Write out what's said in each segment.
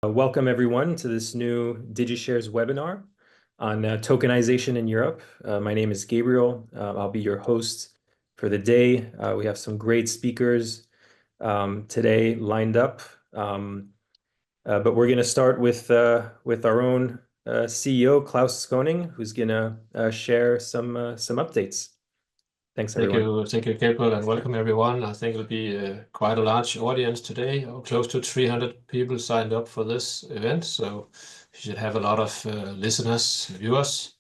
Welcome everyone to this new DigiShares webinar on tokenization in Europe. My name is Gabriel. I'll be your host for the day. We have some great speakers today lined up, but we're going to start with our own CEO, Klaus Skoning, who's going to share some updates. Thanks, everyone. Thank you, Gabriel, and welcome everyone. I think it'll be quite a large audience today. Close to 300 people signed up for this event, so you should have a lot of listeners, viewers.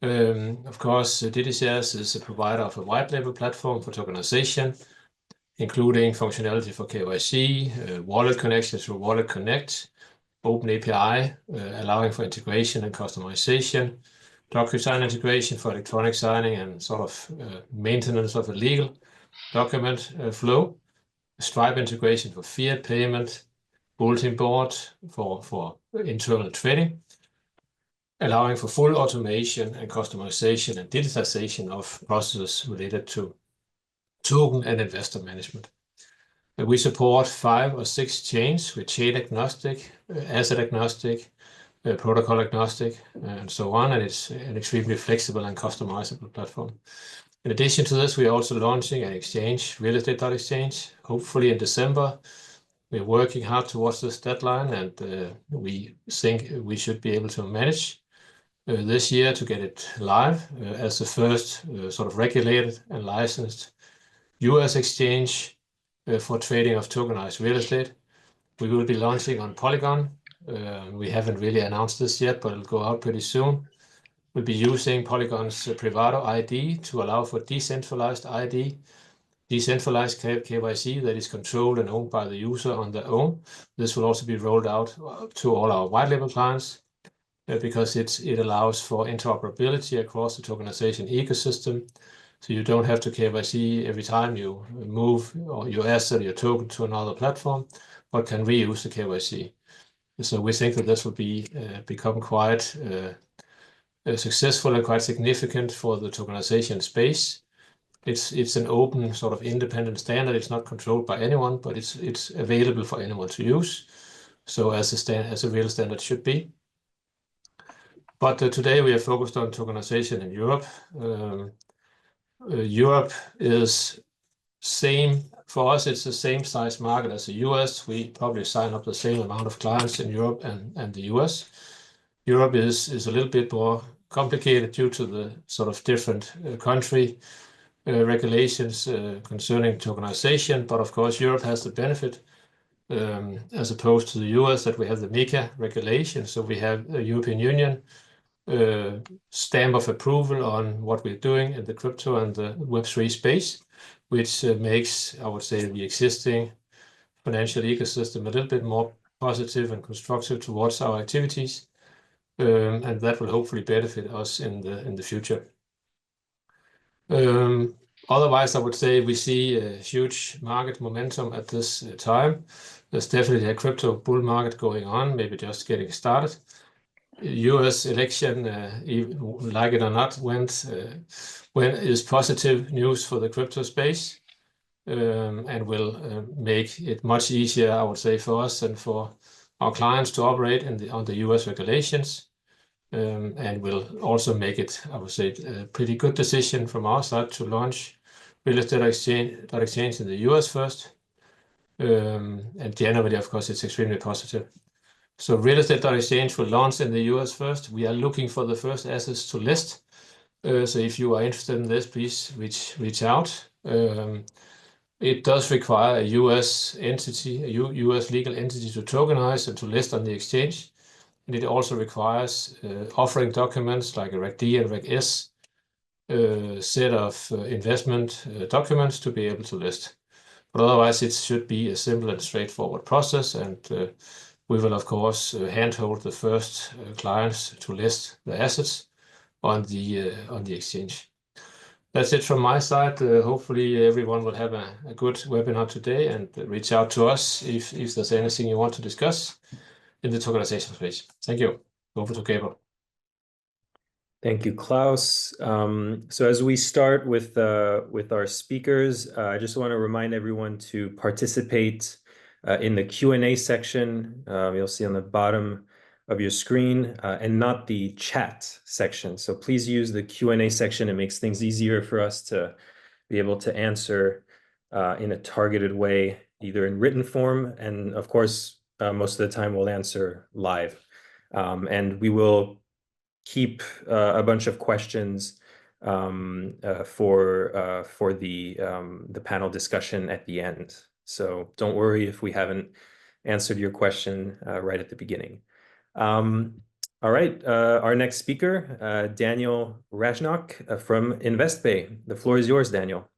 Of course, DigiShares is a provider of a white label platform for tokenization, including functionality for KYC, wallet connection through Wallet Connect, open API, allowing for integration and customization, DocuSign integration for electronic signing and sort of maintenance of a legal document flow, Stripe integration for fiat payment, bulletin board for internal trading, allowing for full automation and customization and digitization of processes related to token and investor management. We support 5 or 6 chains with chain agnostic, asset agnostic, protocol agnostic, and so on, and it's an extremely flexible and customizable platform. In addition to this, we are also launching an exchange, real estate.exchange, hopefully in December. We're working hard towards this deadline, and we think we should be able to manage this year to get it live as the first sort of regulated and licensed US exchange for trading of tokenized real estate. We will be launching on Polygon. We haven't really announced this yet, but it'll go out pretty soon. We'll be using Polygon's Privado ID to allow for decentralized ID, decentralized KYC that is controlled and owned by the user on their own. This will also be rolled out to all our white label clients because it allows for interoperability across the tokenization ecosystem. So you don't have to KYC every time you move your asset, your token to another platform, but can reuse the KYC. So we think that this will become quite successful and quite significant for the tokenization space. It's an open sort of independent standard. It's not controlled by anyone, but it's available for anyone to use. So as a real standard should be. But today we are focused on tokenization in Europe. Europe is same. For us, it's the same size market as the US. We probably sign up the same amount of clients in Europe and the US. Europe is a little bit more complicated due to the sort of different country regulations concerning tokenization. But of course, Europe has the benefit, as opposed to the US, that we have the MiCA regulation. So we have a European Union stamp of approval on what we're doing in the crypto and the Web3 space, which makes, I would say, the existing financial ecosystem a little bit more positive and constructive towards our activities, and that will hopefully benefit us in the future. Otherwise, I would say we see a huge market momentum at this time. There's definitely a crypto bull market going on, maybe just getting started. US election, like it or not, when is positive news for the crypto space, and will make it much easier, I would say, for us and for our clients to operate on the US regulations, and will also make it, I would say, a pretty good decision from our side to launch real estate.exchange in the US first. And generally, of course, it's extremely positive. So real estate.exchange will launch in the US first. We are looking for the first assets to list. So if you are interested in this, please reach out. It does require a US entity, a US legal entity to tokenize and to list on the exchange. And it also requires offering documents like a Reg D and Reg S set of investment documents to be able to list. But otherwise, it should be a simple and straightforward process. And we will, of course, handhold the first clients to list the assets on the exchange. That's it from my side. Hopefully, everyone will have a good webinar today and reach out to us if there's anything you want to discuss in the tokenization space. Thank you. Over to Gabriel. Thank you, Klaus. So as we start with our speakers, I just want to remind everyone to participate in the Q&A section. You'll see on the bottom of your screen, and not the chat section. So please use the Q&A section. It makes things easier for us to be able to answer in a targeted way, either in written form, and of course, most of the time we'll answer live. And we will keep a bunch of questions for the panel discussion at the end. So don't worry if we haven't answered your question right at the beginning. All right, our next speaker, Daniel Rajnok from InvestBay. The floor is yours, Daniel.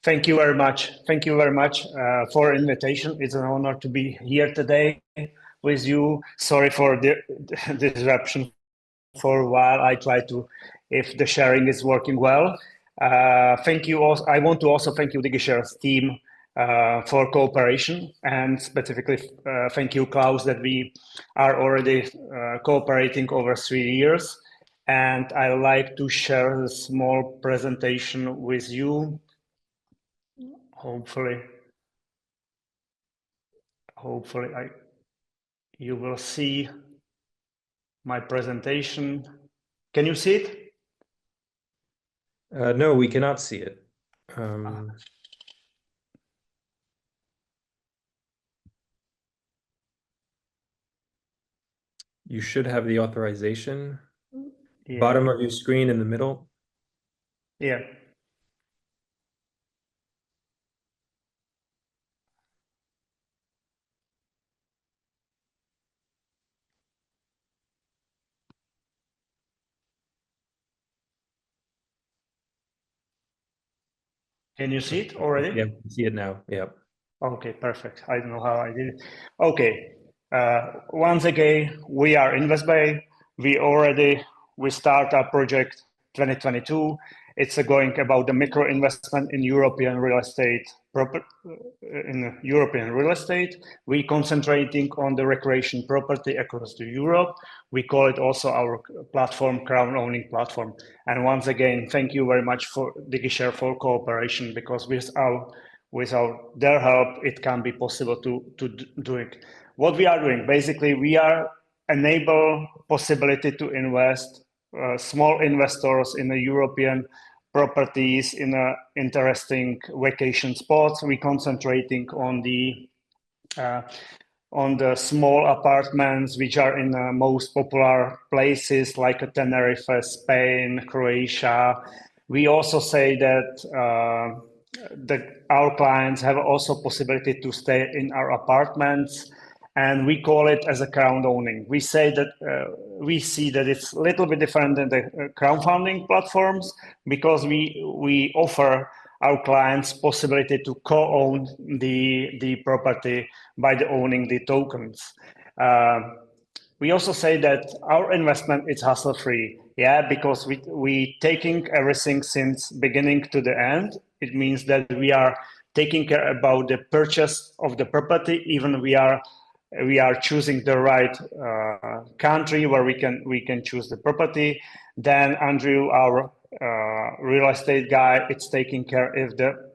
Thank you very much. Thank you very much for invitation. It's an honor to be here today with you. Sorry for the disruption for a while. I try to, if the sharing is working well. Thank you also. I want to also thank you, DigiShares team, for cooperation, and specifically thank you, Klaus, that we are already cooperating over 3 years. And I like to share a small presentation with you. Hopefully you will see my presentation. Can you see it? No, we cannot see it. You should have the authorization. Yeah. Bottom of your screen in the middle. Yeah. Can you see it already? Yeah, I see it now. Yeah. Okay, perfect. I don't know how I did it. Okay. Once again, we are InvestBay. We start our project 2022. It's going about the micro investment in European real estate. We concentrating on the recreation property across Europe. We call it also our platform, crown owning platform. And once again, thank you very much for DigiShare for cooperation, because without their help, it can be possible to do it. What we are doing, basically, we are enable possibility to invest small investors in the European properties in interesting vacation spots. We concentrating on the small apartments which are in the most popular places like Tenerife, Spain, Croatia. We also say that our clients have also possibility to stay in our apartments, and we call it as a crowd owning. We say that we see that it's a little bit different than the crowdfunding platforms, because we offer our clients possibility to co-own the property by owning the tokens. We also say that our investment is hassle-free, because we taking everything since beginning to the end. It means that we are taking care about the purchase of the property, even we are choosing the right country where we can choose the property. Then Andrew, our real estate guy, it's taking care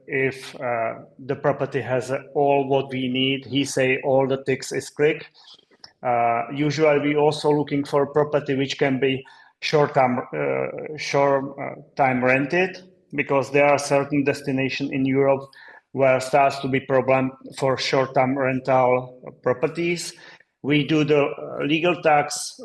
if the property has all what we need. He say all the ticks is click. Usually we also looking for property which can be short time rented, because there are certain destinations in Europe where starts to be problem for short-term rental properties. We do the legal tax.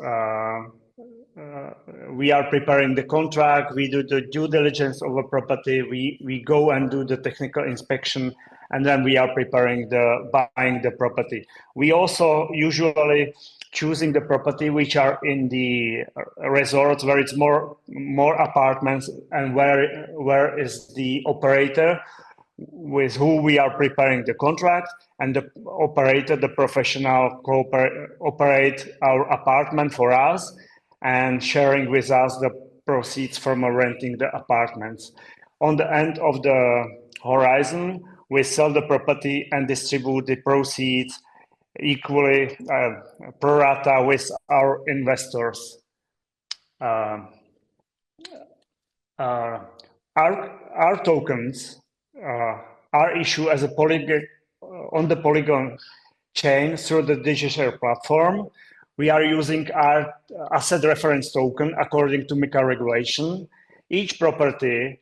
We are preparing the contract. We do the due diligence of a property. We go and do the technical inspection, and then we are preparing buying the property. We also usually choosing the property which are in the resorts where it's more apartments, and where is the operator with who we are preparing the contract, and the operator, the professional, operate our apartment for us and sharing with us the proceeds from renting the apartments. On the end of the horizon, we sell the property and distribute the proceeds equally pro rata with our investors. Our tokens are issued as a polygon on the Polygon chain through the DigiShares platform. We are using our asset reference token according to MiCA regulation. Each property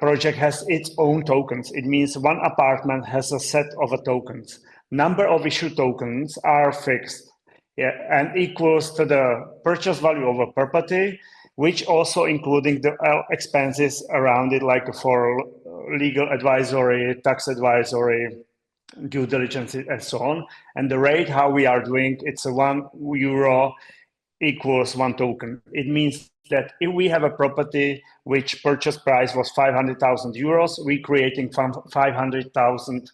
project has its own tokens. It means one apartment has a set of tokens. Number of issued tokens are fixed, and equals to the purchase value of a property, which also including the expenses around it, like for legal advisory, tax advisory, due diligence, and so on. And the rate, how we are doing, it's a €1 equals 1 token. It means that if we have a property which purchase price was €500,000, we creating 500,000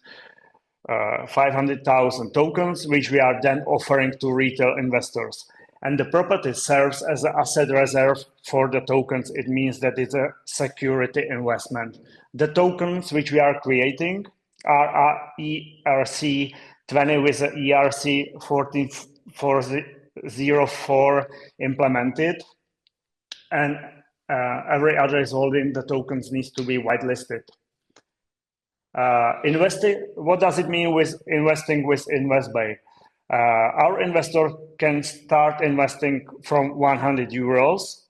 tokens, which we are then offering to retail investors. And the property serves as an asset reserve for the tokens. It means that it's a security investment. The tokens which we are creating are ERC20 with the ERC14404 implemented. And every address holding the tokens needs to be whitelisted. What does it mean with investing with InvestBay? Our investor can start investing from €100.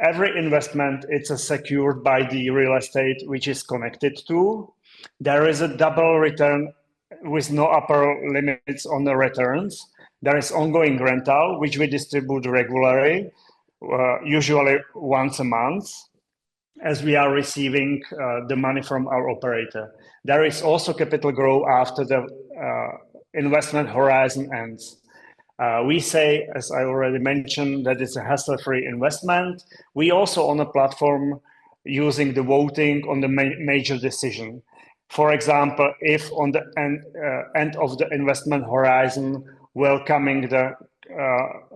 Every investment, it's secured by the real estate which is connected to. There is a double return with no upper limits on the returns. There is ongoing rental, which we distribute regularly, usually once a month, as we are receiving the money from our operator. There is also capital growth after the investment horizon ends. We say, as I already mentioned, that it's a hassle-free investment. We also on a platform using the voting on the major decision. For example, if on the end of the investment horizon, welcoming the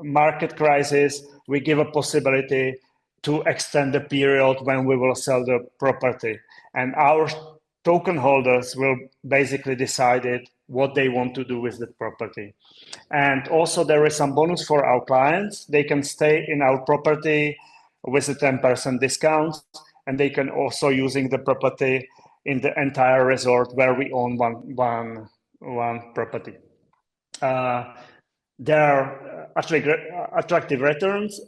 market crisis, we give a possibility to extend the period when we will sell the property. And our token holders will basically decide what they want to do with the property. And also there is some bonus for our clients. They can stay in our property with a 10% discount, and they can also using the property in the entire resort where we own one property. There are attractive returns.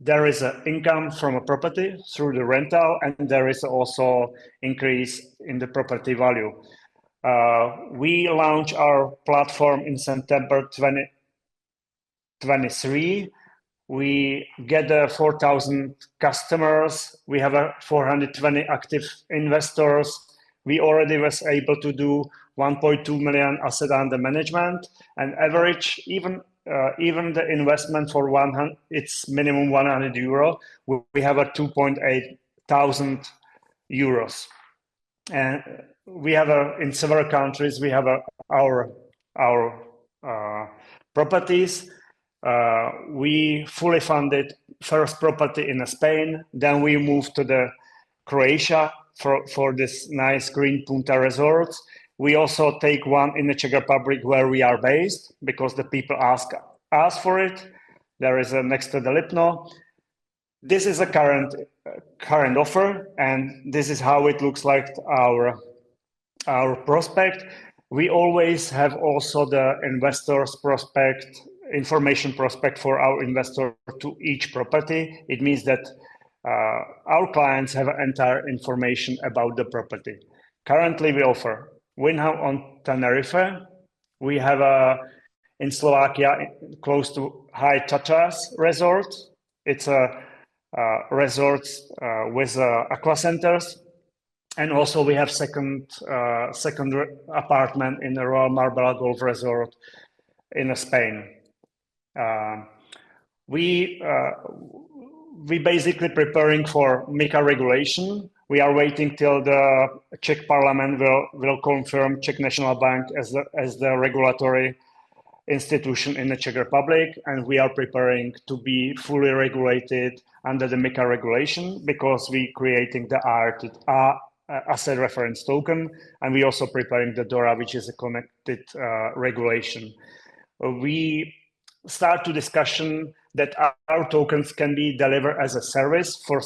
There is an income from a property through the rental, and there is also increase in the property value. We launched our platform in September 2023. We get 4,000 customers. We have 420 active investors. We already was able to do 1.2 million asset under management, and average even the investment for 100, it's minimum €100. We have a 2.8 thousand euros, and we have in several countries. We have our properties. We fully funded first property in Spain. Then we moved to the Croatia for this nice green Punta resorts. We also take one in the Czech Republic where we are based because the people ask for it. There is a next to the Lipno. This is a current offer, and this is how it looks like our prospect. We always have also the investors prospect, information prospect for our investor to each property. It means that our clients have entire information about the property. Currently, we offer Winhouse on Tenerife. We have in Slovakia, close to High Tatras resort. It's a resort with aqua centers. And also we have second apartment in the Royal Marbella Golf Resort in Spain. We basically preparing for MiCA regulation. We are waiting till the Czech Parliament will confirm Czech National Bank as the regulatory institution in the Czech Republic, and we are preparing to be fully regulated under the MiCA regulation because we creating the asset reference token, and we also preparing the DORA, which is a connected regulation. We start to discussion that our tokens can be delivered as a service for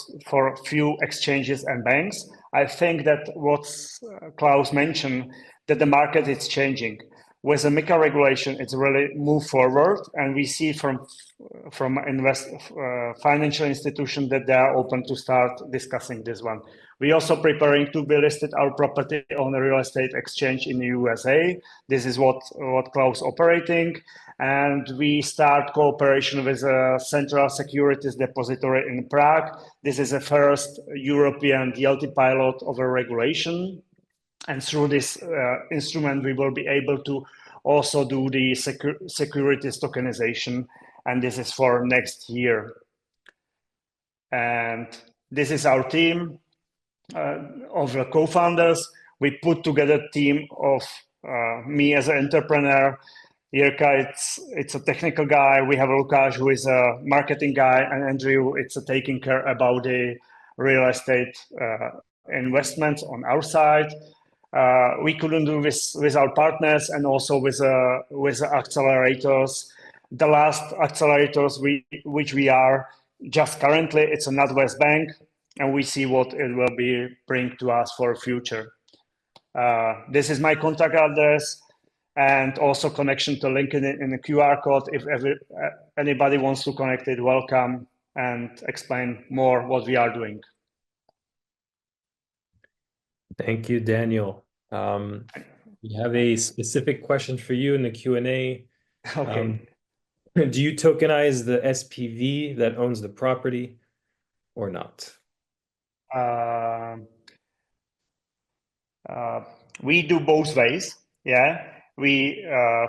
few exchanges and banks. I think that what Klaus mentioned, that the market is changing. With the MiCA regulation, it's really moved forward, and we see from financial institutions that they are open to start discussing this one. We also preparing to be listed our property on a real estate exchange in the USA. This is what Klaus operating, and we start cooperation with a central securities depository in Prague. This is the first European DLT pilot of a regulation. And through this instrument, we will be able to also do the securities tokenization. And this is for next year. And this is our team of the co-founders. We put together a team of me as an entrepreneur. Jirka, it's a technical guy. We have Lukáš, who is a marketing guy, and Andrew, it's taking care about the real estate investments on our side. We couldn't do this with our partners and also with the accelerators. The last accelerators which we are just currently, it's a NatWest Bank, and we see what it will bring to us for future. This is my contact address and also connection to LinkedIn in the QR code. If anybody wants to connect it, welcome, and explain more what we are doing. Thank you, Daniel. We have a specific question for you in the Q&A. Okay. Do you tokenize the SPV that owns the property or not? We do both ways. Yeah. We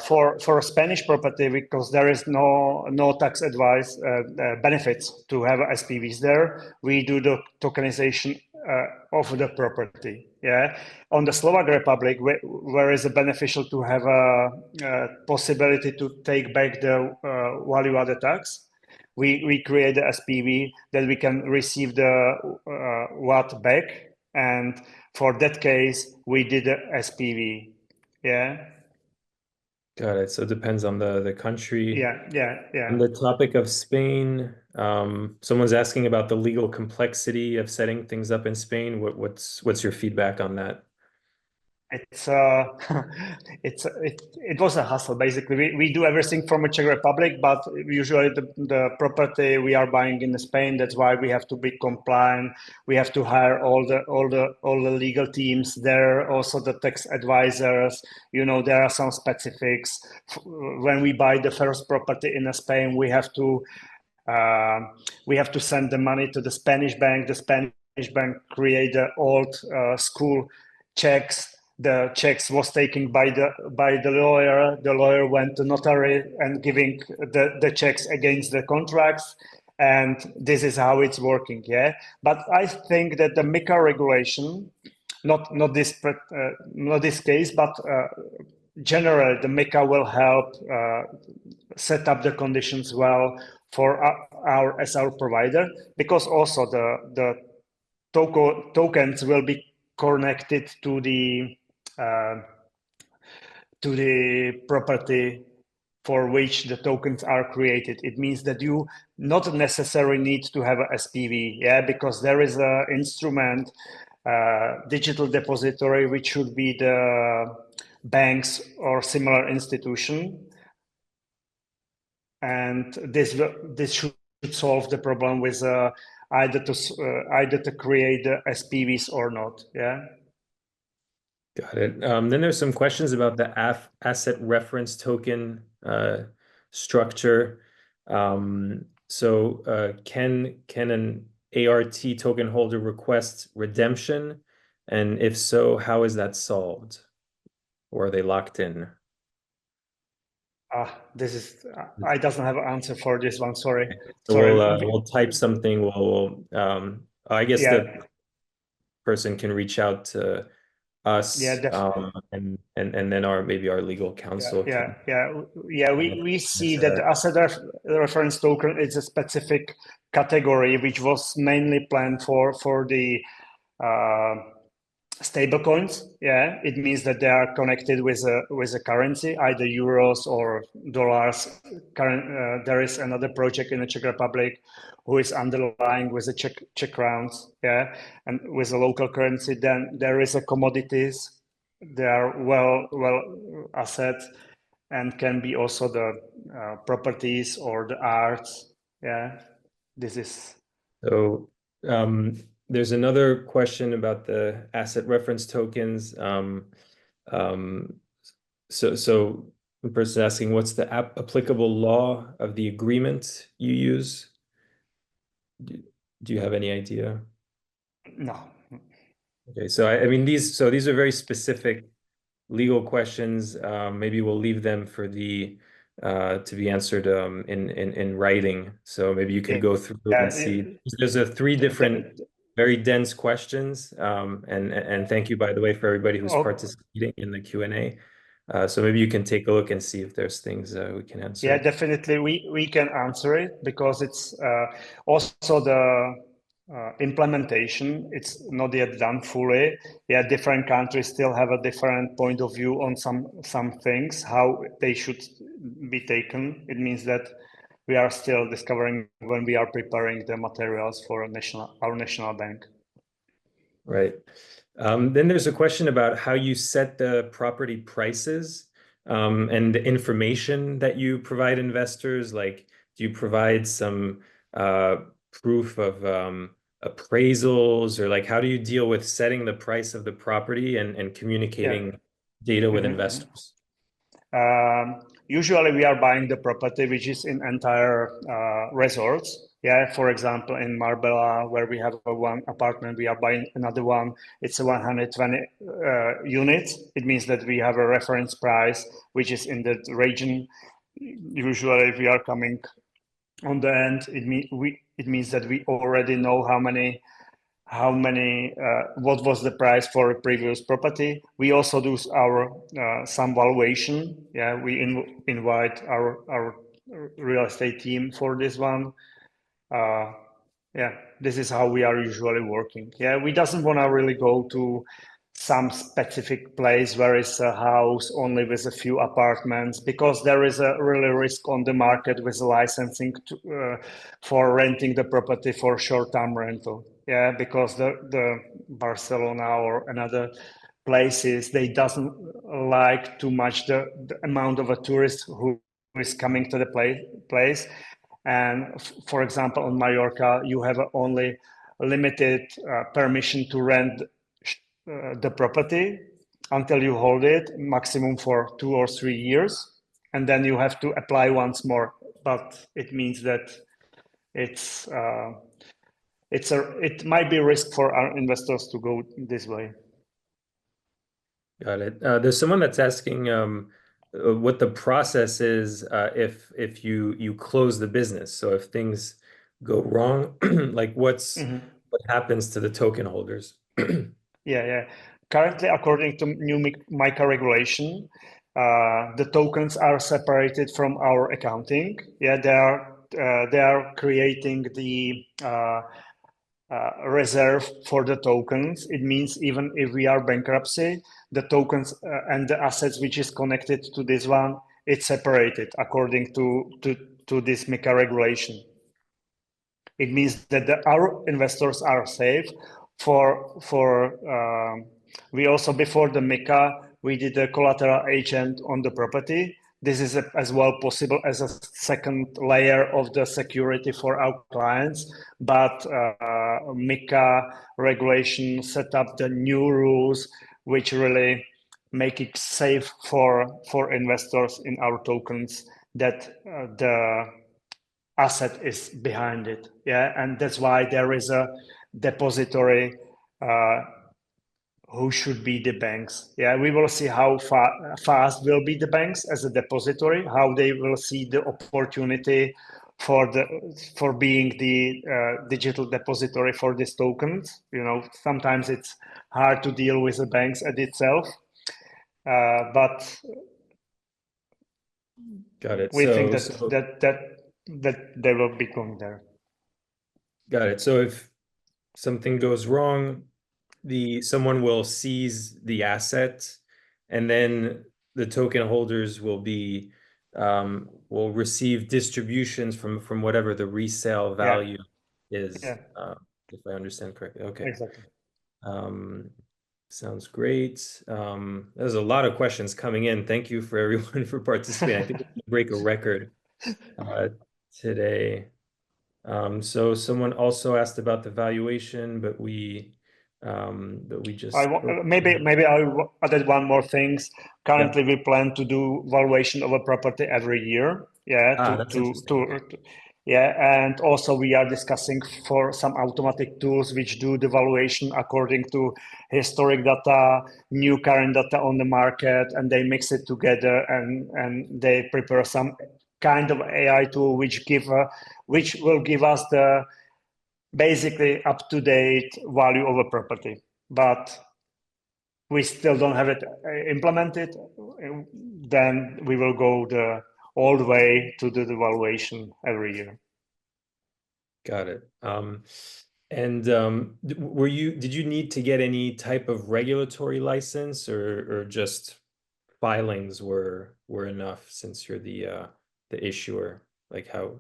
for a Spanish property, because there is no tax advice benefits to have SPVs there, we do the tokenization of the property. Yeah. On the Slovak Republic, where is it beneficial to have a possibility to take back the value-added tax? We create the SPV that we can receive the VAT back, and for that case, we did a SPV. Yeah. Got it. So it depends on the country. Yeah. On the topic of Spain, someone's asking about the legal complexity of setting things up in Spain. What's your feedback on that? It was a hustle. Basically, we do everything from the Czech Republic, but usually the property we are buying in Spain. That's why we have to be compliant. We have to hire all the legal teams there. Also the tax advisors. You know, there are some specifics. When we buy the first property in Spain, we have to send the money to the Spanish bank. The Spanish bank create the old school checks. The checks was taken by the lawyer. The lawyer went to notary and giving the checks against the contracts, and this is how it's working. Yeah, but I think that the MiCA regulation, not this case, but generally the MiCA will help set up the conditions well for our provider, because also the tokens will be connected to the property for which the tokens are created. It means that you not necessarily need to have a SPV, yeah, because there is an instrument, digital depository, which should be the banks or similar institution, and this should solve the problem with either to create the SPVs or not. Yeah. Got it. Then there's some questions about the asset reference token structure. So can an ART token holder request redemption? And if so, how is that solved? Or are they locked in? I doesn't have an answer for this one. Sorry. So we'll type something. I guess the person can reach out to us, and then maybe our legal counsel. We see that the asset reference token is a specific category which was mainly planned for the stable coins. Yeah, it means that they are connected with a currency, either euros or dollars. There is another project in the Czech Republic who is underlying with the Czech crowns. Yeah, and with a local currency. Then there is a commodities. They are well assets, and can be also the properties or the arts. Yeah, this is. So there's another question about the asset reference tokens. So the person asking, what's the applicable law of the agreement you use? Do you have any idea? No. Okay, so I mean these are very specific legal questions. Maybe we'll leave them for the to be answered in writing. So maybe you can go through and see. There's three different very dense questions. And thank you, by the way, for everybody who's participating in the Q&A. So maybe you can take a look and see if there's things we can answer. Yeah, definitely we can answer it, because it's also the implementation. It's not yet done fully. Yeah, different countries still have a different point of view on some things, how they should be taken. It means that we are still discovering when we are preparing the materials for our national bank. Right. Then there's a question about how you set the property prices and the information that you provide investors. Like, do you provide some proof of appraisals, or like how do you deal with setting the price of the property and communicating data with investors? Usually we are buying the property which is in entire resorts. Yeah, for example, in Marbella, where we have one apartment, we are buying another one. It's a 120 units. It means that we have a reference price which is in that region. Usually, if we are coming on the end, it means that we already know what was the price for a previous property. We also do our some valuation. Yeah, we invite our real estate team for this one. Yeah, this is how we are usually working. Yeah, we doesn't want to really go to some specific place where it's a house only with a few apartments, because there is a really risk on the market with licensing for renting the property for short-term rental. Yeah, because the Barcelona or another places, they doesn't like too much the amount of a tourist who is coming to the place. And for example, on Mallorca, you have only limited permission to rent the property until you hold it, maximum for 2 or 3 years, and then you have to apply once more. But it means that it might be a risk for our investors to go this way. Got it. There's someone that's asking what the process is if you close the business. So if things go wrong, like what happens to the token holders? Yeah. Currently, according to new MiCA regulation, the tokens are separated from our accounting. Yeah, they are creating the reserve for the tokens. It means even if we are bankruptcy, the tokens and the assets which is connected to this one, it's separated according to this MiCA regulation. It means that our investors are safe. We also, before the MiCA, we did a collateral agent on the property. This is as well possible as a second layer of the security for our clients. But MiCA regulation set up the new rules, which really make it safe for investors in our tokens, that the asset is behind it. Yeah, and that's why there is a depository who should be the banks. Yeah, we will see how fast will be the banks as a depository, how they will see the opportunity for being the digital depository for these tokens. Sometimes it's hard to deal with the banks at itself, but got it. We think that they will be going there. Got it. So if something goes wrong, someone will seize the asset, and then the token holders will receive distributions from whatever the resale value is, if I understand correctly. Okay. Exactly. Sounds great. There's a lot of questions coming in. Thank you for everyone for participating. I think we can break a record today. So someone also asked about the valuation, but we just maybe I added one more thing. Currently, we plan to do valuation of a property every year. That's interesting. And also we are discussing for some automatic tools which do the valuation according to historic data, new current data on the market, and they mix it together and they prepare some kind of AI tool which will give us the basically up-to-date value of a property. But we still don't have it implemented. Then we will go all the way to the valuation every year. Got it. Did you need to get any type of regulatory license, or just filings were enough since you're the issuer? Like how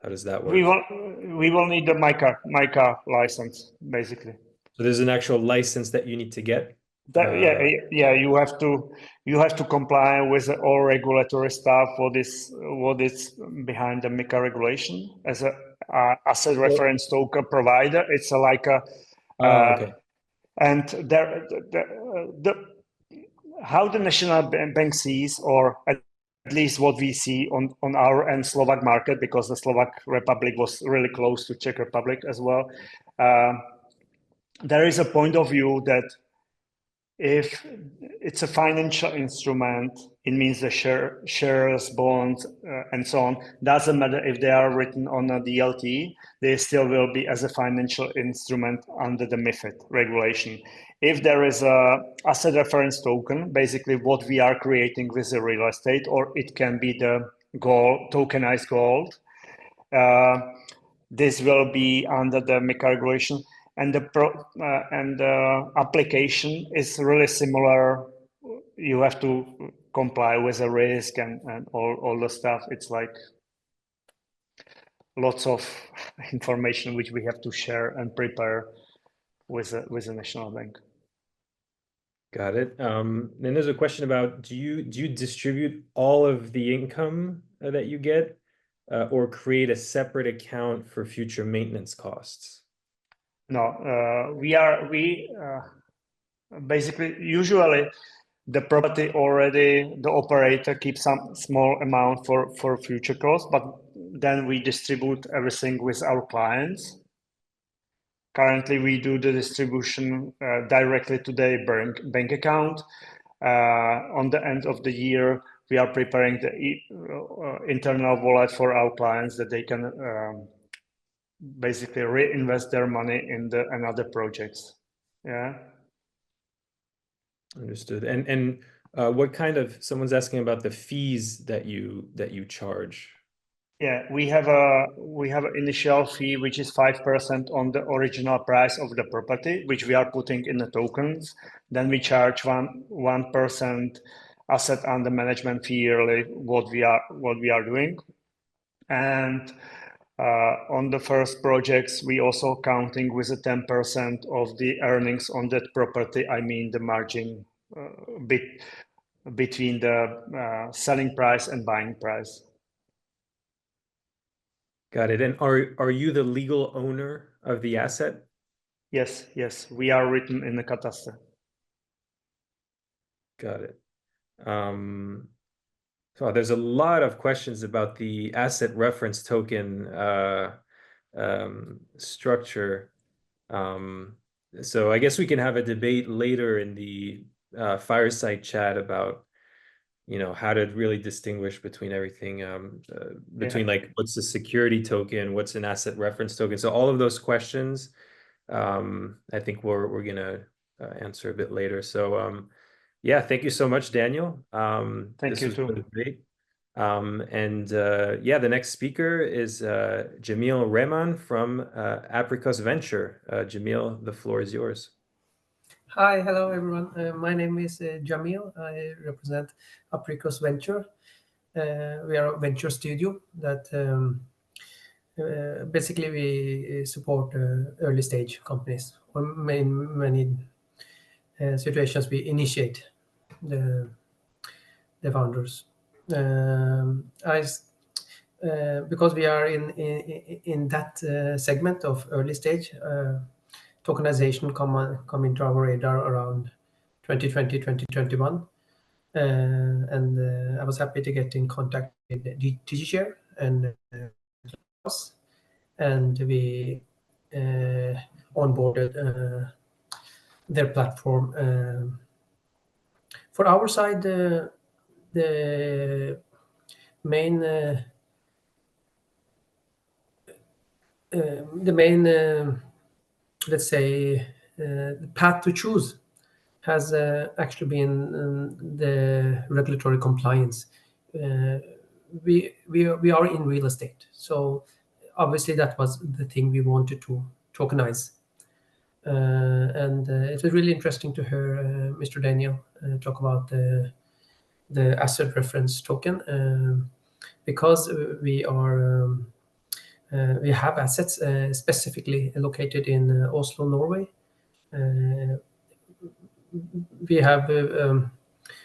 does that work? We will need the MiCA license, basically. So there's an actual license that you need to get? You have to comply with all regulatory stuff. What is behind the MiCA regulation as a asset reference token provider? It's like a okay. And how the national bank sees, or at least what we see on our end Slovak market, because the Slovak Republic was really close to Czech Republic as well. There is a point of view that if it's a financial instrument, it means the shares, bonds, and so on. Doesn't matter if they are written on a DLT, they still will be as a financial instrument under the MiFID regulation. If there is a asset reference token, basically what we are creating with the real estate, or it can be the gold, tokenized gold, this will be under the MiCA regulation. And the application is really similar. You have to comply with the risk and all the stuff. It's like lots of information which we have to share and prepare with the national bank. Got it. Then there's a question about, do you distribute all of the income that you get, or create a separate account for future maintenance costs? No, basically usually the property already, the operator keeps some small amount for future costs, but then we distribute everything with our clients. Currently, we do the distribution directly to their bank account. On the end of the year, we are preparing the internal wallet for our clients that they can basically reinvest their money in another projects. Understood. And what kind of, someone's asking about the fees that you charge? We have an initial fee which is 5% on the original price of the property, which we are putting in the tokens. Then we charge 1% asset under management fee yearly, what we are doing. And on the first projects, we also counting with a 10% of the earnings on that property. I mean the margin between the selling price and buying price. Got it. And are you the legal owner of the asset? Yes, we are written in the cadastre. Got it. So there's a lot of questions about the asset reference token structure. So I guess we can have a debate later in the fireside chat about, how to really distinguish between everything, between like what's a security token, what's an asset reference token. So all of those questions, I think we're gonna answer a bit later. So thank you so much, Daniel. Thank you too. Really great. The next speaker is Jamil Rehman from Aprikos Venture. Jamil, the floor is yours. Hi, hello everyone. My name is Jamil. I represent Aprikos Venture. We are a venture studio that basically we support early stage companies. Or many situations we initiate the founders. Because we are in that segment of early stage. Tokenization come into our radar around 2020, 2021. And I was happy to get in contact with DigiShares and we onboarded their platform. For our side, the main let's say path to choose has actually been the regulatory compliance. We are in real estate, so obviously that was the thing we wanted to tokenize. And it was really interesting to hear Mr. Daniel talk about the asset reference token, because we have assets specifically located in Oslo, Norway. We have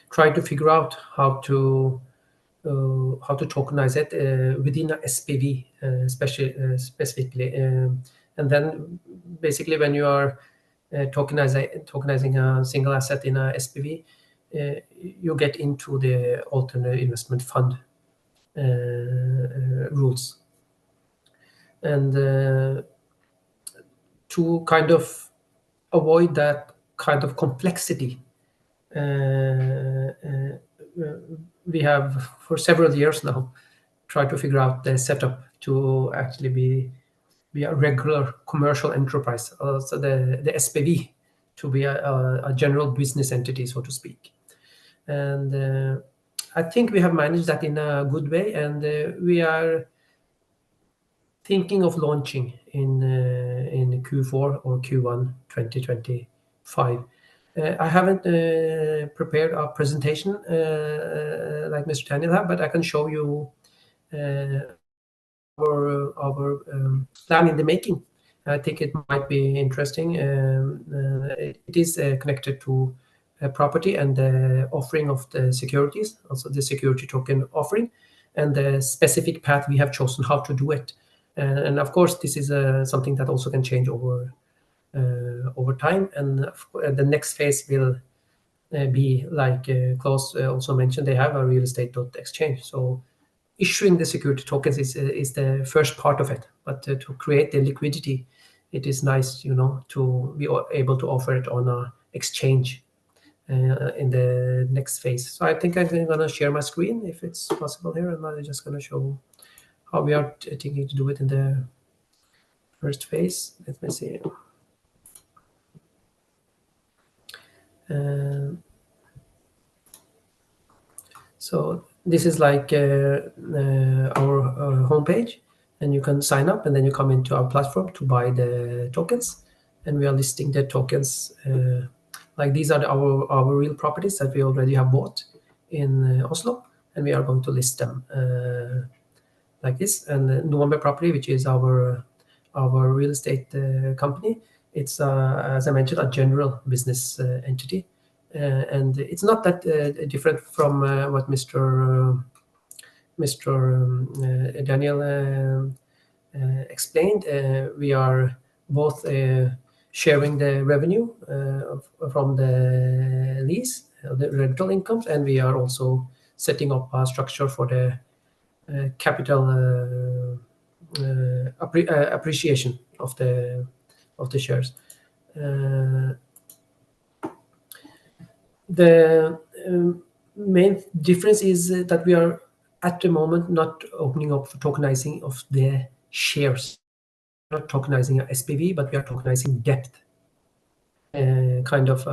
tried to figure out how to tokenize it within a SPV, specifically, and then basically when you are tokenizing a single asset in a SPV, you get into the alternate investment fund rules, and to kind of avoid that kind of complexity. We have for several years now tried to figure out the setup to actually be a regular commercial enterprise, so the SPV to be a general business entity, so to speak. And I think we have managed that in a good way, and we are thinking of launching in Q4 or Q1 2025. I haven't prepared a presentation like Mr. Daniel have, but I can show you our plan in the making. I think it might be interesting. It is connected to property and the offering of the securities, also the security token offering, and the specific path we have chosen how to do it. And of course, this is something that also can change over time. And the next phase will be like Klaus also mentioned. They have a real estate exchange. So issuing the security tokens is the first part of it. But to create the liquidity, it is nice, to be able to offer it on a exchange in the next phase. So I think I'm going to share my screen if it's possible here, and I'm just going to show how we are thinking to do it in the first phase. Let me see. So this is like our homepage, and you can sign up, and then you come into our platform to buy the tokens, and we are listing the tokens. Like these are our real properties that we already have bought in Oslo, and we are going to list them like this. And the November property, which is our real estate company, it's as I mentioned, a general business entity, and it's not that different from what Mr. Daniel explained. We are both sharing the revenue from the lease, the rental incomes, and we are also setting up a structure for the capital appreciation of the shares. The main difference is that we are at the moment not opening up for tokenizing of the shares. We're not tokenizing a SPV, but we are tokenizing debt, kind of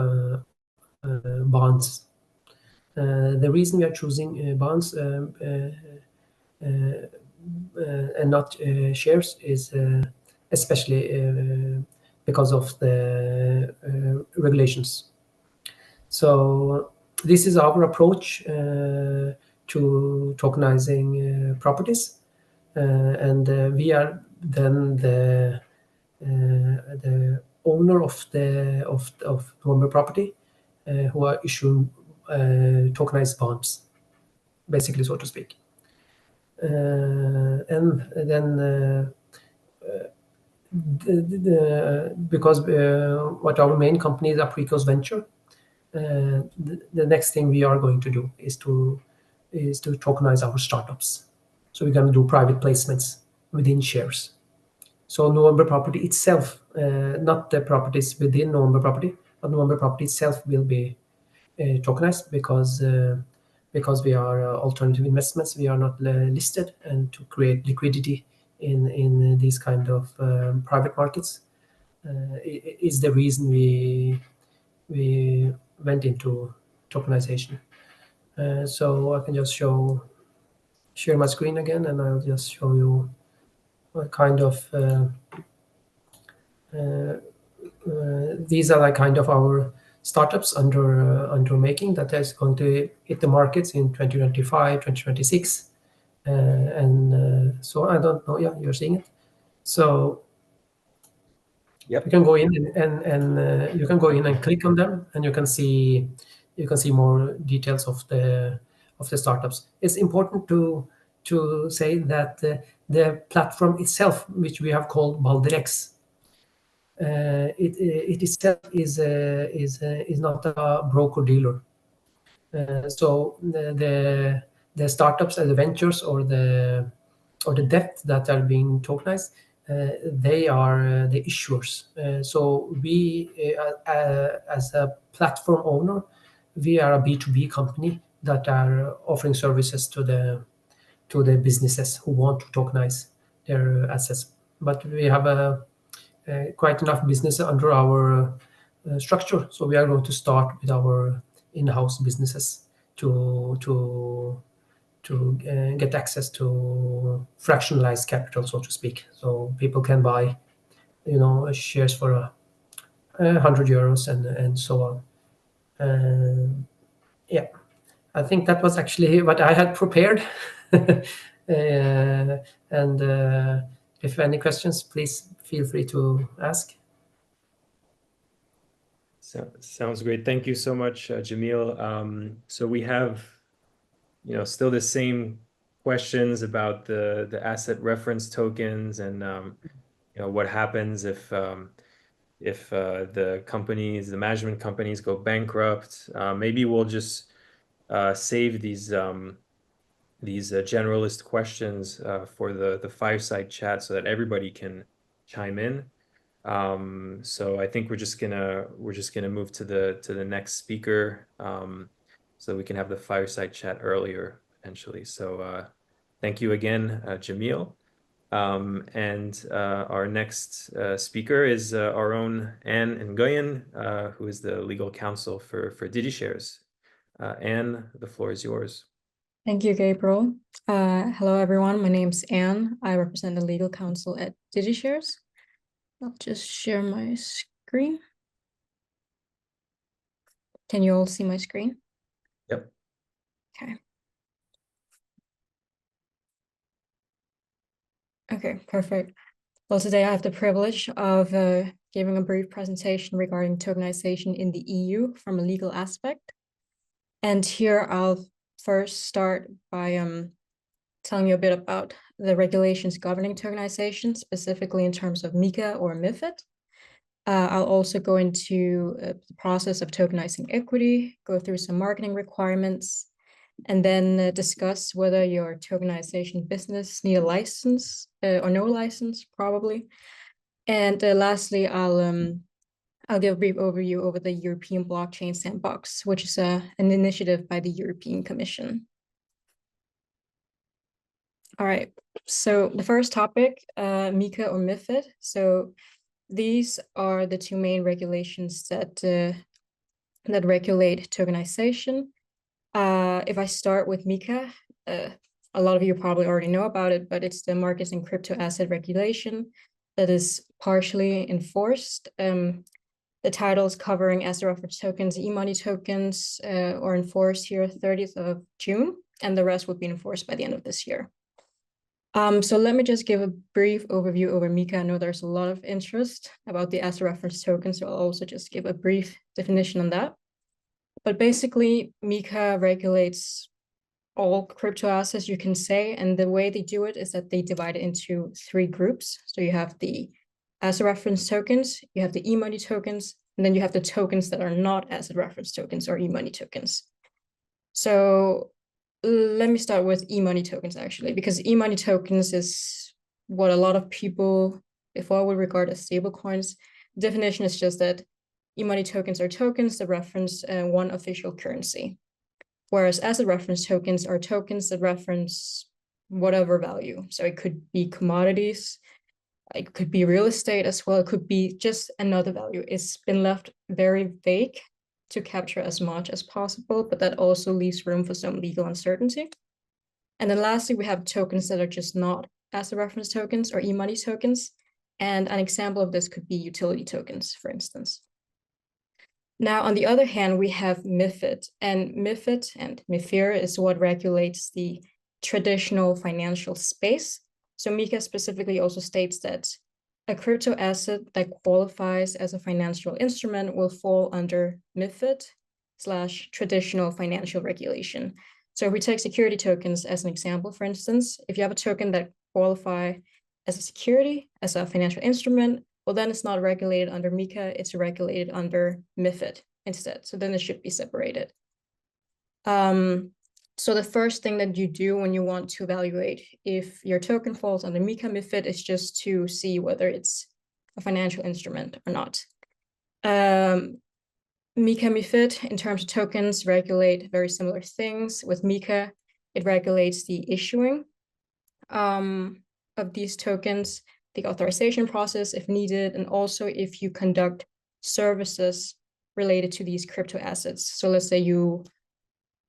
bonds. The reason we are choosing bonds and not shares is especially because of the regulations. So this is our approach to tokenizing properties, and we are then the owner of November property, who are issuing tokenized bonds, basically, so to speak. And then because what our main company is Aprikos Venture, the next thing we are going to do is to tokenize our startups. So we're going to do private placements within shares. So November property itself, not the properties within November property, but November property itself will be tokenized because we are alternative investments. We are not listed, and to create liquidity in these kind of private markets is the reason we went into tokenization. So I can just share my screen again, and I'll just show you what kind of these are like kind of our startups under making that is going to hit the markets in 2025, 2026, and so I don't know. Yeah, you're seeing it. So Yep. you can go in and you can go in and click on them, and you can see more details of the startups. It's important to say that the platform itself, which we have called Balderex, it itself is not a broker dealer. So the startups and the ventures or the debt that are being tokenized, they are the issuers. So we, as a platform owner, we are a B2B company that are offering services to the businesses who want to tokenize their assets. But we have quite enough business under our structure, so we are going to start with our in-house businesses to get access to fractionalized capital, so to speak. So people can buy, shares for 100 euros and so on. Yeah, I think that was actually what I had prepared. And if any questions, please feel free to ask. So, sounds great. Thank you so much, Jamil. So we have, still the same questions about the asset reference tokens and what happens if the management companies go bankrupt. Maybe we'll just save these generalist questions for the fireside chat so that everybody can chime in. So I think we're just gonna move to the next speaker, so we can have the fireside chat earlier eventually. So thank you again, Jamil. And our next speaker is our own Anne Nguyen, who is the legal counsel for DigiShares. Anne, the floor is yours. Thank you, Gabriel. Hello, everyone. My name's Anne. I represent the legal counsel at DigiShares. I'll just share my screen. Can you all see my screen? Yep. Okay. Okay, perfect. Well, today I have the privilege of giving a brief presentation regarding tokenization in the EU from a legal aspect. And here I'll first start by telling you a bit about the regulations governing tokenization, specifically in terms of MiCA or MiFID. I'll also go into the process of tokenizing equity, go through some marketing requirements, and then discuss whether your tokenization business need a license or no license, probably. And lastly, I'll give a brief overview over the European Blockchain Sandbox, which is an initiative by the European Commission. All right, so the first topic, MiCA or MiFID. So these are the two main regulations that regulate tokenization. If I start with MiCA, a lot of you probably already know about it, but it's the Markets in Crypto Asset Regulation. that is partially enforced. The titles covering asset reference tokens, e-money tokens are enforced here 30th of June, and the rest will be enforced by the end of this year. So let me just give a brief overview over MiCA. I know there's a lot of interest about the asset reference tokens, so I'll also just give a brief definition on that. But basically, MiCA regulates all crypto assets, you can say, and the way they do it is that they divide it into 3 groups. So you have the asset reference tokens, you have the e-money tokens, and then you have the tokens that are not asset reference tokens or e-money tokens. So let me start with e-money tokens, actually, because e-money tokens is what a lot of people before would regard as stable coins. The definition is just that e-money tokens are tokens that reference one official currency, whereas asset reference tokens are tokens that reference whatever value. So it could be commodities, it could be real estate as well, it could be just another value. It's been left very vague to capture as much as possible, but that also leaves room for some legal uncertainty. And then lastly, we have tokens that are just not asset reference tokens or e-money tokens. And an example of this could be utility tokens, for instance. Now, on the other hand, we have MiFID, and MiFID and MiFIR is what regulates the traditional financial space. So MiCA specifically also states that a crypto asset that qualifies as a financial instrument will fall under MiFID/traditional financial regulation. So if we take security tokens as an example, for instance, if you have a token that qualify as a security, as a financial instrument, well, then it's not regulated under MiCA, it's regulated under MiFID instead. So then it should be separated. So the first thing that you do when you want to evaluate if your token falls under MiCA MiFID is just to see whether it's a financial instrument or not. MiCA MiFID, in terms of tokens, regulate very similar things. With MiCA, it regulates the issuing of these tokens, the authorization process if needed, and also if you conduct services related to these crypto assets. So let's say you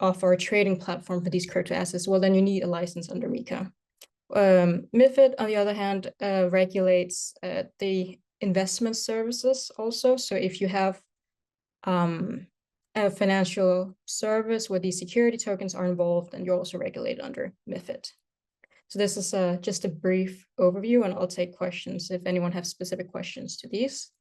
offer a trading platform for these crypto assets, well, then you need a license under MiCA. MiFID, on the other hand, regulates the investment services also. So if you have a financial service where these security tokens are involved, then you're also regulated under MiFID. So this is just a brief overview, and I'll take questions if anyone has specific questions to these.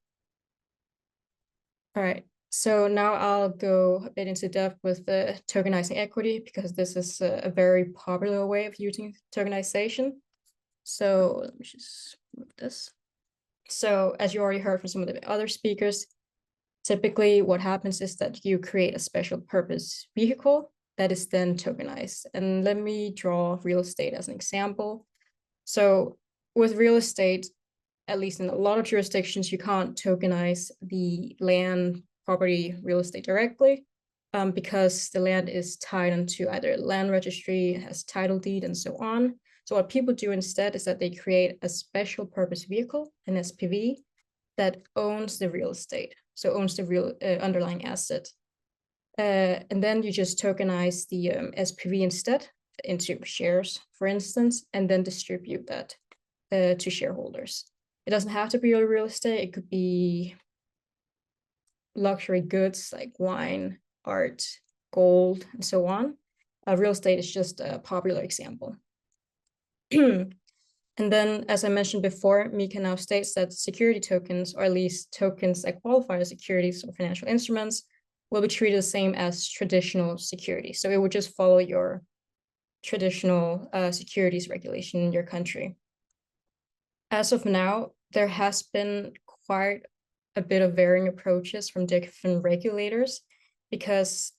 All right. So now I'll go a bit into depth with the tokenizing equity, because this is a very popular way of using tokenization. So let me just move this. So as you already heard from some of the other speakers, typically what happens is that you create a special purpose vehicle that is then tokenized. And let me draw real estate as an example. So with real estate, at least in a lot of jurisdictions, you can't tokenize the land, property, real estate directly, because the land is tied into either land registry, has title deed, and so on. So what people do instead is that they create a special purpose vehicle, an SPV, that owns the real estate, so owns the real underlying asset. And then you just tokenize the SPV instead into shares, for instance, and then distribute that to shareholders. It doesn't have to be real estate. It could be luxury goods like wine, art, gold, and so on. Real estate is just a popular example. And then, as I mentioned before, MiCA now states that security tokens, or at least tokens that qualify as securities or financial instruments, will be treated the same as traditional securities. So it would just follow your traditional securities regulation in your country. As of now, there has been quite a bit of varying approaches from different regulators, because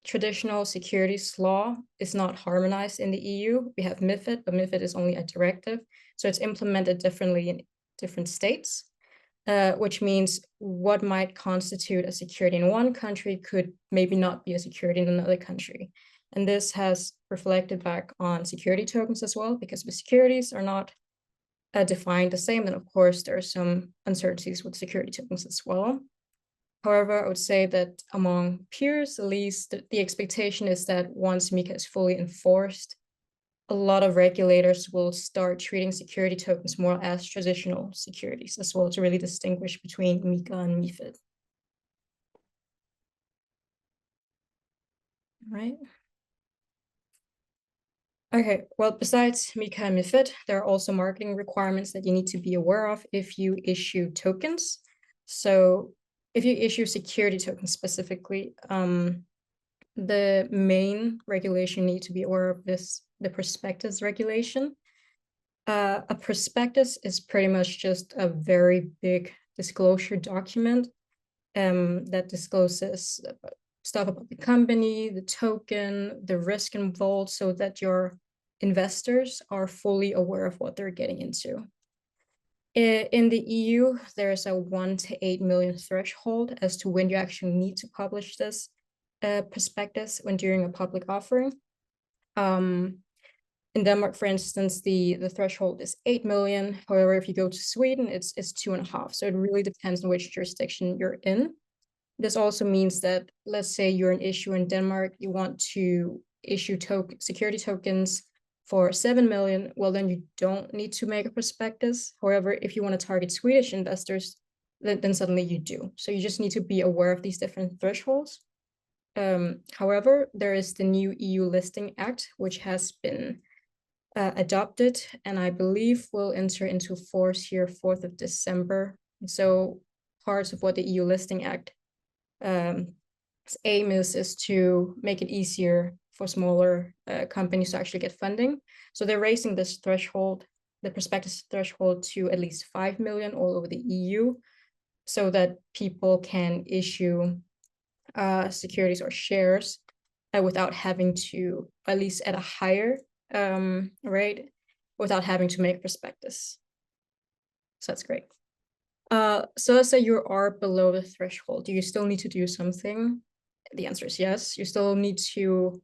traditional securities law is not harmonized in the EU. We have MiFID, but MiFID is only a directive. So it's implemented differently in different states, which means what might constitute a security in one country could maybe not be a security in another country. And this has reflected back on security tokens as well, because the securities are not defined the same. And of course, there are some uncertainties with security tokens as well. However, I would say that among peers, at least, the expectation is that once MiCA is fully enforced, a lot of regulators will start treating security tokens more as traditional securities as well, to really distinguish between MiCA and MiFID. Right. Okay, well, besides MiCA and MiFID, there are also marketing requirements that you need to be aware of if you issue tokens. So if you issue security tokens specifically, the main regulation you need to be aware of is the prospectus regulation. A prospectus is pretty much just a very big disclosure document that discloses stuff about the company, the token, the risk involved, so that your investors are fully aware of what they're getting into. In the EU, there's a 1 to 8 million threshold as to when you actually need to publish this prospectus when during a public offering. In Denmark, for instance, the threshold is 8 million. However, if you go to Sweden, it's 2.5. So it really depends on which jurisdiction you're in. This also means that, let's say you're an issuer in Denmark, you want to issue security tokens for 7 million, well, then you don't need to make a prospectus. However, if you want to target Swedish investors, then suddenly you do. So you just need to be aware of these different thresholds. However, there is the new EU Listing Act, which has been adopted, and I believe will enter into force here 4th of December. So parts of what the EU Listing Act its aim is to make it easier for smaller companies to actually get funding. So they're raising this threshold, the prospectus threshold, to at least 5 million all over the EU, so that people can issue securities or shares without having to, at least at a higher rate, without having to make prospectus. So that's great. So let's say you are below the threshold. Do you still need to do something? The answer is yes. You still need to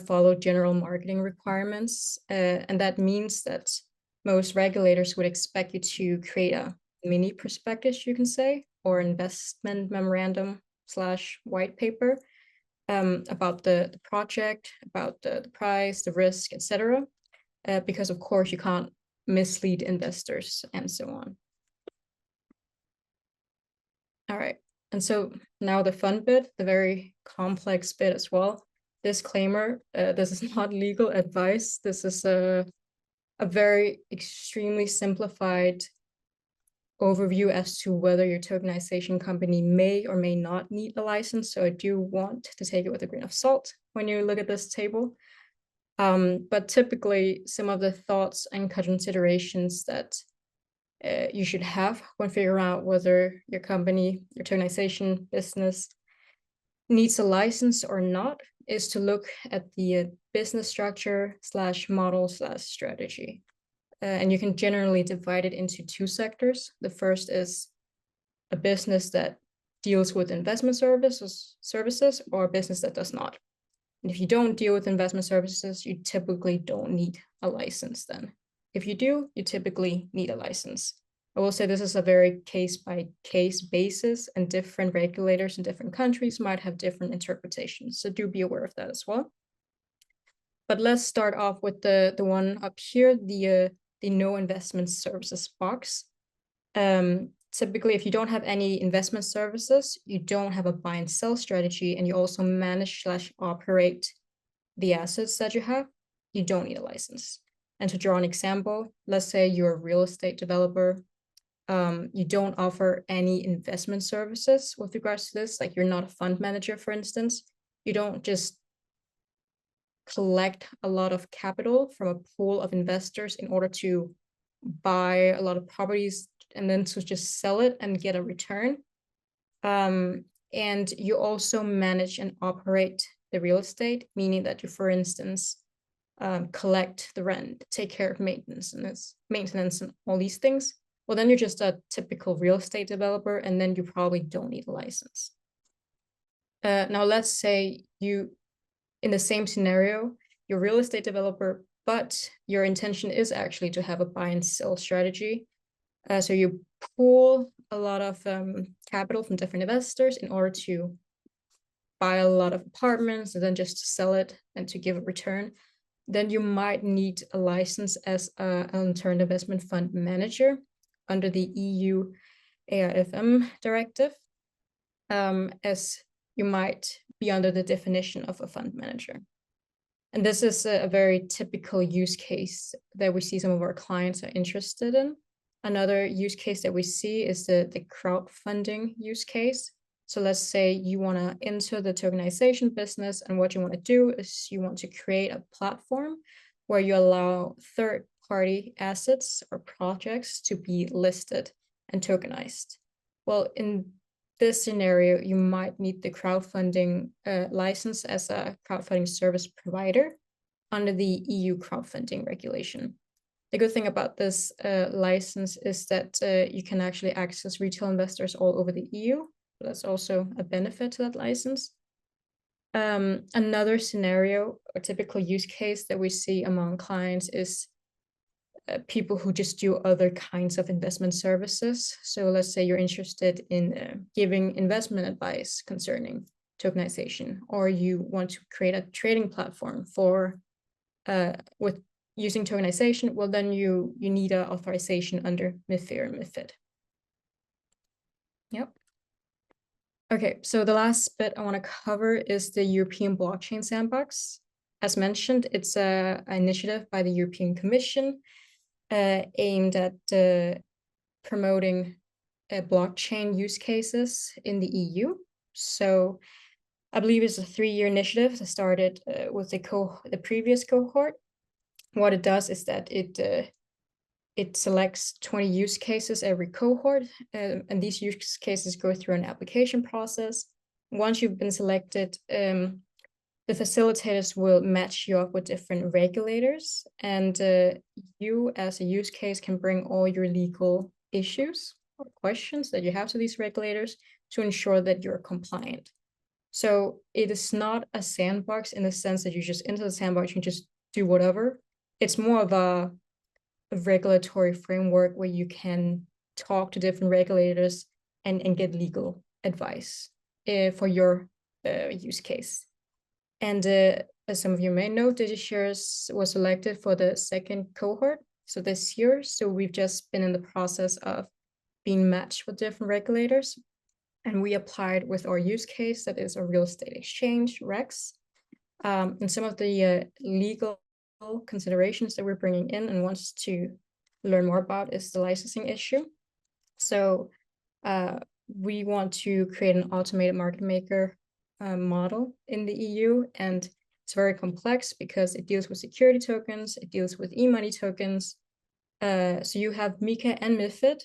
follow general marketing requirements. And that means that most regulators would expect you to create a mini prospectus, you can say, or investment memorandum / white paper about the project, about the price, the risk, etc. Because of course you can't mislead investors and so on. All right, and so now the fun bit, the very complex bit as well. Disclaimer, this is not legal advice. This is a very extremely simplified overview as to whether your tokenization company may or may not need a license. So I do want to take it with a grain of salt when you look at this table. But typically, some of the thoughts and considerations that you should have when figuring out whether your company, your tokenization business, needs a license or not is to look at the business structure / model / strategy. And you can generally divide it into 2 sectors. The first is a business that deals with investment services or a business that does not. And if you don't deal with investment services, you typically don't need a license then. If you do, you typically need a license. I will say this is a very case-by-case basis, and different regulators in different countries might have different interpretations. So do be aware of that as well. But let's start off with the one up here, the no investment services box. Typically, if you don't have any investment services, you don't have a buy and sell strategy, and you also manage / operate the assets that you have, you don't need a license. And to draw an example, let's say you're a real estate developer. You don't offer any investment services with regards to this, like you're not a fund manager, for instance. You don't just collect a lot of capital from a pool of investors in order to buy a lot of properties and then to just sell it and get a return. And you also manage and operate the real estate, meaning that you, for instance, collect the rent, take care of maintenance and all these things. Well, then you're just a typical real estate developer, and then you probably don't need a license. Now, let's say you, in the same scenario, you're a real estate developer, but your intention is actually to have a buy and sell strategy. So you pool a lot of capital from different investors in order to buy a lot of apartments and then just sell it and to give a return. then you might need a license as an alternative investment fund manager under the EU AIFM directive, as you might be under the definition of a fund manager. And this is a very typical use case that we see some of our clients are interested in. Another use case that we see is the crowdfunding use case. So let's say you want to enter the tokenization business, and what you want to do is you want to create a platform where you allow third-party assets or projects to be listed and tokenized. Well, in this scenario, you might need the crowdfunding license as a crowdfunding service provider under the EU crowdfunding regulation. The good thing about this license is that you can actually access retail investors all over the EU. That's also a benefit to that license. Another scenario or typical use case that we see among clients is people who just do other kinds of investment services. So let's say you're interested in giving investment advice concerning tokenization, or you want to create a trading platform for with using tokenization. Well, then you need an authorization under MiFIR and MiFID. Yep. Okay, so the last bit I want to cover is the European Blockchain Sandbox. As mentioned, it's an initiative by the European Commission aimed at promoting blockchain use cases in the EU. So I believe it's a 3-year initiative that started with the previous cohort. What it does is that it selects 20 use cases every cohort, and these use cases go through an application process. Once you've been selected, the facilitators will match you up with different regulators, and you as a use case can bring all your legal issues or questions that you have to these regulators to ensure that you're compliant. So it is not a sandbox in the sense that you just enter the sandbox and just do whatever. It's more of a regulatory framework where you can talk to different regulators and get legal advice for your use case. And as some of you may know, DigiShares was selected for the 2nd cohort, so this year. So we've just been in the process of being matched with different regulators. And we applied with our use case, that is a real estate exchange, REX. And some of the legal considerations that we're bringing in and wants to learn more about is the licensing issue. So we want to create an automated market maker model in the EU, and it's very complex because it deals with security tokens, it deals with e-money tokens. So you have MiCA and MiFID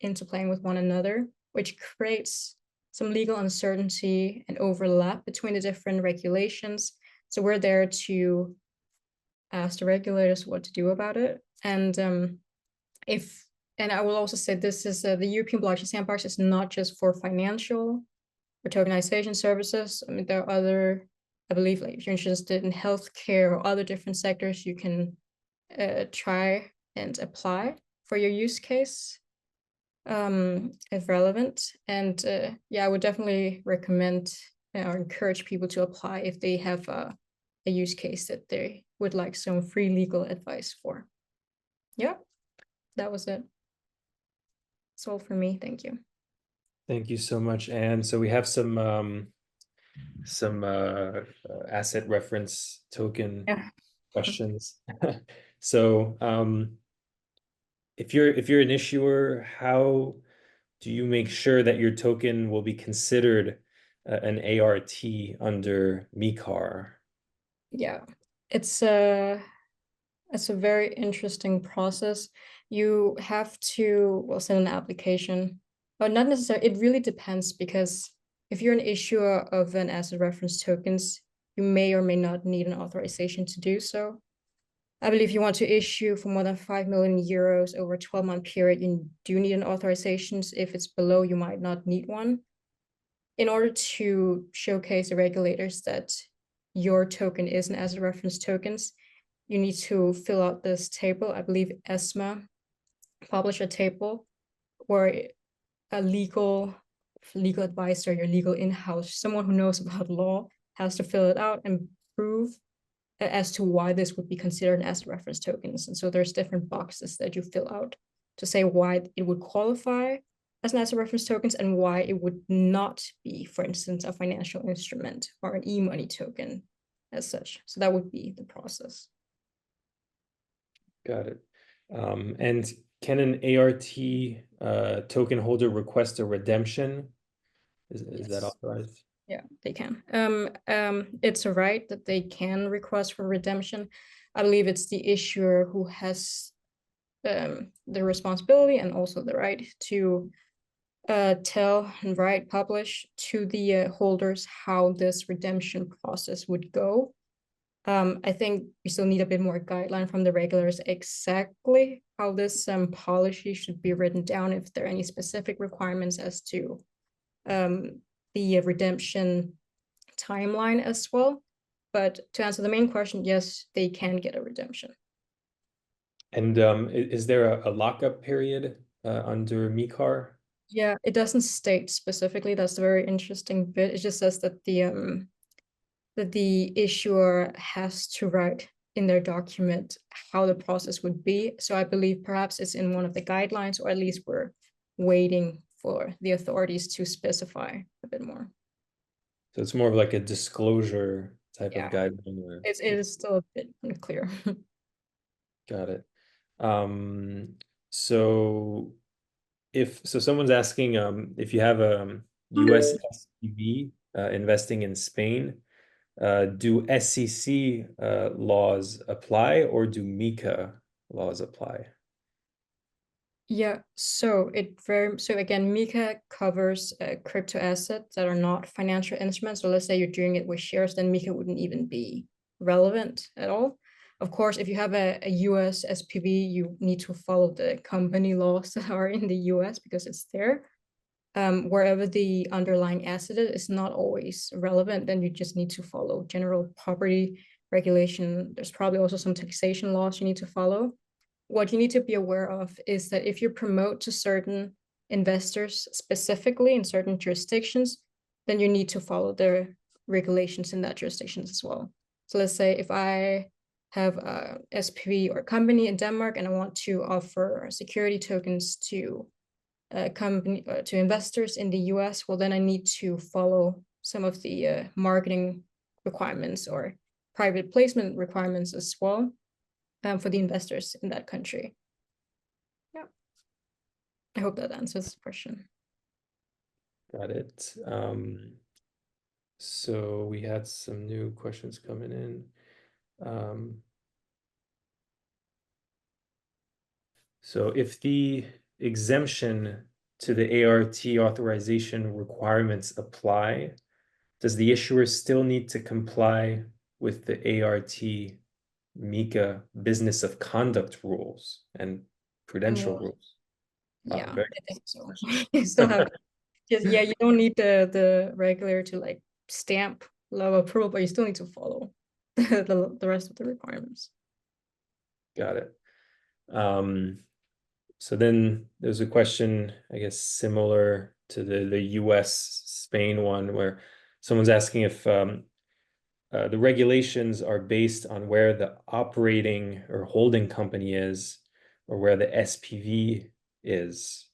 interplaying with one another, which creates some legal uncertainty and overlap between the different regulations. So we're there to ask the regulators what to do about it. And I will also say this is the European Blockchain Sandbox is not just for financial or tokenization services. I mean, there are other, I believe, like if you're interested in healthcare or other different sectors, you can try and apply for your use case if relevant. And yeah, I would definitely recommend or encourage people to apply if they have a use case that they would like some free legal advice for. Yeah, that was it. That's all for me. Thank you. Thank you so much, Anne. So we have some asset reference token questions. So if you're an issuer, how do you make sure that your token will be considered an ART under MiCAR? Yeah, it's a very interesting process. You have to send an application, but not necessarily. It really depends, because if you're an issuer of an asset reference tokens, you may or may not need an authorization to do so. I believe if you want to issue for more than 5 million euros over a 12-month period, you do need an authorization. If it's below, you might not need one. In order to showcase the regulators that your token is an asset reference tokens, you need to fill out this table. I believe ESMA published a table where a legal advisor, your legal in-house, someone who knows about law, has to fill it out and prove as to why this would be considered as reference tokens. And so there's different boxes that you fill out to say why it would qualify as an asset reference tokens and why it would not be, for instance, a financial instrument or an e-money token as such. So that would be the process. Got it. And can an ART token holder request a redemption? Is that authorized? Yeah, they can. It's a right that they can request for redemption. I believe it's the issuer who has the responsibility and also the right to tell and publish to the holders how this redemption process would go. I think we still need a bit more guideline from the regulators exactly how this policy should be written down, if there are any specific requirements as to the redemption timeline as well. But to answer the main question, yes, they can get a redemption. And is there a lockup period under MiCAR? Yeah, it doesn't state specifically. That's the very interesting bit. It just says that the issuer has to write in their document how the process would be. So I believe perhaps it's in one of the guidelines, or at least we're waiting for the authorities to specify a bit more. So it's more of like a disclosure type of guideline. Where it is still a bit unclear. Got it. So someone's asking if you have a US SPV investing in Spain, do SEC laws apply, or do MiCA laws apply? Yeah, so again, MiCA covers crypto assets that are not financial instruments. So let's say you're doing it with shares, then MiCA wouldn't even be relevant at all. Of course, if you have a US SPV, you need to follow the company laws that are in the US because it's there. Wherever the underlying asset is not always relevant, then you just need to follow general property regulation. There's probably also some taxation laws you need to follow. What you need to be aware of is that if you promote to certain investors specifically in certain jurisdictions, then you need to follow the regulations in that jurisdictions as well. So let's say if I have a SPV or company in Denmark and I want to offer security tokens to a company to investors in the US, well, then I need to follow some of the marketing requirements or private placement requirements as well. For the investors in that country. Yeah, I hope that answers the question. Got it. So we had some new questions coming in. So if the exemption to the ART authorization requirements apply, does the issuer still need to comply with the ART MiCA business of conduct rules and prudential rules? Yeah, I think so. You still have you don't need the regulator to like stamp level approval, but you still need to follow the rest of the requirements. Got it. So then there's a question, I guess, similar to the US Spain one, where someone's asking if the regulations are based on where the operating or holding company is, or where the SPV is.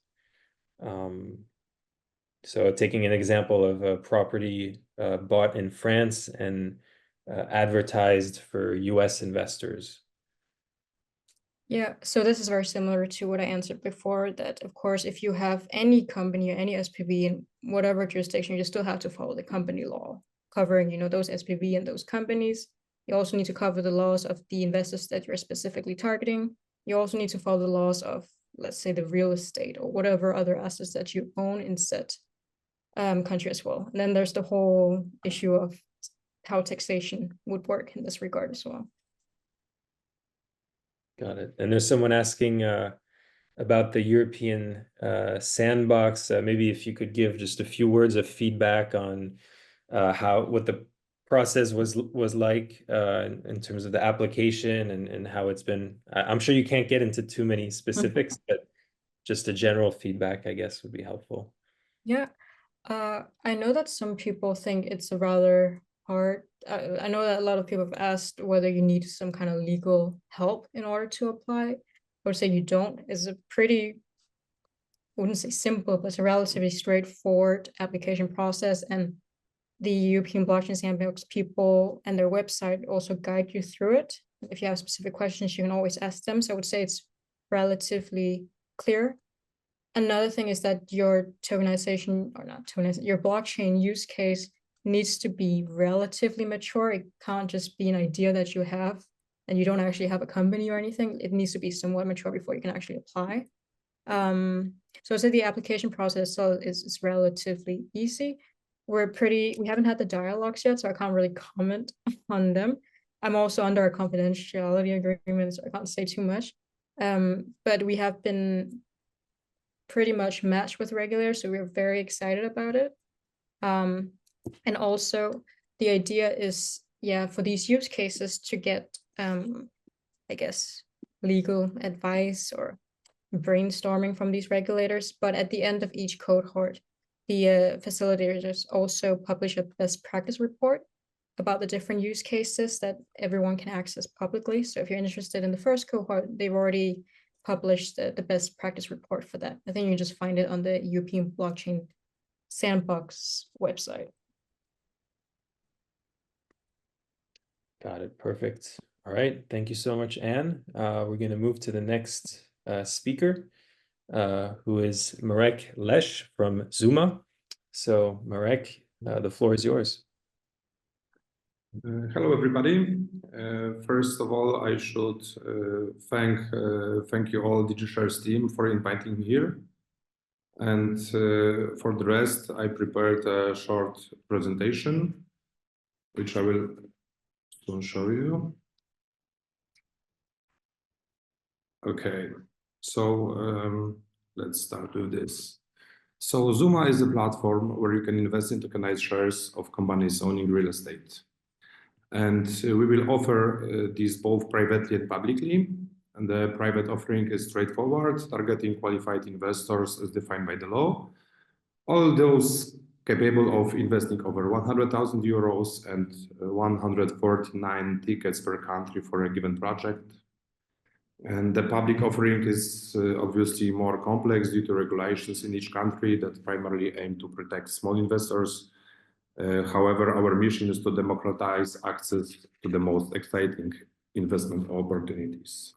So taking an example of a property bought in France and advertised for US investors. Yeah, so this is very similar to what I answered before, that of course, if you have any company or any SPV in whatever jurisdiction, you still have to follow the company law covering, those SPV and those companies. You also need to cover the laws of the investors that you're specifically targeting. You also need to follow the laws of, let's say, the real estate or whatever other assets that you own in said country as well. And then there's the whole issue of how taxation would work in this regard as well. Got it. And there's someone asking about the European sandbox. Maybe if you could give just a few words of feedback on what the process was like in terms of the application and how it's been. I'm sure you can't get into too many specifics, but just a general feedback, I guess, would be helpful. Yeah, I know that some people think it's a rather hard I know that a lot of people have asked whether you need some kind of legal help in order to apply. I would say you don't. It's a pretty, I wouldn't say simple, but it's a relatively straightforward application process. And the European Blockchain Sandbox people and their website also guide you through it. If you have specific questions, you can always ask them. So I would say it's relatively clear. Another thing is that your tokenization, or not tokenization, your blockchain use case needs to be relatively mature. It can't just be an idea that you have and you don't actually have a company or anything. It needs to be somewhat mature before you can actually apply. So I'd say the application process is relatively easy. We haven't had the dialogues yet, so I can't really comment on them. I'm also under a confidentiality agreement, so I can't say too much. But we have been pretty much matched with regulators, so we're very excited about it. And also the idea is, for these use cases to get, I guess, legal advice or brainstorming from these regulators. But at the end of each cohort, the facilitators also publish a best practice report about the different use cases that everyone can access publicly. So if you're interested in the first cohort, they've already published the best practice report for that. I think you can just find it on the European Blockchain Sandbox website. Got it. Perfect. All right. Thank you so much, Anne. We're going to move to the next speaker, who is Marek Lesh from Zuma. So, Marek, the floor is yours. Hello, everybody. First of all, I should thank you all, DigiShares team, for inviting me here. And for the rest, I prepared a short presentation, which I will soon show you. Okay, so let's start with this. So Zuma is a platform where you can invest in tokenized shares of companies owning real estate. And we will offer these both privately and publicly. And the private offering is straightforward, targeting qualified investors as defined by the law. All those capable of investing over 100,000 euros and 149 tickets per country for a given project. And the public offering is obviously more complex due to regulations in each country that primarily aim to protect small investors. However, our mission is to democratize access to the most exciting investment opportunities.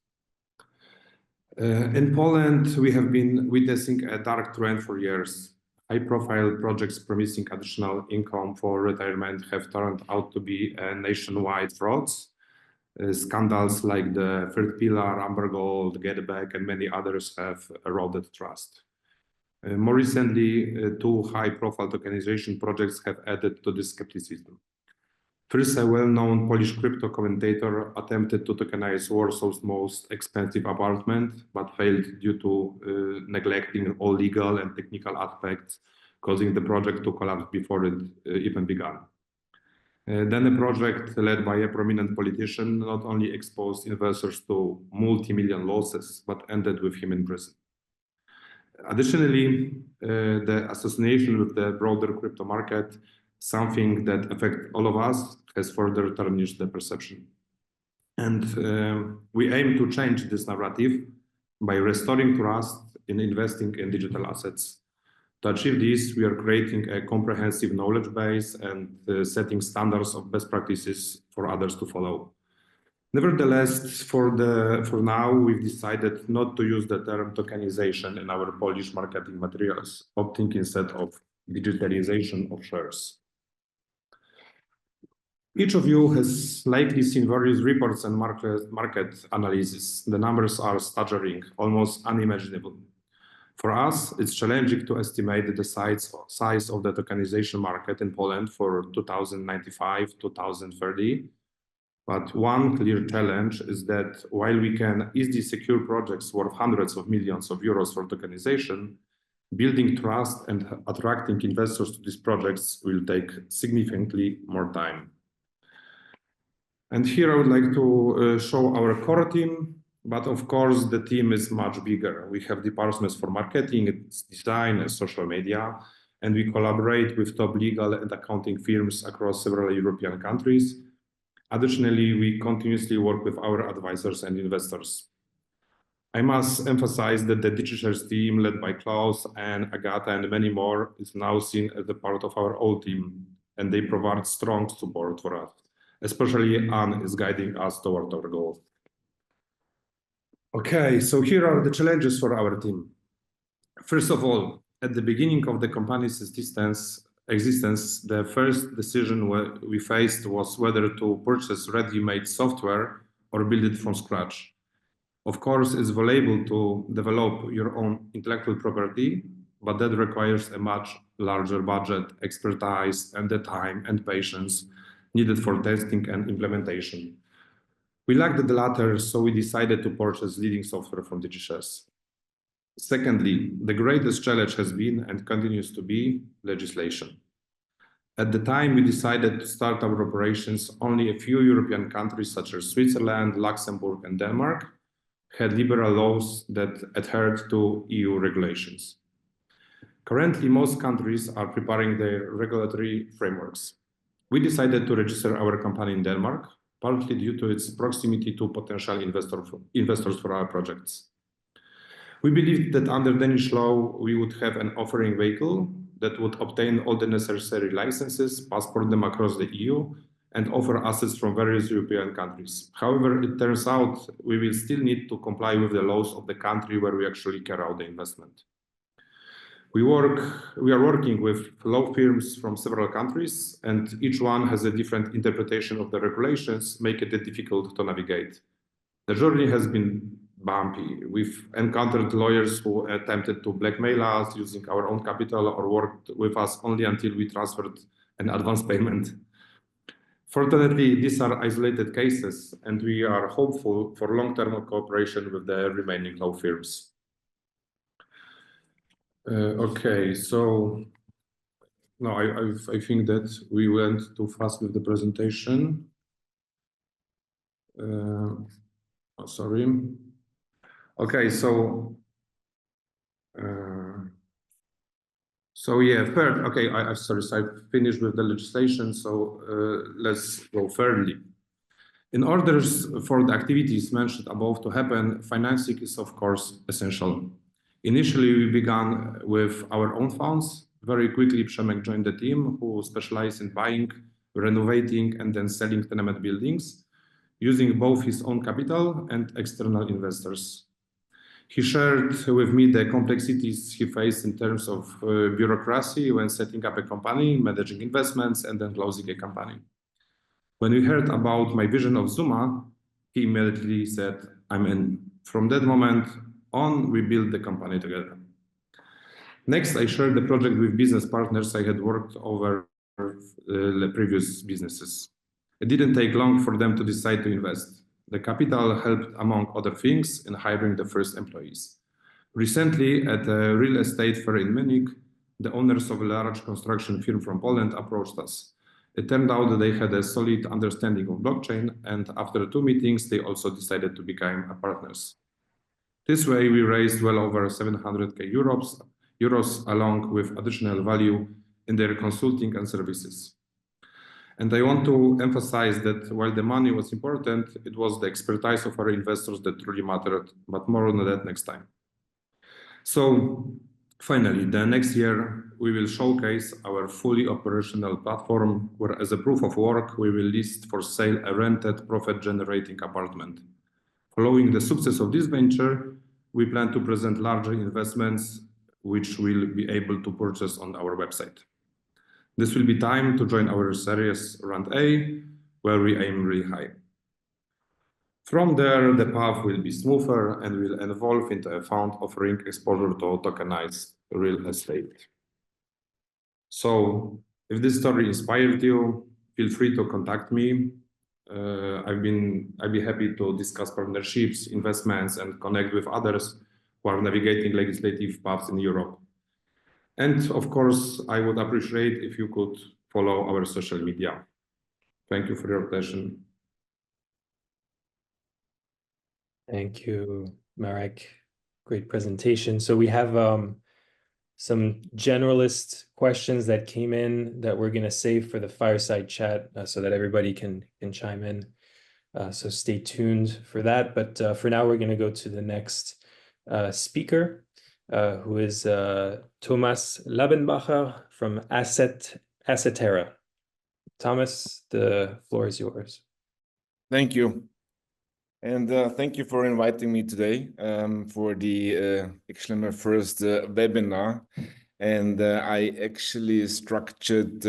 In Poland, we have been witnessing a dark trend for years. High-profile projects promising additional income for retirement have turned out to be nationwide frauds. Scandals like the Third Pillar, Amber Gold, Get Back, and many others have eroded trust. More recently, two high-profile tokenization projects have added to this skepticism. First, a well-known Polish crypto commentator attempted to tokenize Warsaw's most expensive apartment, but failed due to neglecting all legal and technical aspects, causing the project to collapse before it even began. Then a project led by a prominent politician not only exposed investors to multi-million losses, but ended with him in prison. Additionally, the association with the broader crypto market, something that affects all of us, has further tarnished the perception. And we aim to change this narrative by restoring trust in investing in digital assets. To achieve this, we are creating a comprehensive knowledge base and setting standards of best practices for others to follow. Nevertheless, for now, we've decided not to use the term tokenization in our Polish marketing materials, opting instead of digitalization of shares. Each of you has likely seen various reports and market analysis. The numbers are staggering, almost unimaginable. For us, it's challenging to estimate the size of the tokenization market in Poland for 2095-2030. But one clear challenge is that while we can easily secure projects worth hundreds of millions of euros for tokenization, building trust and attracting investors to these projects will take significantly more time. And here I would like to show our core team, but of course the team is much bigger. We have departments for marketing, design, and social media, and we collaborate with top legal and accounting firms across several European countries. Additionally, we continuously work with our advisors and investors. I must emphasize that the DigiShares team, led by Klaus and Agata and many more, is now seen as a part of our old team, and they provide strong support for us. Especially Anne is guiding us toward our goal. Okay, so here are the challenges for our team. First of all, at the beginning of the company's existence, the first decision we faced was whether to purchase ready-made software or build it from scratch. Of course, it's valuable to develop your own intellectual property, but that requires a much larger budget, expertise, and the time and patience needed for testing and implementation. We lacked the latter, so we decided to purchase leading software from DigiShares. Secondly, the greatest challenge has been and continues to be legislation. At the time we decided to start our operations, only a few European countries such as Switzerland, Luxembourg, and Denmark had liberal laws that adhered to EU regulations. Currently, most countries are preparing their regulatory frameworks. We decided to register our company in Denmark, partly due to its proximity to potential investors for our projects. We believed that under Danish law, we would have an offering vehicle that would obtain all the necessary licenses, passport them across the EU, and offer assets from various European countries. However, it turns out we will still need to comply with the laws of the country where we actually carry out the investment. We are working with law firms from several countries, and each one has a different interpretation of the regulations, making it difficult to navigate. The journey has been bumpy. We've encountered lawyers who attempted to blackmail us using our own capital or worked with us only until we transferred an advance payment. Fortunately, these are isolated cases, and we are hopeful for long-term cooperation with the remaining law firms. Okay, so no, I think that we went too fast with the presentation. Sorry. Okay, so yeah, third. Okay, sorry, so I finished with the legislation. So let's go thirdly. In order for the activities mentioned above to happen, financing is of course essential. Initially, we began with our own funds. Very quickly, Przemek joined the team who specialized in buying, renovating, and then selling tenement buildings, using both his own capital and external investors. He shared with me the complexities he faced in terms of bureaucracy when setting up a company, managing investments, and then closing a company. When we heard about my vision of Zuma, he immediately said, "I'm in." From that moment on, we built the company together. Next, I shared the project with business partners I had worked over the previous businesses. It didn't take long for them to decide to invest. The capital helped, among other things, in hiring the first employees. Recently, at a real estate fair in Munich, the owners of a large construction firm from Poland approached us. It turned out that they had a solid understanding of blockchain, and after 2 meetings, they also decided to become partners. This way, we raised well over 700,000 euros, along with additional value in their consulting and services. And I want to emphasize that while the money was important, it was the expertise of our investors that truly mattered, but more on that next time. So finally, the next year, we will showcase our fully operational platform, where as a proof of work, we will list for sale a rented profit-generating apartment. Following the success of this venture, we plan to present larger investments, which we'll be able to purchase on our website. This will be time to join our series Round A, where we aim really high. From there, the path will be smoother and will evolve into a fund offering exposure to tokenized real estate. So if this story inspired you, feel free to contact me. I'd be happy to discuss partnerships, investments, and connect with others who are navigating legislative paths in Europe. And of course, I would appreciate if you could follow our social media. Thank you for your attention. Thank you, Marek. Great presentation. So we have some generalist questions that came in that we're going to save for the fireside chat so that everybody can chime in. So stay tuned for that. But for now, we're going to go to the next speaker, who is Thomas Labenbacher from Assetera. Thomas, the floor is yours. Thank you. And thank you for inviting me today for the actually my first webinar. And I actually structured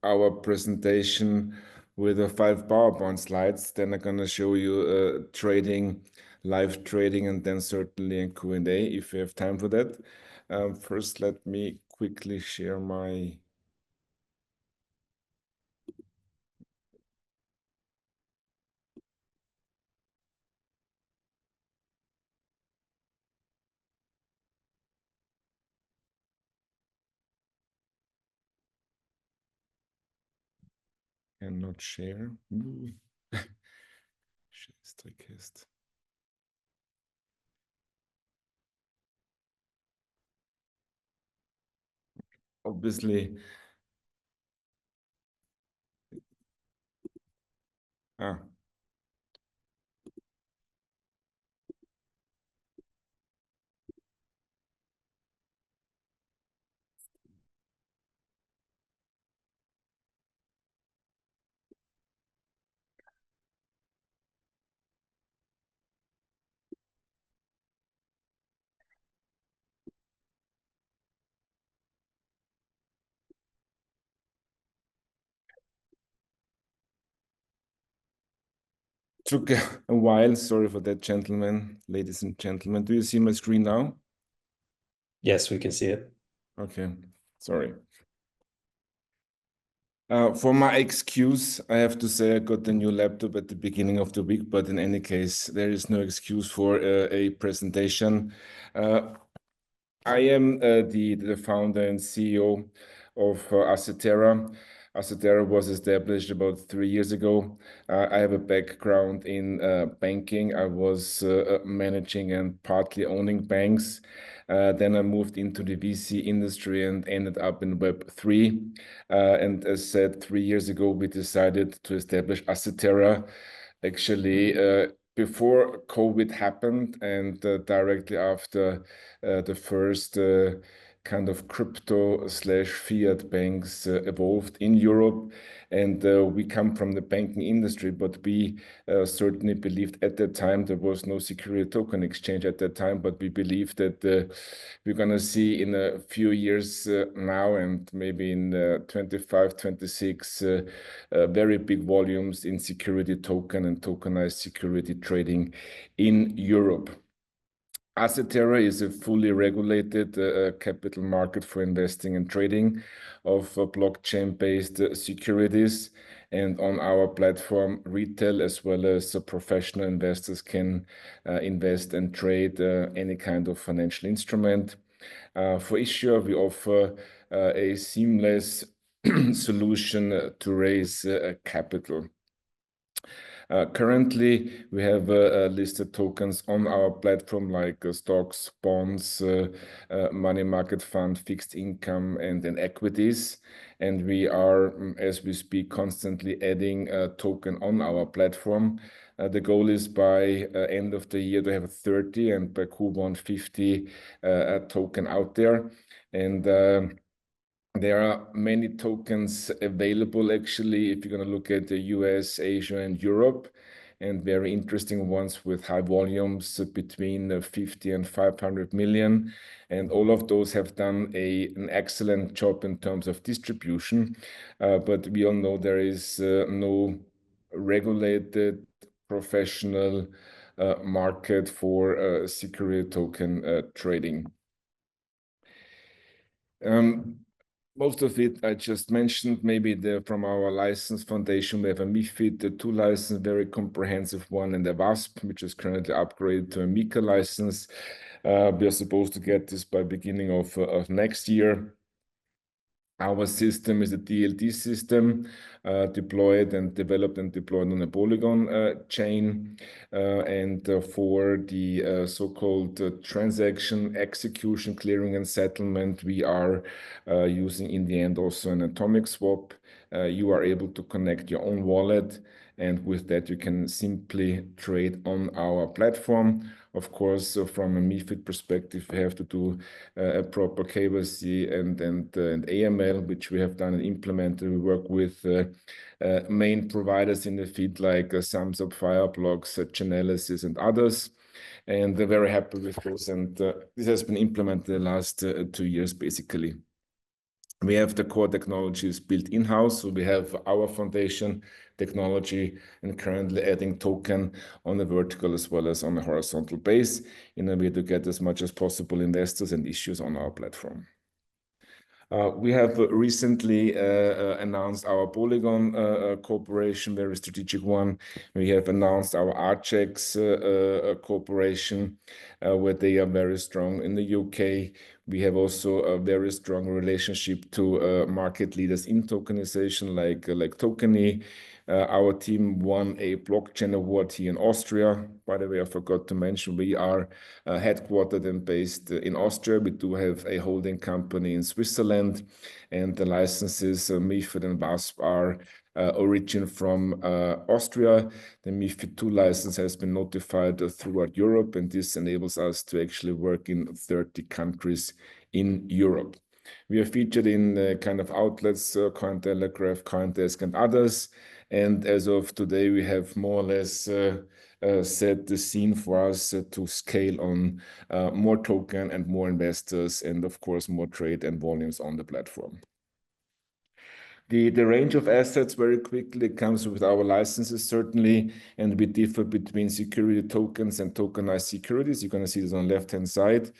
our presentation with 5 PowerPoint slides. Then I'm going to show you trading, live trading, and then certainly a Q&A if you have time for that. First, let me quickly share my... Cannot share. Obviously. Took a while. Sorry for that, gentlemen, ladies and gentlemen. Do you see my screen now? Yes, we can see it. Okay, sorry. For my excuse, I have to say I got a new laptop at the beginning of the week, but in any case, there is no excuse for a presentation. I am the founder and CEO of Assetera. Assetera was established about 3 years ago. I have a background in banking. I was managing and partly owning banks. Then I moved into the VC industry and ended up in Web3. And as said, 3 years ago, we decided to establish Assetera. Actually, before COVID happened and directly after the first kind of crypto/fiat banks evolved in Europe. And we come from the banking industry, but we certainly believed at that time there was no security token exchange at that time, but we believed that we're going to see in a few years now and maybe in 25, 26, very big volumes in security token and tokenized security trading in Europe. Assetera is a fully regulated capital market for investing and trading of blockchain-based securities. And on our platform, retail as well as professional investors can invest and trade any kind of financial instrument. For issuer, we offer a seamless solution to raise capital. Currently, we have listed tokens on our platform like stocks, bonds, money market fund, fixed income, and then equities. And we are, as we speak, constantly adding a token on our platform. The goal is by end of the year to have 30 and by Q1 50 token out there. And there are many tokens available, actually, if you're going to look at the US, Asia, and Europe, and very interesting ones with high volumes between 50 and 500 million. And all of those have done an excellent job in terms of distribution. But we all know there is no regulated professional market for security token trading. Most of it I just mentioned. Maybe from our license foundation, we have a MiFID 2 license, very comprehensive one, and a WASP, which is currently upgraded to a MiCA license. We are supposed to get this by beginning of next year. Our system is a DLT system, deployed and developed and deployed on a Polygon chain. And for the so-called transaction execution, clearing, and settlement, we are using in the end also an atomic swap. You are able to connect your own wallet, and with that you can simply trade on our platform. Of course, from a MiFID perspective, we have to do a proper KYC and AML, which we have done and implemented. We work with main providers in the field like Samsung, Fireblocks, Chainalysis, and others. And they're very happy with this. And this has been implemented the last 2 years, basically. We have the core technologies built in-house. So we have our foundation technology and currently adding token on a vertical as well as on a horizontal base in a way to get as much as possible investors and issues on our platform. We have recently announced our Polygon cooperation, very strategic one. We have announced our Archex cooperation, where they are very strong in the UK. We have also a very strong relationship to market leaders in tokenization, like QnA. Our team won a blockchain award here in Austria. By the way, I forgot to mention, we are headquartered and based in Austria. We do have a holding company in Switzerland, and the licenses, MiFID and WASP, are origin from Austria. The MiFID II license has been notified throughout Europe, and this enables us to actually work in 30 countries in Europe. We are featured in kind of outlets, Cointelegraph, CoinDesk, and others. And as of today, we have more or less set the scene for us to scale on more token and more investors, and of course, more trade and volumes on the platform. The range of assets very quickly comes with our licenses, certainly, and we differ between security tokens and tokenized securities. You're going to see this on the left-hand side.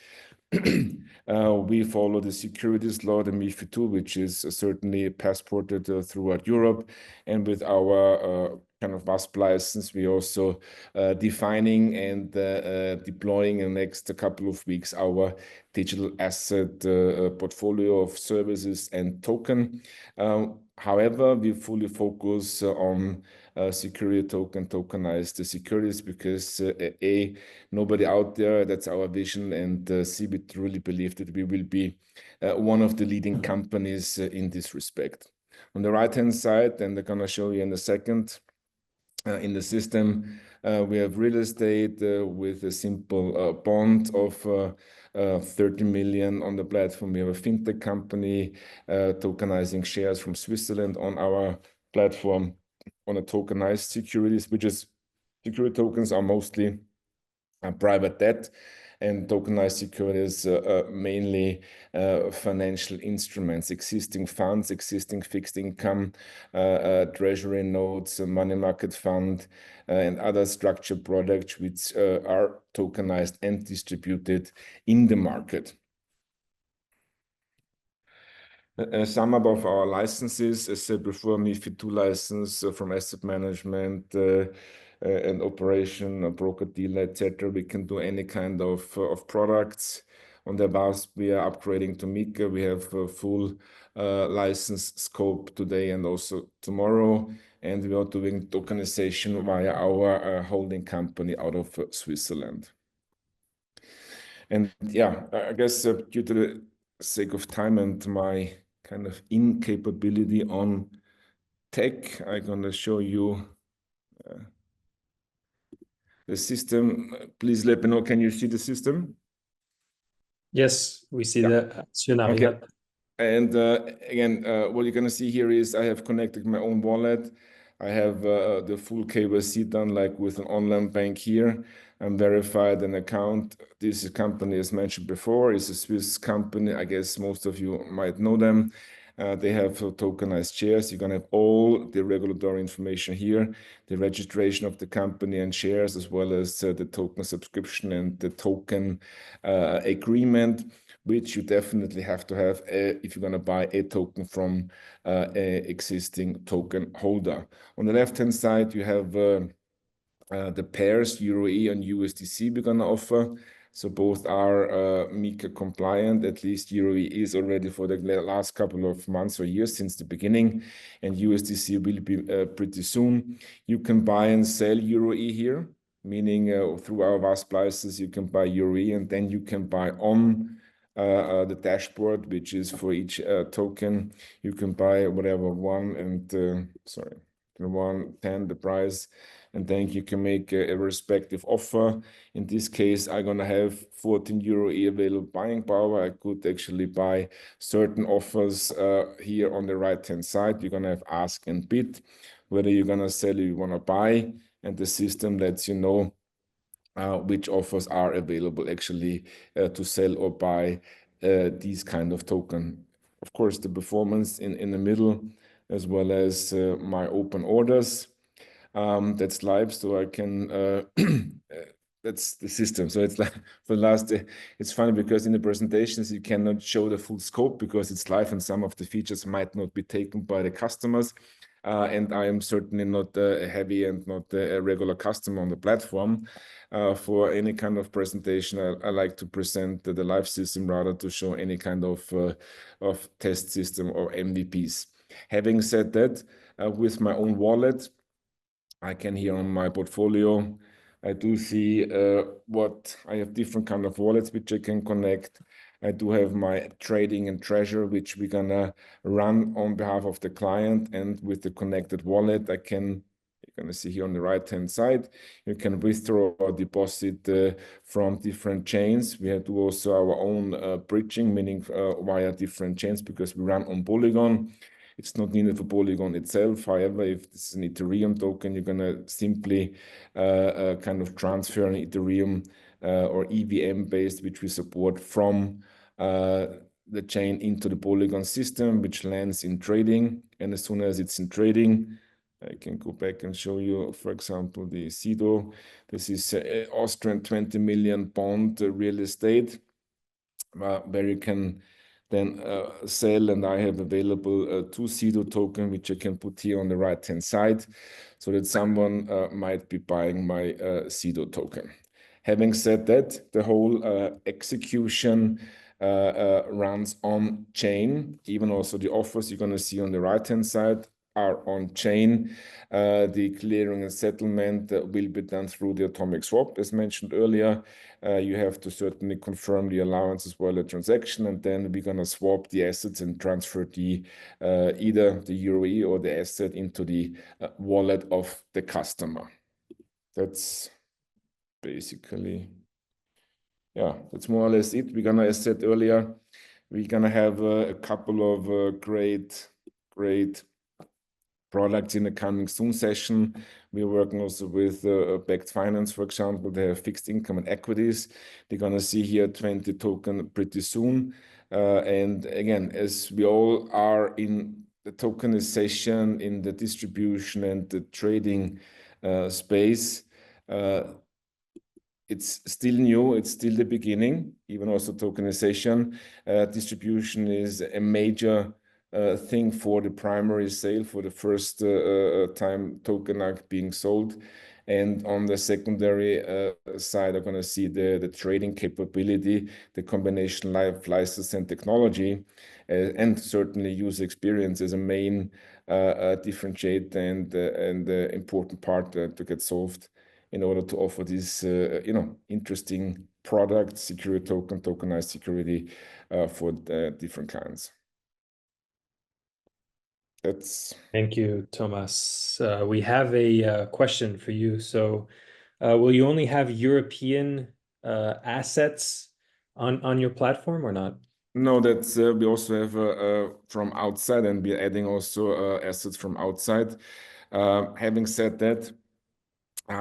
We follow the securities law, the MiFID II, which is certainly passported throughout Europe. And with our kind of WASP license, we also defining and deploying in the next couple of weeks our digital asset portfolio of services and token. However, we fully focus on security token, tokenized securities, because nobody out there, that's our vision, and C, we truly believe that we will be one of the leading companies in this respect. On the right-hand side, and I'm going to show you in a second, in the system, we have real estate with a simple bond of 30 million on the platform. We have a fintech company tokenizing shares from Switzerland on our platform on a tokenized securities, which is security tokens are mostly private debt, and tokenized securities mainly financial instruments, existing funds, existing fixed income, treasury notes, money market fund, and other structured products which are tokenized and distributed in the market. Some of our licenses, as said before, MiFID II license from asset management and operation, broker dealer, etc. We can do any kind of products. On the WASP, we are upgrading to MiCA. We have a full license scope today and also tomorrow. And we are doing tokenization via our holding company out of Switzerland. And yeah, I guess due to the sake of time and my kind of incapability on tech, I'm going to show you the system. Please let me know, can you see the system? Yes, we see the actionable. Okay. And again, what you're going to see here is I have connected my own wallet. I have the full KYC done, like with an online bank here. I'm verified an account. This company, as mentioned before, is a Swiss company. I guess most of you might know them. They have tokenized shares. You're going to have all the regulatory information here, the registration of the company and shares, as well as the token subscription and the token agreement, which you definitely have to have if you're going to buy a token from an existing token holder. On the left-hand side, you have the pairs, EUROE and USDC we're going to offer. So both are MiCA compliant. At least EUROE is already for the last couple of months or years since the beginning, and USDC will be pretty soon. You can buy and sell EUROE here, meaning through our VASP license, you can buy EUROE, and then you can buy on the dashboard, which is for each token. You can buy whatever one and the 110 the price, and then you can make a respective offer. In this case, I'm gonna have 14 euro available buying power. I could actually buy certain offers here on the right-hand side. You're gonna have ask and bid, whether you're gonna sell or you wanna buy, and the system lets you know which offers are available actually to sell or buy these kind of token. Of course, the performance in the middle, as well as my open orders. That's live, so I can, that's the system. So it's like for the last, it's funny because in the presentations, you cannot show the full scope because it's live and some of the features might not be taken by the customers. And I am certainly not a heavy and not a regular customer on the platform. For any kind of presentation, I like to present the live system rather to show any kind of test system or MVPs. Having said that, with my own wallet, I can here on my portfolio, I do see what I have different kind of wallets which I can connect. I do have my trading and treasure, which we're gonna run on behalf of the client, and with the connected wallet, I can, you're gonna see here on the right-hand side, you can withdraw or deposit from different chains. We have to also our own bridging, meaning via different chains, because we run on Polygon. It's not needed for Polygon itself. However, if this is an Ethereum token, you're gonna simply kind of transfer an Ethereum or EVM based, which we support from the chain into the Polygon system, which lands in trading. And as soon as it's in trading, I can go back and show you, for example, the CEDO. This is Austrian 20 million bond real estate, where you can then sell, and I have available 2 CEDO token, which I can put here on the right-hand side, so that someone might be buying my CEDO token. Having said that, the whole execution runs on chain. Even also the offers you're going to see on the right-hand side are on chain. The clearing and settlement will be done through the atomic swap, as mentioned earlier. You have to certainly confirm the allowance as well as transaction, and then we're going to swap the assets and transfer the either the EUROE or the asset into the wallet of the customer. That's basically, yeah, that's more or less it. We're gonna, as said earlier, we're gonna have a couple of great products in the coming soon session. We're working also with backed finance, for example. They have fixed income and equities. They're gonna see here 20 token pretty soon. And again, as we all are in the tokenization, in the distribution and the trading space, it's still new, it's still the beginning, even also tokenization. Distribution is a major thing for the primary sale, for the first time token are being sold. And on the secondary side, I'm going to see the trading capability, the combination license and technology, and certainly user experience as a main differentiate and important part to get solved in order to offer this, interesting product, security token, tokenized security for the different clients. Thank you, Thomas. We have a question for you. So, will you only have European assets on your platform or not? No, that's we also have from outside, and we're adding also assets from outside. Having said that,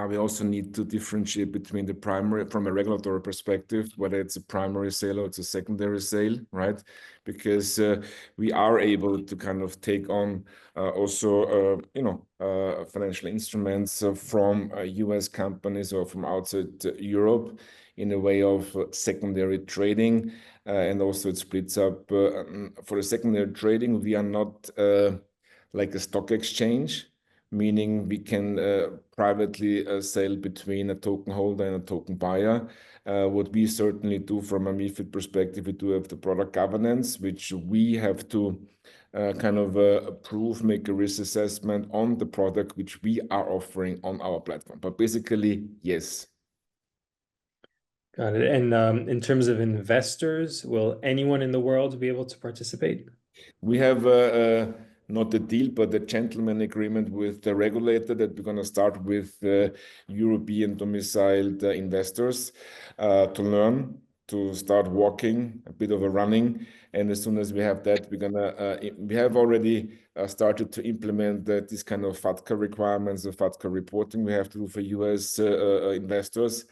we also need to differentiate between the primary, from a regulatory perspective, whether it's a primary sale or it's a secondary sale, right? Because we are able to kind of take on also, financial instruments from US companies or from outside Europe in a way of secondary trading. And also it splits up for the secondary trading. We are not like a stock exchange. meaning we can privately sell between a token holder and a token buyer. What we certainly do from a MiFID perspective, we do have the product governance, which we have to kind of approve, make a risk assessment on the product which we are offering on our platform. But basically, yes. Got it. And in terms of investors, will anyone in the world be able to participate? We have not a deal, but a gentleman agreement with the regulator that we're going to start with European domiciled investors to learn, to start walking, a bit of a running. And as soon as we have that, we have already started to implement this kind of FATCA requirements, the FATCA reporting we have to do for US investors.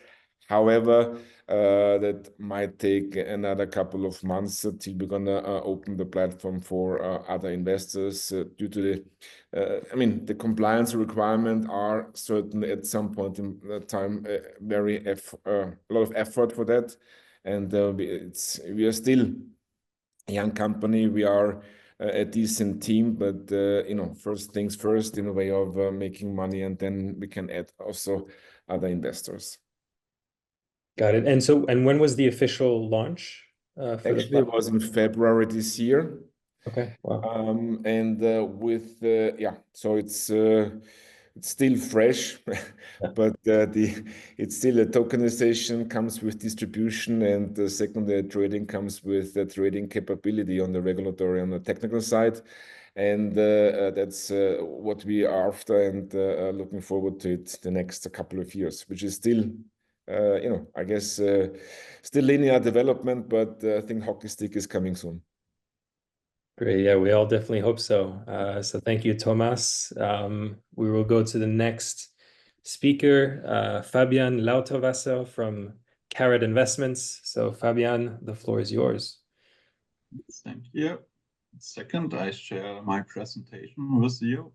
However, that might take another couple of months until we're going to open the platform for other investors due to the compliance requirement are certainly at some point in time a lot of effort for that. And we are still a young company. We are a decent team, but first things first in a way of making money, and then we can add also other investors. Got it. And when was the official launch? Actually, it was in February this year. Okay. Wow. So it's still fresh, but it's still a tokenization comes with distribution, and the secondary trading comes with the trading capability on the regulatory, on the technical side. And that's what we are after, and looking forward to it the next couple of years, which is still I guess still linear development, but I think hockey stick is coming soon. Great. Yeah, we all definitely hope so. So thank you, Thomas. We will go to the next speaker, Fabian Lauterwasser from Carat Investments. So Fabian, the floor is yours. Thank you. Second, I share my presentation with you.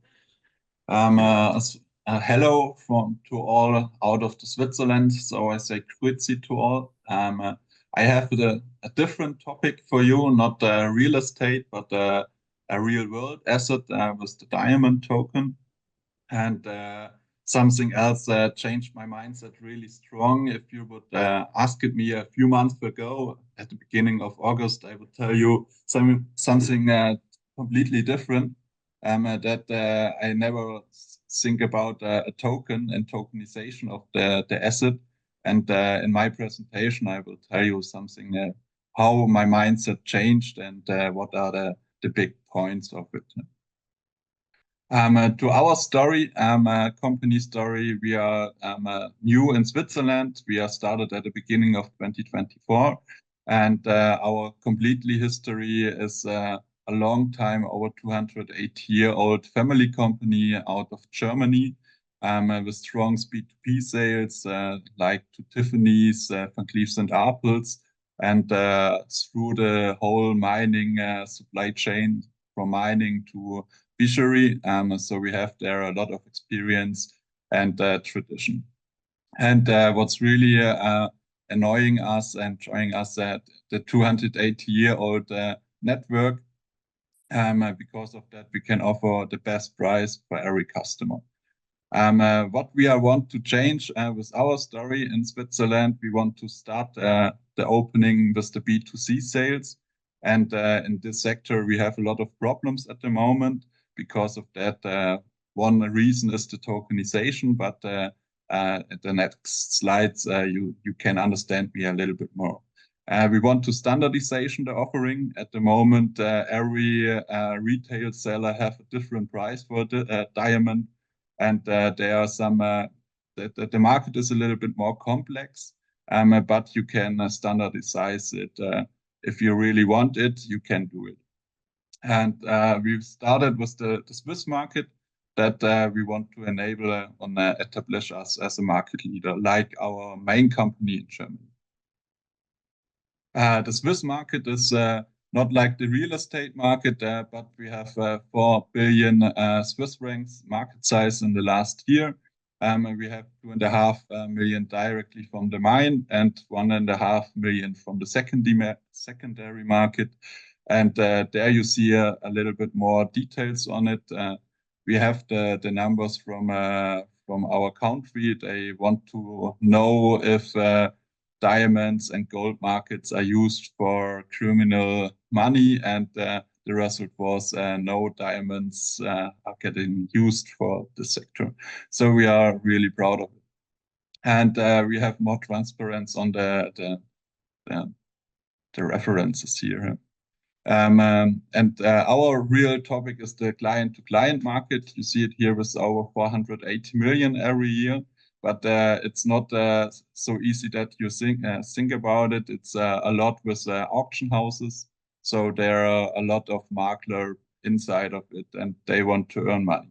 Hello to all out of Switzerland. So I say grüezi to all. I have a different topic for you, not real estate, but a real world asset with the diamond token. And something else changed my mindset really strong. If you would ask me a few months ago, at the beginning of August, I would tell you something completely different. That I never think about a token and tokenization of the asset. And in my presentation, I will tell you something, how my mindset changed and what are the big points of it. To our story, company story, we are new in Switzerland. We are started at the beginning of 2024. And our completely history is a long time, over 208-year-old family company out of Germany with strong B2B sales, like to Tiffany's, Van Cleef's and Apples, and through the whole mining supply chain from mining to fishery. So we have there a lot of experience and tradition. And what's really annoying us and showing us that the 280-year-old network, because of that, we can offer the best price for every customer. What we want to change with our story in Switzerland, we want to start the opening with the B2C sales. And in this sector, we have a lot of problems at the moment. Because of that, one reason is the tokenization, but at the next slides, you can understand me a little bit more. We want to standardization the offering. At the moment, every retail seller have a different price for the diamond. And there are some, the market is a little bit more complex, but you can standardize it. If you really want it, you can do it. And we've started with the Swiss market that we want to enable and establish us as a market leader, like our main company in Germany. The Swiss market is not like the real estate market, but we have 4 billion Swiss francs market size in the last year. We have 2.5 million directly from the mine and 1.5 million from the secondary market. And there you see a little bit more details on it. we have the numbers from our country. They want to know if diamonds and gold markets are used for criminal money, and the result was no diamonds are getting used for the sector. So we are really proud of it. And we have more transparency on the references here. And our real topic is the client-to-client market. You see it here with our 480 million every year, but it's not so easy that you think about it. It's a lot with auction houses. So there are a lot of makler inside of it, and they want to earn money.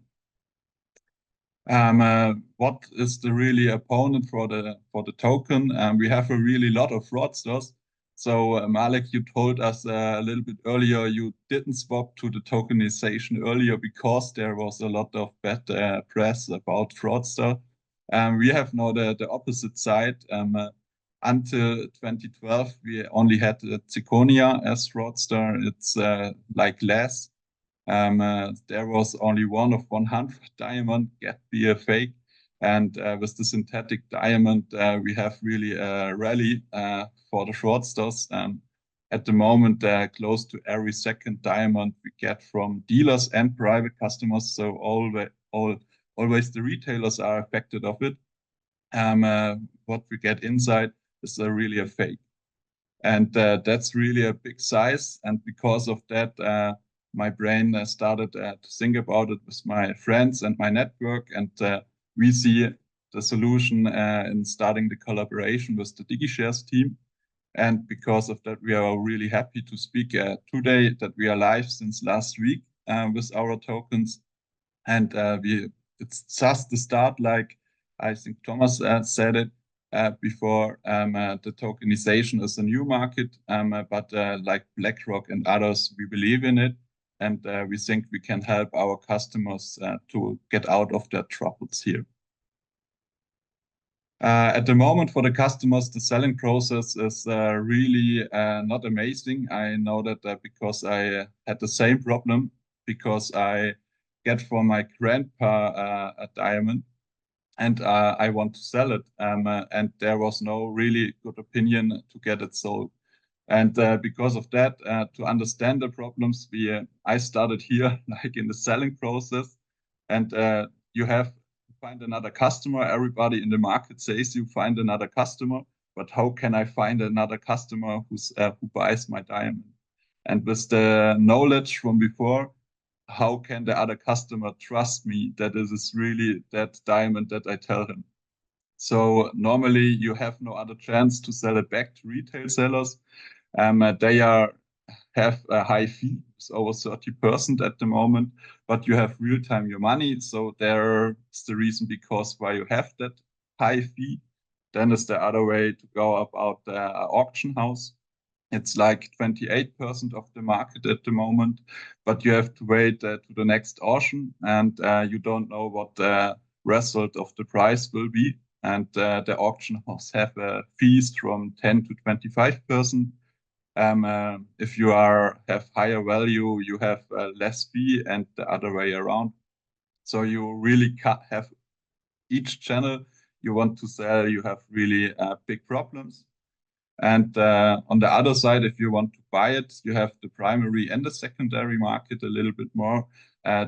What is the really opponent for the token? We have a really lot of fraudsters. So Malek, you told us a little bit earlier you didn't swap to the tokenization earlier because there was a lot of bad press about fraudster. We have now the opposite side. Until 2012, we only had Zirconia as fraudster. It's like less. There was only 1 of 100 diamond get be a fake. And with the synthetic diamond, we have really a rally for the fraudsters. At the moment, close to every second diamond we get from dealers and private customers. So always the retailers are affected of it. What we get inside is really a fake. And that's really a big size. And because of that, my brain started to think about it with my friends and my network. And we see the solution in starting the collaboration with the DigiShares team. And because of that, we are really happy to speak today that we are live since last week with our tokens. And it's just the start, like I think Thomas said it before. The tokenization is a new market, but like BlackRock and others, we believe in it. And we think we can help our customers to get out of their troubles here. At the moment, for the customers, the selling process is really not amazing. I know that because I had the same problem, because I get from my grandpa a diamond, and I want to sell it. And there was no really good opinion to get it sold. And because of that, to understand the problems, I started here, like in the selling process, and you have find another customer. Everybody in the market says you find another customer, but how can I find another customer who buys my diamond? And with the knowledge from before, how can the other customer trust me that this is really that diamond that I tell him? So normally you have no other chance to sell it back to retail sellers. They have a high fee, it's over 30% at the moment, but you have real time your money. So there's the reason because why you have that high fee. Then is the other way to go about the auction house. It's like 28% of the market at the moment, but you have to wait to the next auction, and you don't know what the result of the price will be. And the auction house have fees from 10 to 25%. If you have higher value, you have less fee, and the other way around. So you really have each channel you want to sell, you have really big problems. And on the other side, if you want to buy it, you have the primary and the secondary market a little bit more.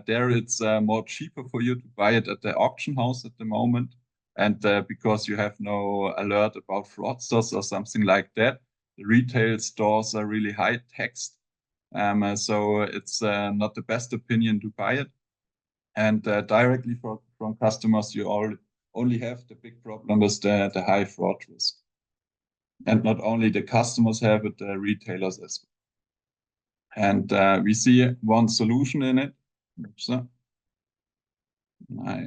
There it's more cheaper for you to buy it at the auction house at the moment. And because you have no alert about fraudsters or something like that, the retail stores are really high taxed. So it's not the best opinion to buy it. And directly from customers, you only have the big problem with the high fraud risk. And not only the customers have it, the retailers as well. And we see one solution in it. So I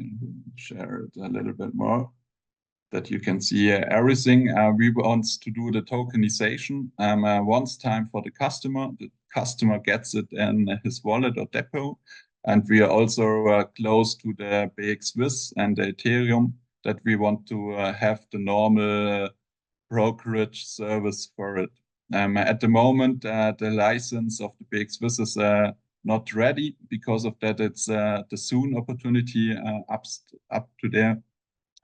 share it a little bit more, that you can see everything. We want to do the tokenization once time for the customer. The customer gets it in his wallet or depot. And we are also close to the BX and the Ethereum, that we want to have the normal brokerage service for it. At the moment, the license of the BX is not ready. Because of that, it's the soon opportunity up to there.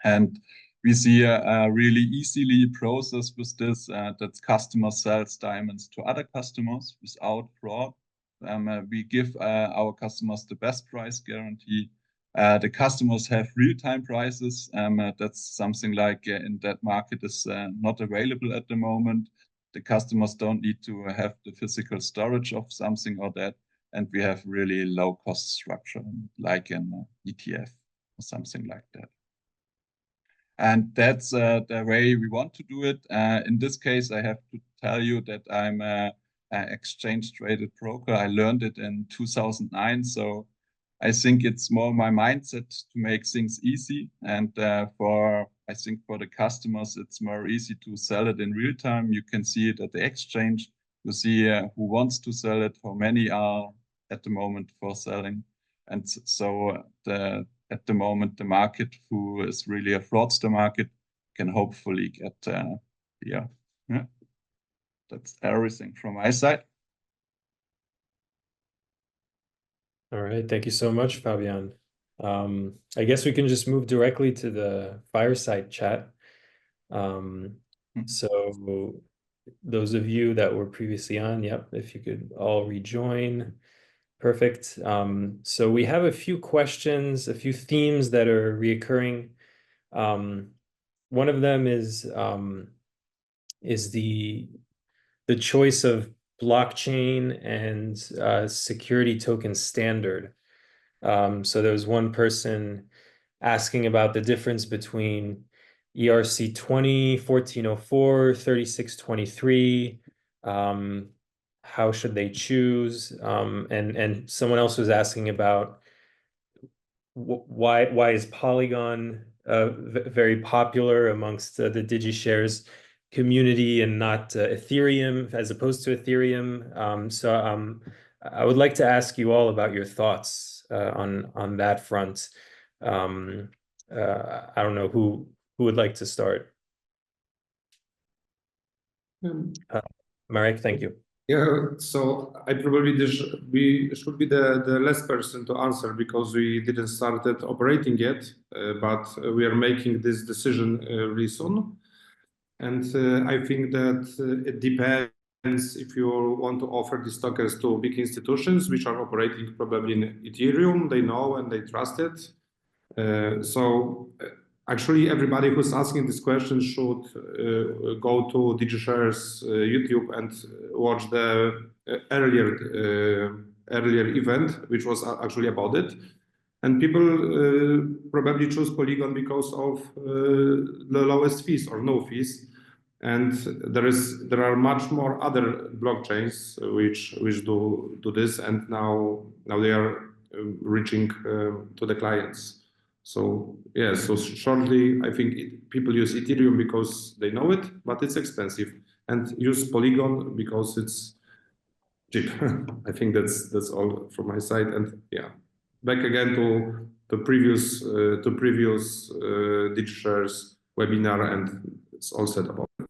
And we see a really easily process with this, that customer sells diamonds to other customers without fraud. We give our customers the best price guarantee. The customers have real-time prices. That's something like in that market is not available at the moment. The customers don't need to have the physical storage of something or that. And we have really low cost structure, like an ETF or something like that. And that's the way we want to do it. In this case, I have to tell you that I'm an exchange-traded broker. I learned it in 2009. So I think it's more my mindset to make things easy. And I think for the customers, it's more easy to sell it in real time. You can see it at the exchange. You see who wants to sell it. How many are at the moment for selling. And so at the moment, the market, who is really a fraudster market, can hopefully get, yeah. That's everything from my side. All right, thank you so much, Fabian. I guess we can just move directly to the fireside chat. So those of you that were previously on, yep, if you could all rejoin. Perfect. So we have a few questions, a few themes that are reoccurring. One of them is the choice of blockchain and security token standard. So there was one person asking about the difference between ERC20, 1404, 3623. How should they choose? And someone else was asking about why is Polygon very popular amongst the DigiShares community and not Ethereum as opposed to Ethereum. So I would like to ask you all about your thoughts on that front. I don't know who would like to start. Marek, thank you. Yeah, so I probably we should be the last person to answer because we didn't start operating yet, but we are making this decision really soon. And I think that it depends if you want to offer these tokens to big institutions, which are operating probably in Ethereum, they know and they trust it. So actually, everybody who's asking this question should go to DigiShares YouTube and watch the earlier event, which was actually about it. And people probably choose Polygon because of the lowest fees or no fees. And there are much more other blockchains which do this, and now they are reaching to the clients. So yeah, so shortly, I think people use Ethereum because they know it, but it's expensive, and use Polygon because it's cheap. I think that's all from my side. And yeah, back again to the previous DigiShares webinar, and it's all said about it.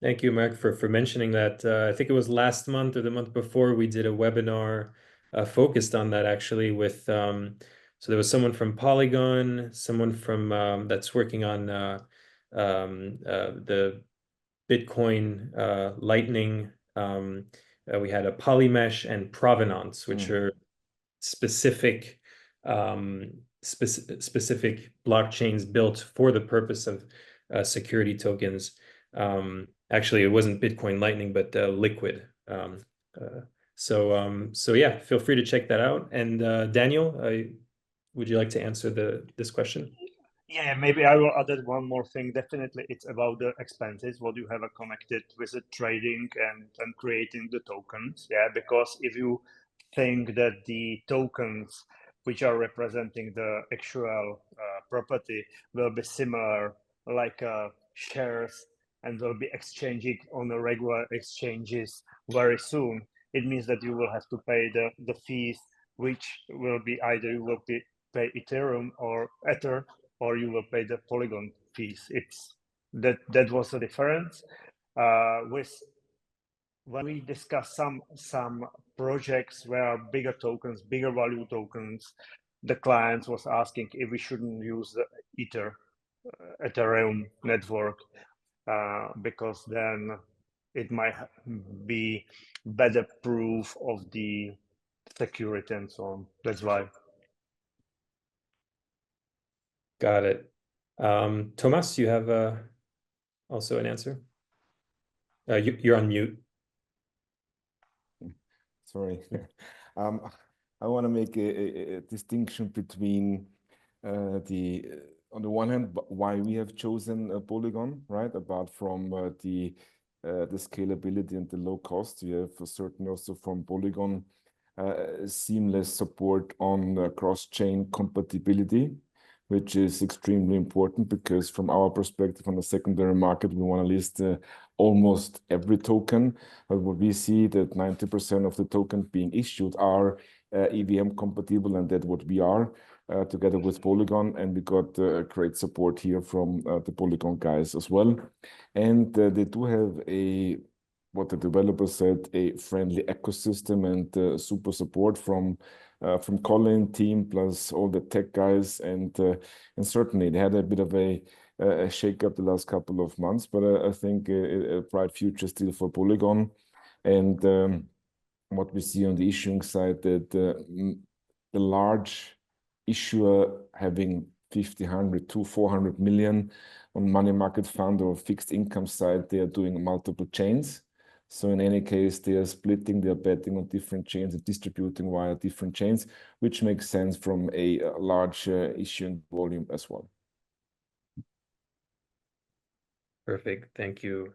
Thank you, Mark, for mentioning that. I think it was last month or the month before we did a webinar focused on that actually with so there was someone from Polygon, someone from that's working on the Bitcoin Lightning. We had a Polymesh and Provenance, which are specific specific blockchains built for the purpose of security tokens. Actually, it wasn't Bitcoin Lightning, but Liquid. So yeah, feel free to check that out. And Daniel, would you like to answer this question? Yeah, maybe I will add one more thing. Definitely, it's about the expenses, what you have connected with the trading and creating the tokens. Yeah, because if you think that the tokens which are representing the actual property will be similar like shares and will be exchanging on the regular exchanges very soon, it means that you will have to pay the fees, which will be either you will pay Ethereum or Ether, or you will pay the Polygon fees. It's that was the difference. When we discuss some projects where bigger tokens, bigger value tokens, the clients was asking if we shouldn't use the Ethereum network, because then it might be better proof of the security and so on. That's why. Got it. Tomas, you have also an answer? You're on mute. Sorry. I want to make a distinction between on the one hand, why we have chosen Polygon, right? Apart from the scalability and the low cost, we have certainly also from Polygon seamless support on cross-chain compatibility, which is extremely important because from our perspective on the secondary market, we want to list almost every token. But what we see that 90% of the tokens being issued are EVM compatible, and that's what we are together with Polygon. And we got great support here from the Polygon guys as well. And they do have what the developer said, a friendly ecosystem and super support from Colin team plus all the tech guys, and certainly they had a bit of a shake up the last couple of months, but I think a bright future still for Polygon. And what we see on the issuing side, that the large issuer having 50, 100 to 400 million on money market fund or fixed income side, they are doing multiple chains. So in any case, they are splitting, they are betting on different chains and distributing via different chains, which makes sense from a large issuing volume as well. Perfect. Thank you.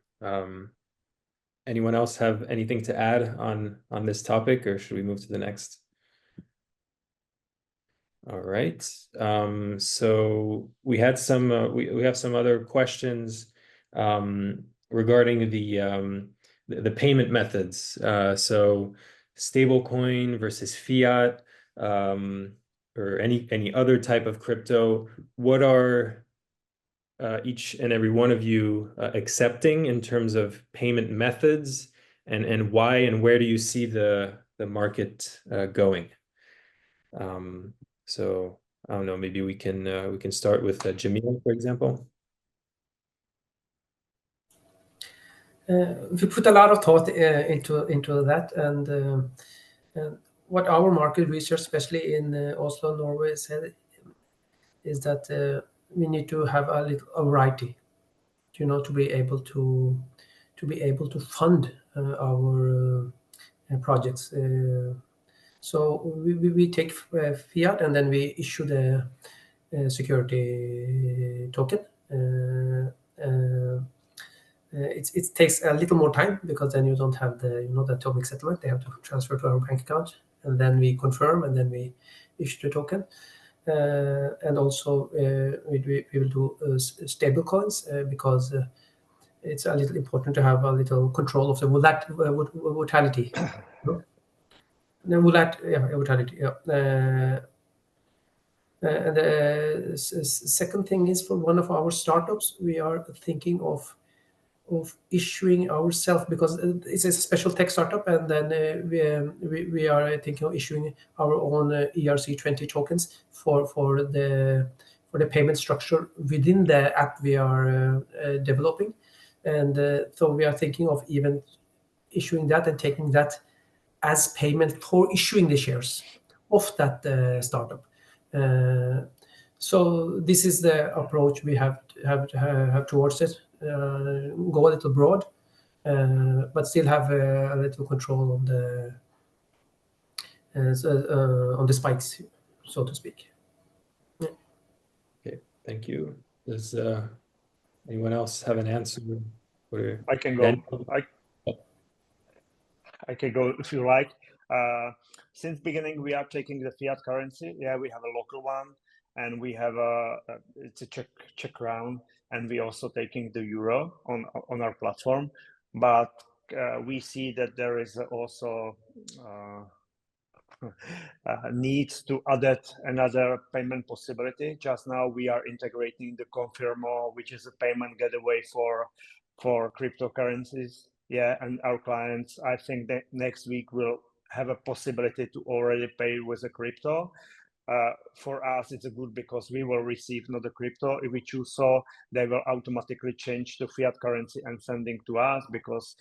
Anyone else have anything to add on this topic, or should we move to the next? All right. So we had some we have some other questions regarding the payment methods. So stablecoin versus fiat, or any other type of crypto. What are each and every one of you accepting in terms of payment methods, and why and where do you see the market going? So I don't know, maybe we can start with Jamil, for example. We put a lot of thought into that, and what our market research, especially in Oslo, Norway, said is that we need to have a little variety, to be able to fund our projects. So we take fiat and then we issue the security token. It takes a little more time because then you don't have the the atomic settlement. They have to transfer to our bank account, and then we confirm, and then we issue the token. And also we will do stable coins because it's a little important to have a little control of the volatility. Volatility. Yeah. And the second thing is, for one of our startups, we are thinking of issuing ourselves, because it's a special tech startup, and then we are thinking of issuing our own ERC20 tokens for the payment structure within the app we are developing. And so we are thinking of even issuing that and taking that as payment for issuing the shares of that startup. So this is the approach we have towards it. Go a little broad, but still have a little control on the spikes, so to speak. Yeah. Okay, thank you. Does anyone else have an answer? I can go. I can go if you like. Since beginning, we are taking the fiat currency. Yeah, we have a local one, and we have it's a Czech crown, and we also taking the euro on our platform. But we see that there is also needs to add another payment possibility. Just now we are integrating the Confirmo, which is a payment gateway for cryptocurrencies. Yeah, and our clients, I think that next week will have a possibility to already pay with a crypto. For us, it's good because we will receive not the crypto. If we choose so, they will automatically change to fiat currency and sending to us because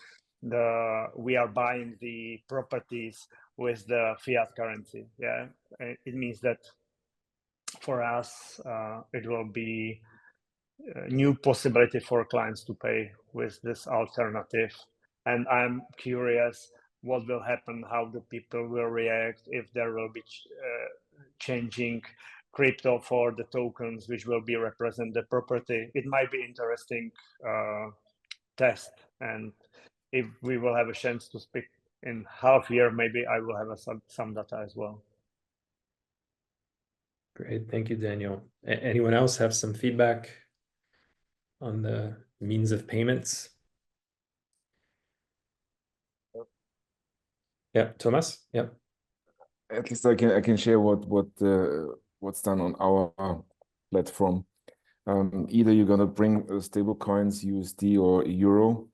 we are buying the properties with the fiat currency. Yeah, it means that for us, it will be a new possibility for clients to pay with this alternative. And I'm curious what will happen, how the people will react, if there will be changing crypto for the tokens which will be represent the property. It might be interesting test, and if we will have a chance to speak in half year, maybe I will have some data as well. Great, thank you, Daniel. Anyone else have some feedback on the means of payments? Yeah, Thomas. Yeah. At least I can share what's done on our platform. Either you're gonna bring stable coins, USD or Euro,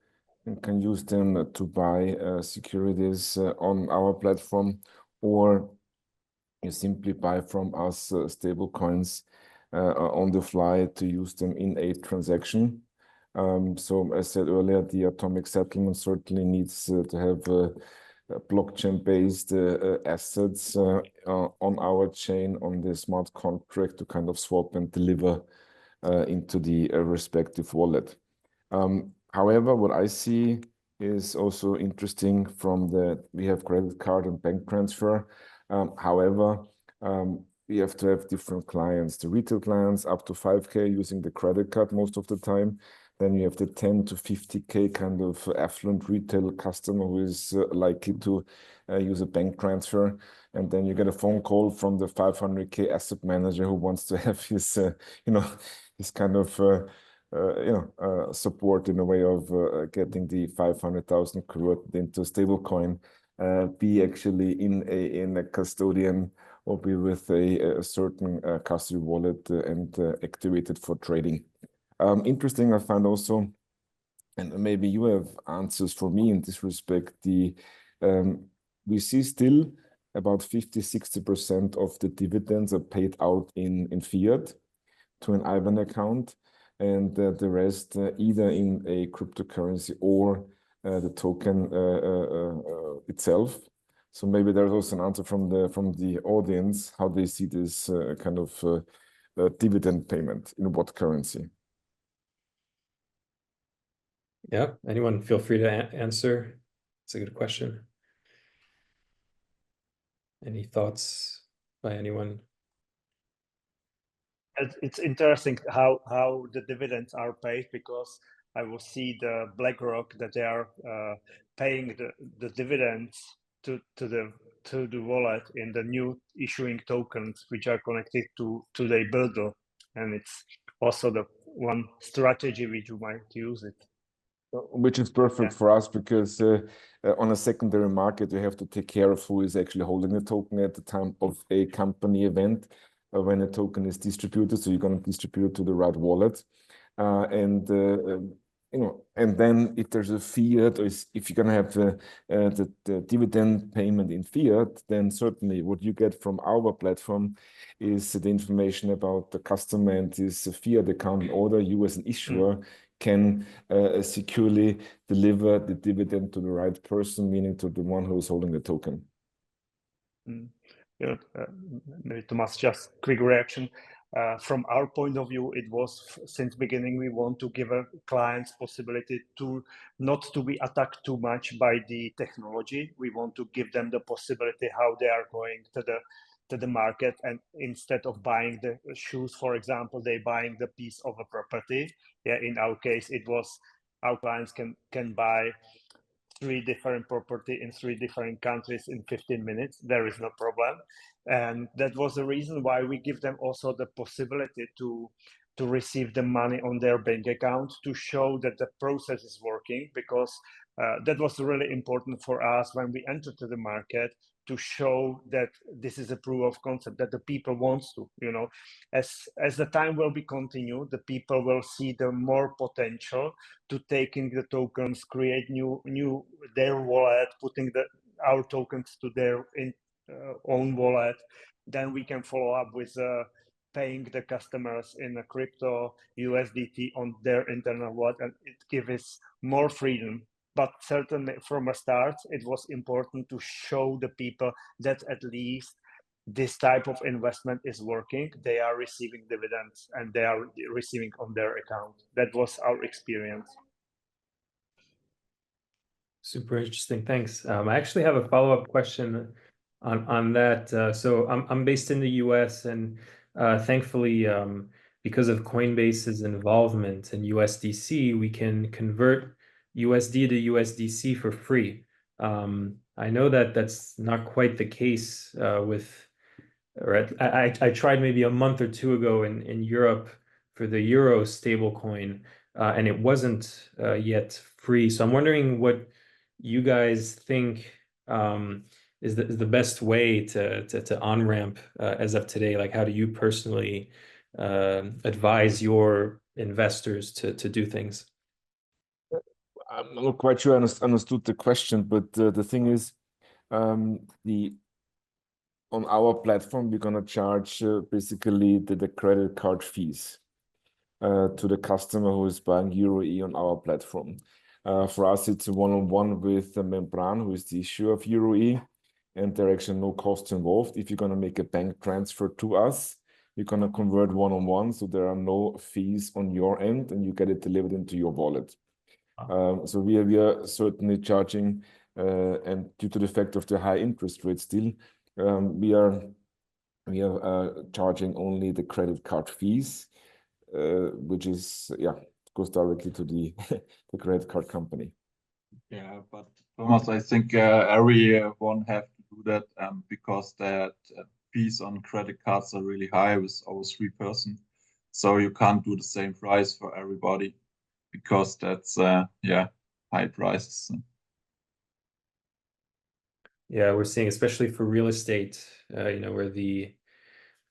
and can use them to buy securities on our platform, or you simply buy from us stable coins on the fly to use them in a transaction. So as I said earlier, the atomic settlement certainly needs to have blockchain-based assets on our chain, on the smart contract, to kind of swap and deliver into the respective wallet. However, what I see is also interesting we have credit card and bank transfer. However, we have to have different clients. The retail clients up to 5K using the credit card most of the time. Then you have the 10 to 50K kind of affluent retail customer who is likely to use a bank transfer. And then you get a phone call from the 500K asset manager who wants to have his, this kind of support in a way of getting the 500,000 converted into a stable coin, be actually in a custodian or be with a certain custody wallet and activated for trading. Interesting, I find also, and maybe you have answers for me in this respect, we see still about 50-60% of the dividends are paid out in fiat to an IBAN account, and the rest either in a cryptocurrency or the token itself. So maybe there's also an answer from the audience how they see this kind of dividend payment in what currency. Yeah, anyone feel free to answer. It's a good question. Any thoughts by anyone? It's interesting how the dividends are paid, because I will see the BlackRock that they are paying the dividends to the wallet in the new issuing tokens which are connected to their builder, and it's also the one strategy which you might use it. Which is perfect for us, because on a secondary market, you have to take care of who is actually holding the token at the time of a company event when a token is distributed. So you're going to distribute it to the right wallet. And then if there's a fiat, or if you're going to have the dividend payment in fiat, then certainly what you get from our platform is the information about the customer and this fiat account in order. You as an issuer can securely deliver the dividend to the right person, meaning to the one who is holding the token. Maybe Thomas, just quick reaction. From our point of view, it was since beginning we want to give a client's possibility to not to be attacked too much by the technology. We want to give them the possibility how they are going to the market, and instead of buying the shoes, for example, they buying the piece of a property. Yeah, in our case, it was our clients can buy 3 different property in 3 different countries in 15 minutes. There is no problem. And that was the reason why we give them also the possibility to receive the money on their bank account, to show that the process is working, because that was really important for us when we entered to the market, to show that this is a proof of concept, that the people wants to, as the time will be continued, the people will see the more potential to taking the tokens, create new their wallet, putting our tokens to their own wallet. Then we can follow up with paying the customers in a crypto USDT on their internal wallet, and it gives more freedom. But certainly from a start, it was important to show the people that at least this type of investment is working. They are receiving dividends and they are receiving on their account. That was our experience. Super interesting. Thanks. I actually have a follow-up question on that. So I'm based in the US, and thankfully, because of Coinbase's involvement in USDC, we can convert USD to USDC for free. I know that that's not quite the case I tried maybe a month or two ago in Europe for the Euro stablecoin, and it wasn't yet free. So I'm wondering what you guys think is the best way to on-ramp as of today. Like, how do you personally advise your investors to do things? I'm not quite sure I understood the question, but the thing is, on our platform, we're going to charge basically the credit card fees to the customer who is buying EUROE on our platform. For us, it's a one-on-one with the Membran, who is the issuer of EUROE, and there are actually no costs involved. If you're going to make a bank transfer to us, you're going to convert one-on-one, so there are no fees on your end, and you get it delivered into your wallet. So we are certainly charging, and due to the fact of the high interest rate still, we are charging only the credit card fees, which is, goes directly to the credit card company. Yeah, but Thomas, I think everyone have to do that because that fees on credit cards are really high with our 3%. So you can't do the same price for everybody because that's high prices. Yeah, we're seeing, especially for real estate, where the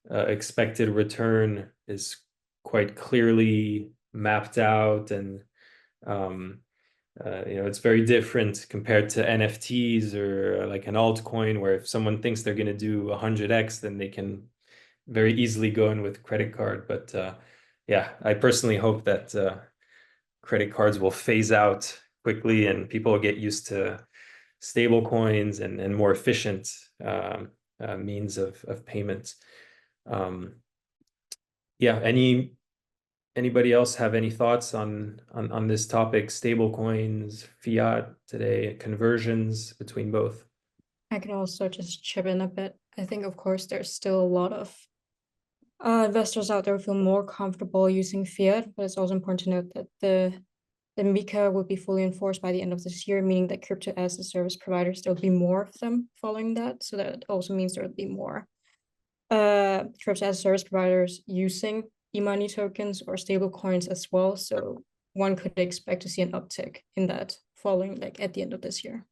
expected return is quite clearly mapped out, and it's very different compared to NFTs or like an altcoin, where if someone thinks they're going to do 100x, then they can very easily go in with credit card. But I personally hope that credit cards will phase out quickly and people will get used to stable coins and more efficient means of payment. Anybody else have any thoughts on this topic? Stable coins, fiat today, conversions between both? I could also just chip in a bit. I think, of course, there's still a lot of investors out there who feel more comfortable using fiat, but it's also important to note that the MiCA will be fully enforced by the end of this year, meaning that crypto as a service providers, there'll be more of them following that. So that also means there will be more crypto as a service providers using e-money tokens or stable coins as well. So one could expect to see an uptick in that following at the end of this year.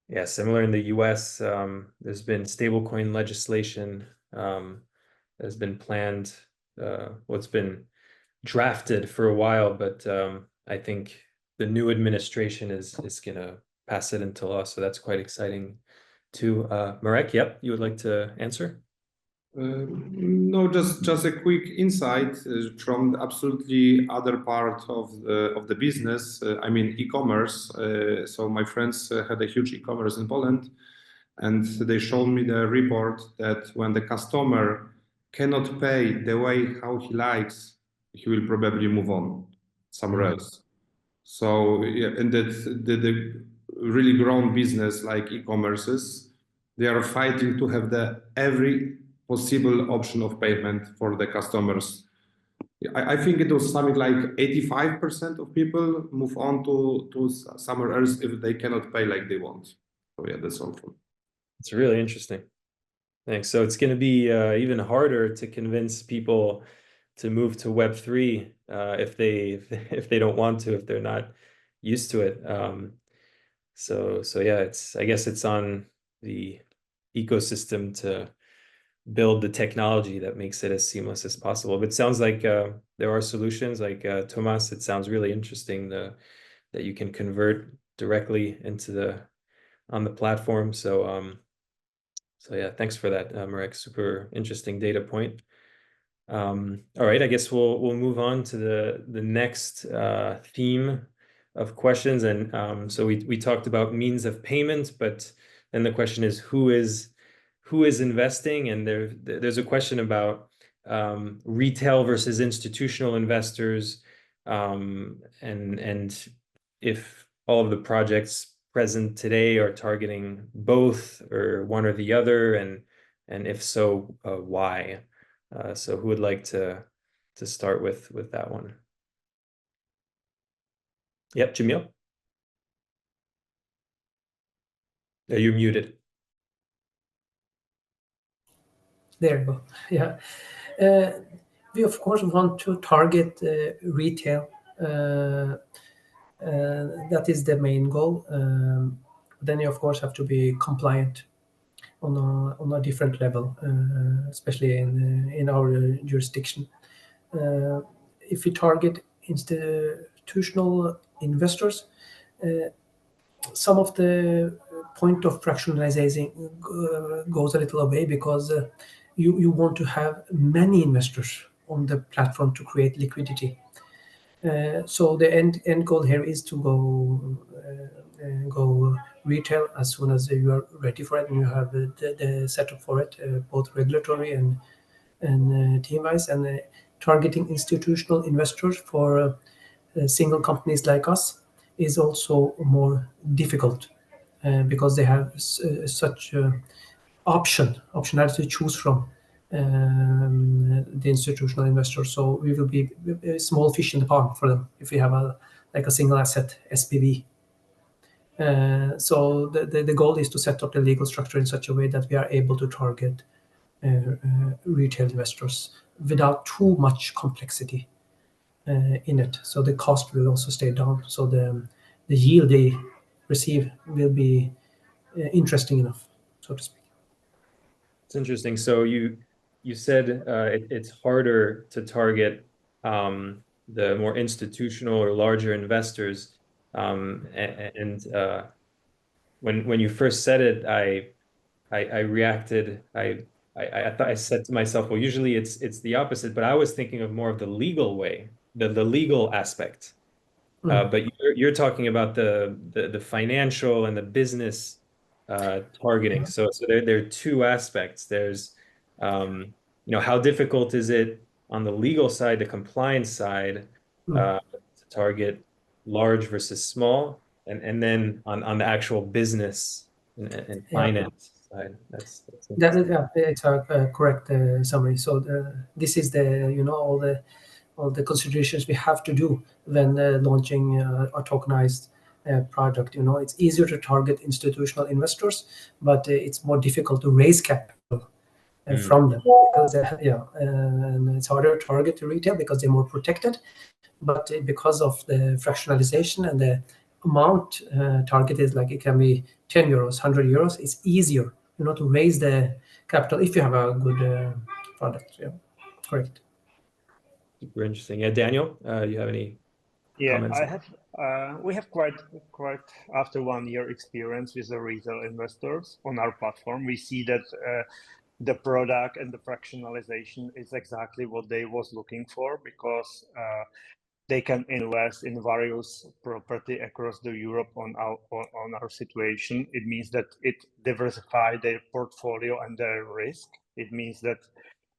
Yeah, similar in the US, there's been stablecoin legislation that's been planned. It's been drafted for a while, but I think the new administration is going to pass it into law. So that's quite exciting too. Marek, you would like to answer? No, just a quick insight from the absolutely other part of the business. I mean, e-commerce. So my friends had a huge e-commerce in Poland, and they showed me the report that when the customer cannot pay the way how he likes, he will probably move on somewhere else. So and that the really grown business like e-commerces, they are fighting to have every possible option of payment for the customers. I think it was something like 85% of people move on to somewhere else if they cannot pay like they want. So that's all. It's really interesting. Thanks. So it's going to be even harder to convince people to move to Web3 if they don't want to, if they're not used to it. So I guess it's on the ecosystem to build the technology that makes it as seamless as possible. But it sounds like there are solutions like Thomas. It sounds really interesting that you can convert directly on the platform. So yeah, thanks for that, Marek. Super interesting data point. All right, I guess we'll move on to the next theme of questions. And so we talked about means of payment, but then the question is who is investing, and there's a question about retail versus institutional investors, and if all of the projects present today are targeting both or one or the other, and if so, why? So who would like to start with that one? Yep, Jamil. You're muted. There you go. Yeah. We, of course, want to target retail. That is the main goal. Then you, of course, have to be compliant on a different level, especially in our jurisdiction. If we target institutional investors, some of the point of fractionalizing goes a little away, because you want to have many investors on the platform to create liquidity. So the end goal here is to go retail as soon as you are ready for it and you have the setup for it, both regulatory and team-wise. And targeting institutional investors for single companies like us is also more difficult, because they have such optionality to choose from, the institutional investors. So we will be a small fish in the pond for them if we have a single asset SPV. So the goal is to set up the legal structure in such a way that we are able to target retail investors without too much complexity in it. So the cost will also stay down. So the yield they receive will be interesting enough, so to speak. It's interesting. So you said it's harder to target the more institutional or larger investors, and when you first said it, I reacted. I thought, I said to myself, well, usually it's the opposite, but I was thinking of more of the legal way, the legal aspect. But you're talking about the financial and the business targeting. So there are two aspects. There's how difficult is it on the legal side, the compliance side, to target large versus small, and then on the actual business and finance side. That's it's a correct summary. So this is all the considerations we have to do when launching a tokenized product. It's easier to target institutional investors, but it's more difficult to raise capital from them, because and it's harder to target the retail because they're more protected. But because of the fractionalization and the amount targeted, like it can be 10 euros, 100 euros, it's easier to raise the capital if you have a good product. Yeah, correct. super interesting. Yeah, Daniel, you have any comments? I have. We have quite after 1 year experience with the retail investors on our platform. We see that the product and the fractionalization is exactly what they was looking for, because they can invest in various property across the Europe on our situation. It means that it diversifies their portfolio and their risk. It means that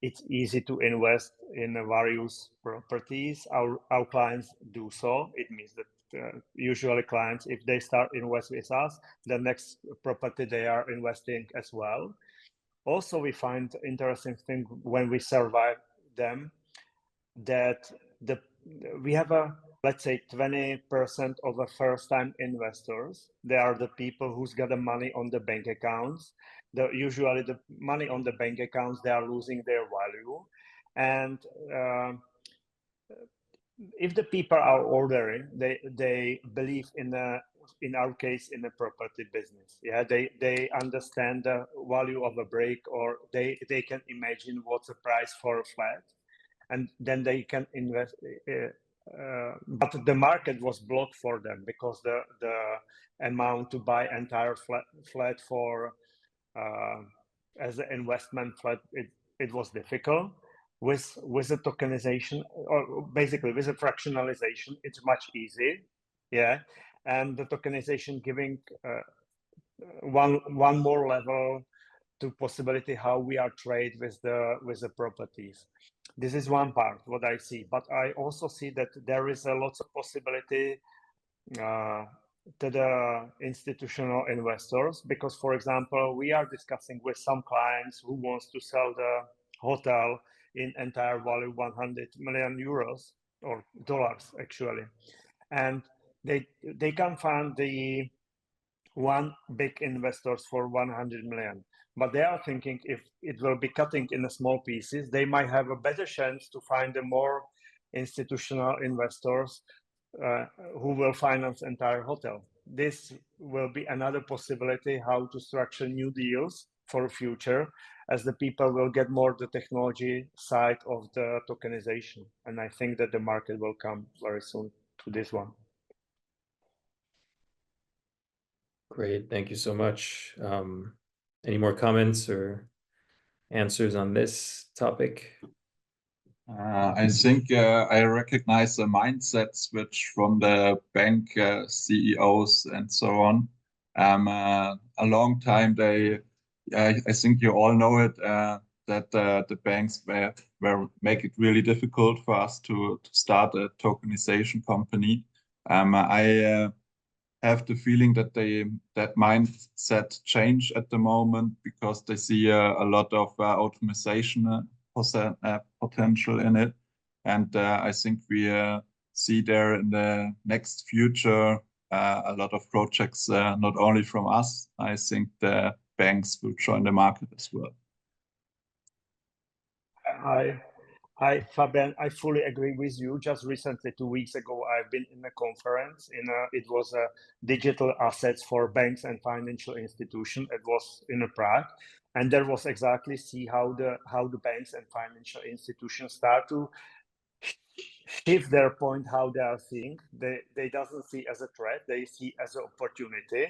it's easy to invest in various properties. Our clients do so. It means that usually clients, if they start invest with us, the next property they are investing as well. Also, we find interesting thing when we survey them, that we have let's say 20% of the first-time investors. They are the people who's got the money on the bank accounts. Usually the money on the bank accounts, they are losing their value. And if the people are ordering, they believe in our case in the property business. Yeah, they understand the value of a break, or they can imagine what's the price for a flat, and then they can invest but the market was blocked for them because the amount to buy entire flat for as an investment flat, it was difficult. With the tokenization, or basically with the fractionalization, it's much easier. Yeah, and the tokenization giving one more level to possibility how we are trade with the properties. This is one part what I see, but I also see that there is a lot of possibility to the institutional investors, because, for example, we are discussing with some clients who wants to sell the hotel in entire value 100 million euros or dollars actually, and they can find the one big investors for 100 million, but they are thinking if it will be cutting in the small pieces, they might have a better chance to find a more institutional investors who will finance entire hotel. This will be another possibility how to structure new deals for future, as the people will get more the technology side of the tokenization. And I think that the market will come very soon to this one. Great, thank you so much. Any more comments or answers on this topic? I think I recognize the mindset switch from the bank CEOs and so on. A long time I think you all know it, that the banks were make it really difficult for us to start a tokenization company. I have the feeling that that mindset change at the moment, because they see a lot of automation potential in it, and I think we see there in the next future a lot of projects, not only from us. I think the banks will join the market as well. Fabian, I fully agree with you. Just recently, 2 weeks ago, I've been in a conference. It was a digital assets for banks and financial institutions. It was in Prague, and there was exactly see how the banks and financial institutions start to shift their point, how they are seeing. They doesn't see as a threat, they see as an opportunity.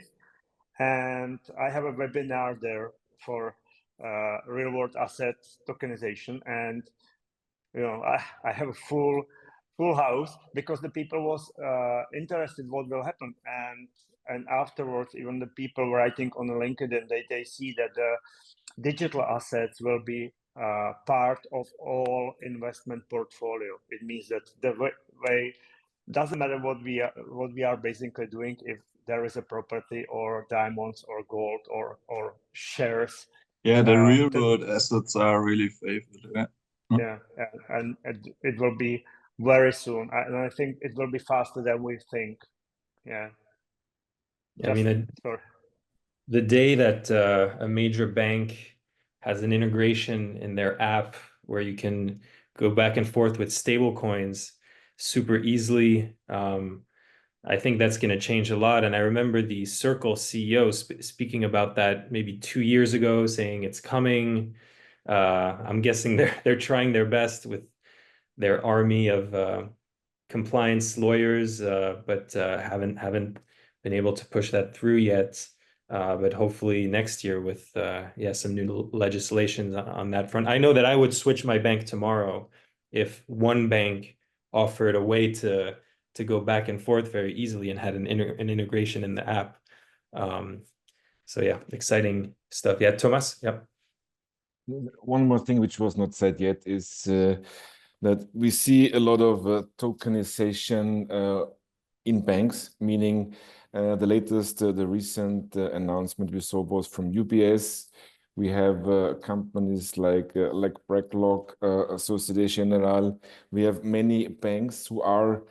And I have a webinar there for real world asset tokenization, and I have a full house, because the people was interested what will happen, and afterwards even the people writing on LinkedIn, they see that the digital assets will be part of all investment portfolio. It means that the way doesn't matter what we are basically doing, if there is a property or diamonds or gold or shares. Yeah, the real world assets are really favored. Yeah, and it will be very soon, and I think it will be faster than we think. Yeah. I mean, the day that a major bank has an integration in their app where you can go back and forth with stable coins super easily, I think that's going to change a lot. And I remember the Circle CEO speaking about that maybe 2 years ago, saying it's coming. I'm guessing they're trying their best with their army of compliance lawyers, but haven't been able to push that through yet. But hopefully next year with some new legislation on that front. I know that I would switch my bank tomorrow if one bank offered a way to go back and forth very easily and had an integration in the app. So yeah, exciting stuff. Yeah, Thomas. Yep. One more thing which was not said yet is that we see a lot of tokenization in banks, meaning the latest, the recent announcement we saw was from UBS. We have companies like BlackRock, Société Générale. We have many banks who are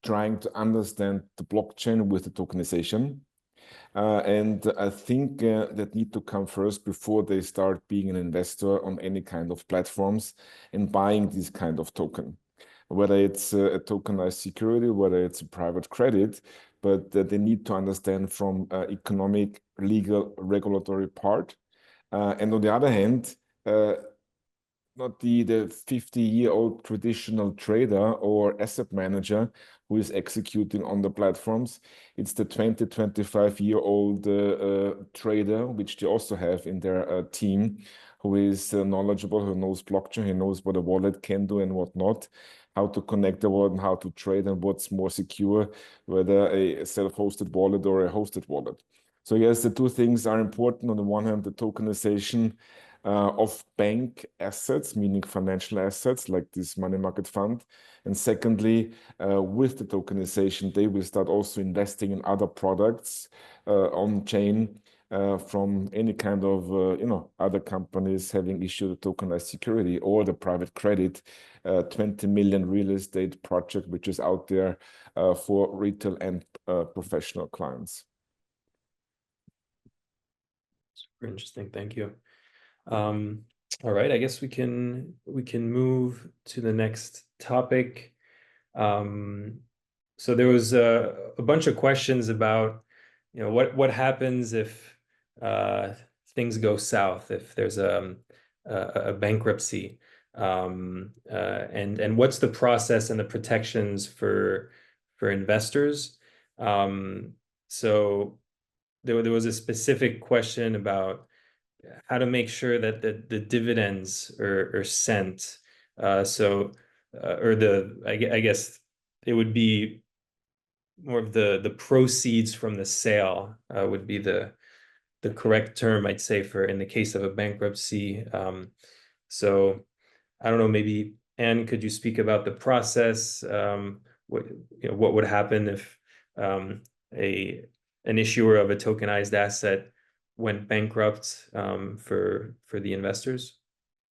trying to understand the blockchain with the tokenization. And I think that need to come first before they start being an investor on any kind of platforms and buying this kind of token, whether it's a tokenized security, whether it's a private credit, but they need to understand from economic, legal, regulatory part. And on the other hand, not the 50-year-old traditional trader or asset manager who is executing on the platforms. It's the 25-year-old trader, which they also have in their team, who is knowledgeable, who knows blockchain, who knows what a wallet can do and what not, how to connect the wallet and how to trade and what's more secure, whether a self-hosted wallet or a hosted wallet. So yes, the two things are important. On the one hand, the tokenization of bank assets, meaning financial assets like this money market fund. And secondly, with the tokenization, they will start also investing in other products on chain from any kind of other companies having issued a tokenized security or the private credit 20 million real estate project, which is out there for retail and professional clients. Super interesting. Thank you. All right, I guess we can move to the next topic. So there was a bunch of questions about, what happens if things go south, if there's a bankruptcy, and what's the process and the protections for investors. So there was a specific question about how to make sure that the dividends are sent. I guess it would be more of the proceeds from the sale would be the correct term, I'd say, for in the case of a bankruptcy. So I don't know, maybe Anne, could you speak about the process? What would happen if an issuer of a tokenized asset went bankrupt for the investors?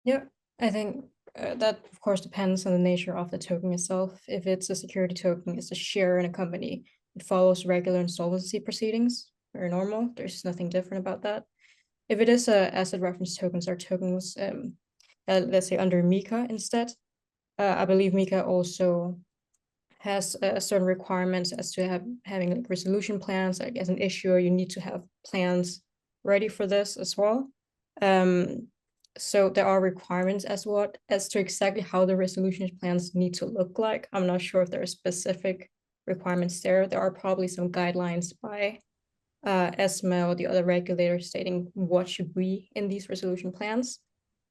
Yeah, I think that of course depends on the nature of the token itself. If it's a security token, it's a share in a company. It follows regular insolvency proceedings, very normal. There's nothing different about that. If it is a asset reference tokens or tokens, let's say under MiCA instead, I believe MiCA also has certain requirements as to having like resolution plans. Like as an issuer, you need to have plans ready for this as well. So there are requirements as to exactly how the resolution plans need to look like. I'm not sure if there are specific requirements there. There are probably some guidelines by ESMA or the other regulators stating what should be in these resolution plans.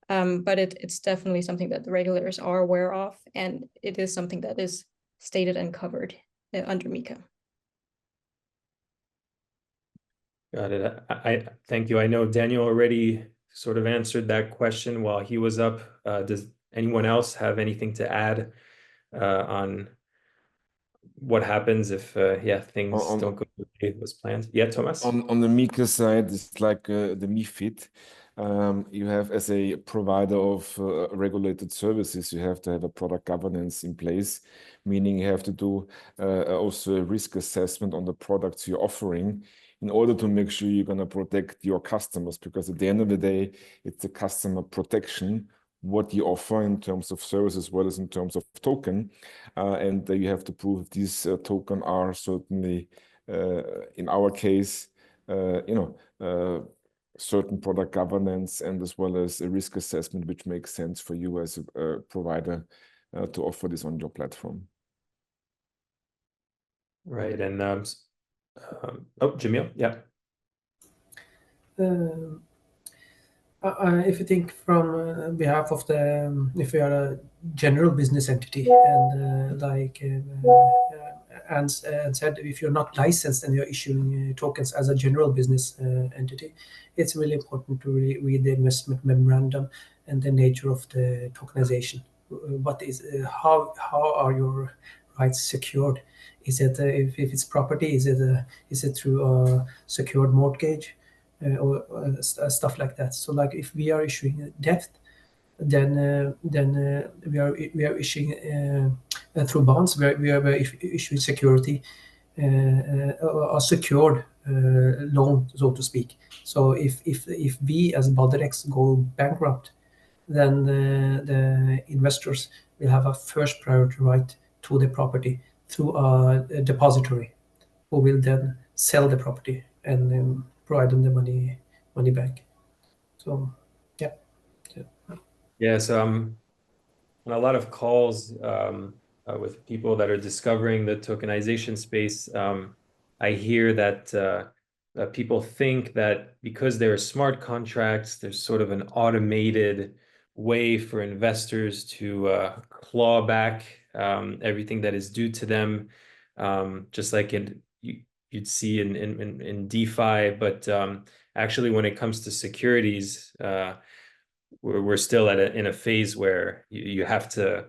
But it's definitely something that the regulators are aware of, and it is something that is stated and covered under MiCA. Got it. I thank you. I know Daniel already sort of answered that question while he was up. Does anyone else have anything to add on what happens if things don't go the way it was planned? Yeah, Thomas? On the MiCA side, it's like the MiFID. You have, as a provider of regulated services, you have to have a product governance in place, meaning you have to do also a risk assessment on the products you're offering in order to make sure you're going to protect your customers, because at the end of the day, it's the customer protection, what you offer in terms of service as well as in terms of token. And you have to prove these tokens are certainly, in our case, certain product governance and as well as a risk assessment, which makes sense for you as a provider to offer this on your platform. Right. And Jamil, yeah. If you think from behalf of if we are a general business entity and and said, if you're not licensed and you're issuing tokens as a general business entity, it's really important to read the investment memorandum and the nature of the tokenization. What is how are your rights secured? Is it if it's property? Is it through a secured mortgage? Or stuff like that. So like if we are issuing debt, then we are issuing through bonds. We are issuing security, a secured loan, so to speak. So if we as Balderex go bankrupt, then the investors will have a first priority right to the property through a depository, who will then sell the property and provide them the money back. So, yeah. Yeah, so I'm on a lot of calls with people that are discovering the tokenization space. I hear that people think that because there are smart contracts, there's sort of an automated way for investors to claw back everything that is due to them, just like you'd see in DeFi. But actually, when it comes to securities, we're still in a phase where you have to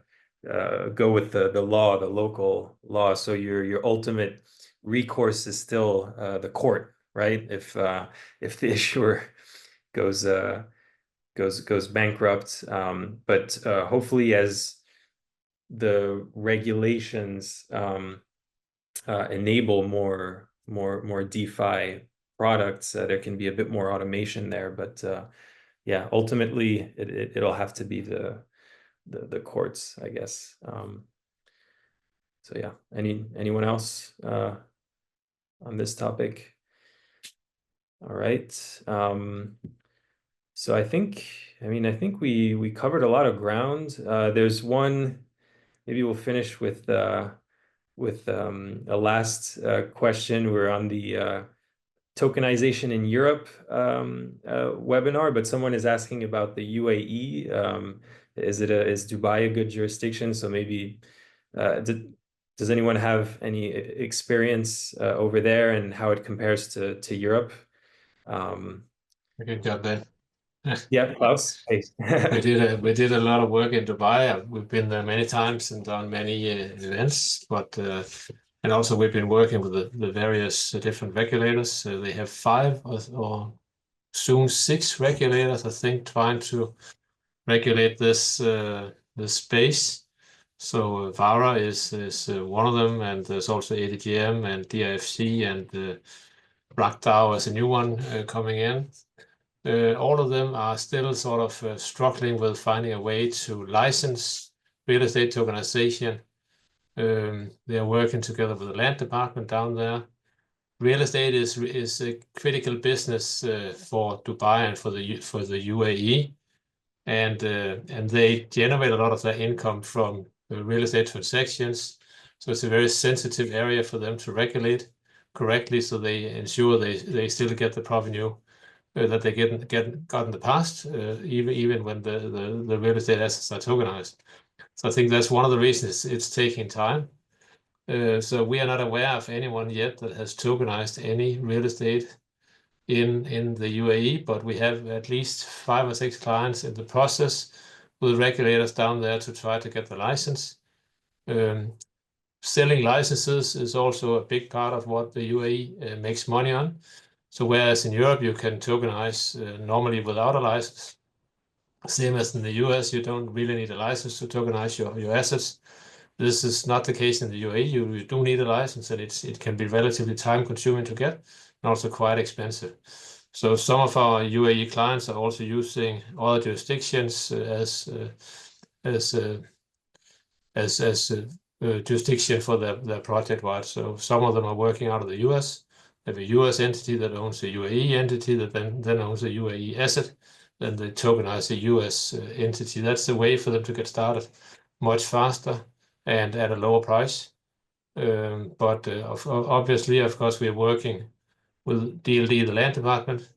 go with the law, the local law. So your ultimate recourse is still the court, right? If the issuer goes bankrupt, but hopefully as the regulations enable more DeFi products, there can be a bit more automation there, but yeah, ultimately it'll have to be the courts, I guess. So yeah, anyone else on this topic? All right. So I think we covered a lot of ground. There's one, maybe we'll finish with a last question. We're on the tokenization in Europe webinar, but someone is asking about the UAE. Is Dubai a good jurisdiction? So maybe does anyone have any experience over there and how it compares to Europe? I can jump in. Yeah, Klaus. Hey. We did a lot of work in Dubai. We've been there many times and done many events, but and also we've been working with the various different regulators. They have 5 or soon 6 regulators, I think, trying to regulate this space. So VARA is one of them, and there's also ADGM and DIFC and BlackDAO as a new one coming in. All of them are still sort of struggling with finding a way to license real estate tokenization. They are working together with the land department down there. Real estate is a critical business for Dubai and for the UAE, and they generate a lot of their income from real estate transactions. So it's a very sensitive area for them to regulate correctly, so they ensure they still get the revenue that they got in the past, even when the real estate assets are tokenized. So I think that's one of the reasons it's taking time. So we are not aware of anyone yet that has tokenized any real estate in the UAE, but we have at least 5 or 6 clients in the process with regulators down there to try to get the license. Selling licenses is also a big part of what the UAE makes money on. So whereas in Europe you can tokenize normally without a license, same as in the US, you don't really need a license to tokenize your assets. This is not the case in the UAE. You do need a license, and it can be relatively time consuming to get, and also quite expensive. So some of our UAE clients are also using other jurisdictions as jurisdiction for their project, right? So some of them are working out of the US. They have a US entity that owns a UAE entity that then owns a UAE asset. Then they tokenize a US entity. That's the way for them to get started much faster and at a lower price. But obviously, of course, we're working with DLD, the land department,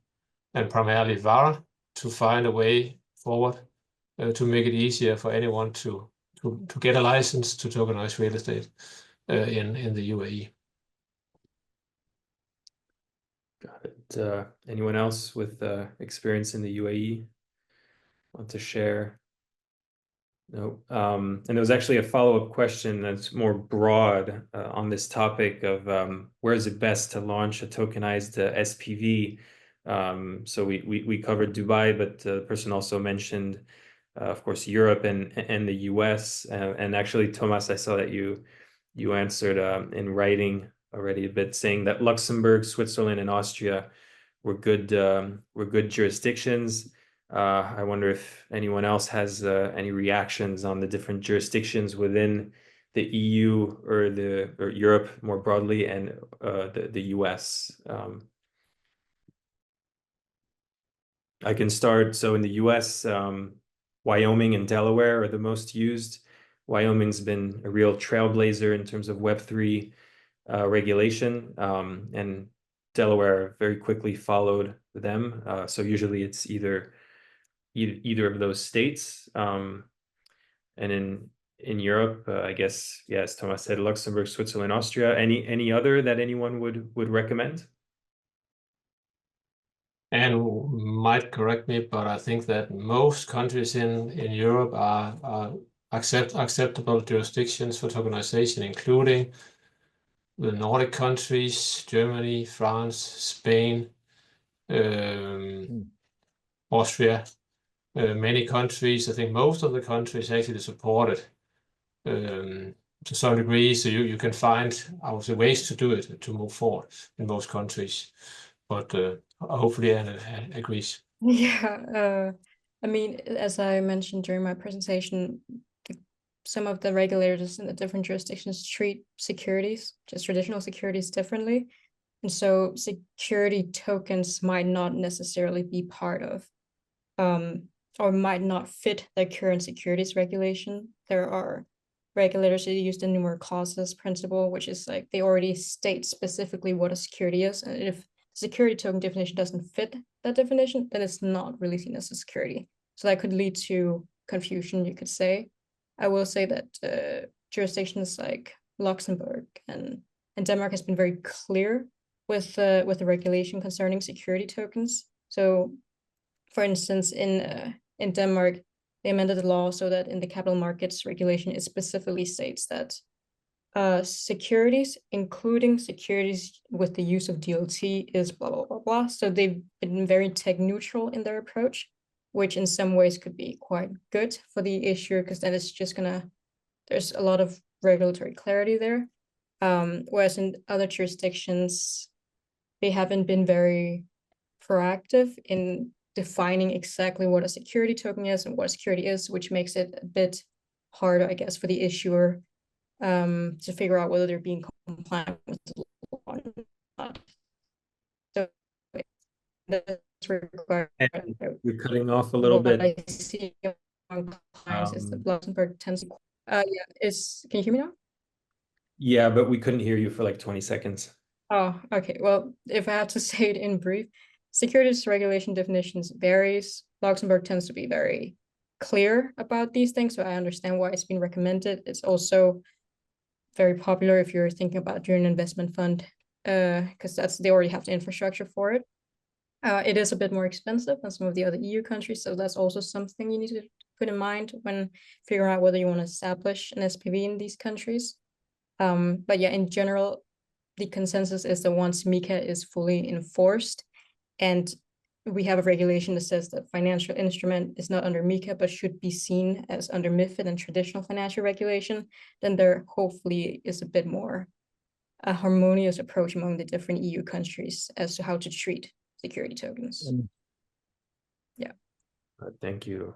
and primarily VARA to find a way forward to make it easier for anyone to get a license to tokenize real estate in the UAE. Got it. Anyone else with experience in the UAE want to share? No. And there was actually a follow-up question that's more broad on this topic of where is it best to launch a tokenized SPV? So we covered Dubai, but the person also mentioned, of course, Europe and the US. And actually, Thomas, I saw that you answered in writing already a bit, saying that Luxembourg, Switzerland, and Austria were good jurisdictions. I wonder if anyone else has any reactions on the different jurisdictions within the EU or Europe more broadly, and the US. I can start. So in the US, Wyoming and Delaware are the most used. Wyoming's been a real trailblazer in terms of Web3 regulation, and Delaware very quickly followed them. So usually it's either of those states. And in Europe, I guess, yes, Thomas said Luxembourg, Switzerland, Austria. Any other that anyone would recommend? And might correct me, but I think that most countries in Europe are acceptable jurisdictions for tokenization, including the Nordic countries, Germany, France, Spain, Austria, many countries. I think most of the countries actually support it to some degree. So you can find, I would say, ways to do it to move forward in most countries. But hopefully Anna agrees. Yeah, I mean, as I mentioned during my presentation, some of the regulators in the different jurisdictions treat securities, just traditional securities, differently. And so security tokens might not necessarily be part of, or might not fit the current securities regulation. There are regulators who use the numerous clauses principle, which is like they already state specifically what a security is. And if security token definition doesn't fit that definition, then it's not really seen as a security. So that could lead to confusion, you could say. I will say that jurisdictions like Luxembourg and Denmark has been very clear with the regulation concerning security tokens. So, for instance, in Denmark, they amended the law so that in the capital markets regulation, it specifically states that securities, including securities with the use of DLT, is blah, blah, blah, blah. So they've been very tech neutral in their approach, which in some ways could be quite good for the issuer, because then it's just there's a lot of regulatory clarity there. Whereas in other jurisdictions, they haven't been very proactive in defining exactly what a security token is and what a security is, which makes it a bit harder, I guess, for the issuer to figure out whether they're being compliant with the law or not. So that's required. You're cutting off a little what bit. I see on clients is that Luxembourg tends to, can you hear me now? Yeah, but we couldn't hear you for like 20 seconds. Oh, okay. Well, if I have to say it in brief, securities regulation definitions varies. Luxembourg tends to be very clear about these things, so I understand why it's been recommended. It's very popular if you're thinking about doing an investment fund, because they already have the infrastructure for it. It is a bit more expensive than some of the other EU countries, so that's also something you need to put in mind when figuring out whether you want to establish an SPV in these countries. But yeah, in general, the consensus is that once MiCA is fully enforced, and we have a regulation that says that financial instrument is not under MiCA, but should be seen as under MiFID and traditional financial regulation, then there hopefully is a bit more a harmonious approach among the different EU countries as to how to treat security tokens. Yeah. Thank you.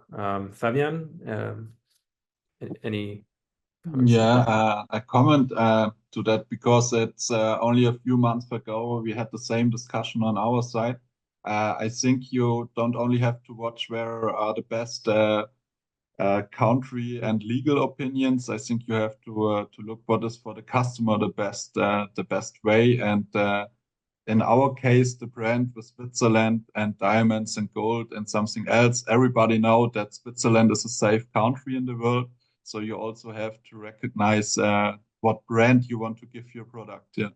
Fabian, any comments? Yeah, a comment to that, because it's only a few months ago we had the same discussion on our side. I think you don't only have to watch where are the best country and legal opinions. I think you have to look what is for the customer the best way. And in our case, the brand with Switzerland and diamonds and gold and something else, everybody know that Switzerland is a safe country in the world. So you also have to recognize what brand you want to give your product. Yeah.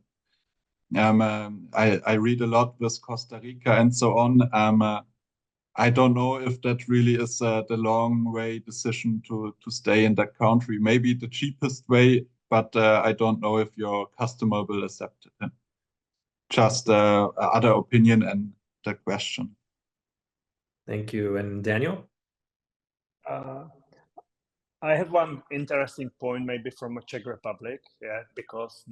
I read a lot with Costa Rica and so on. I don't know if that really is the long way decision to stay in that country. Maybe the cheapest way, but I don't know if your customer will accept it. Yeah. Just other opinion and the question. Thank you. And Daniel? I have one interesting point, maybe from the Czech Republic, yeah, because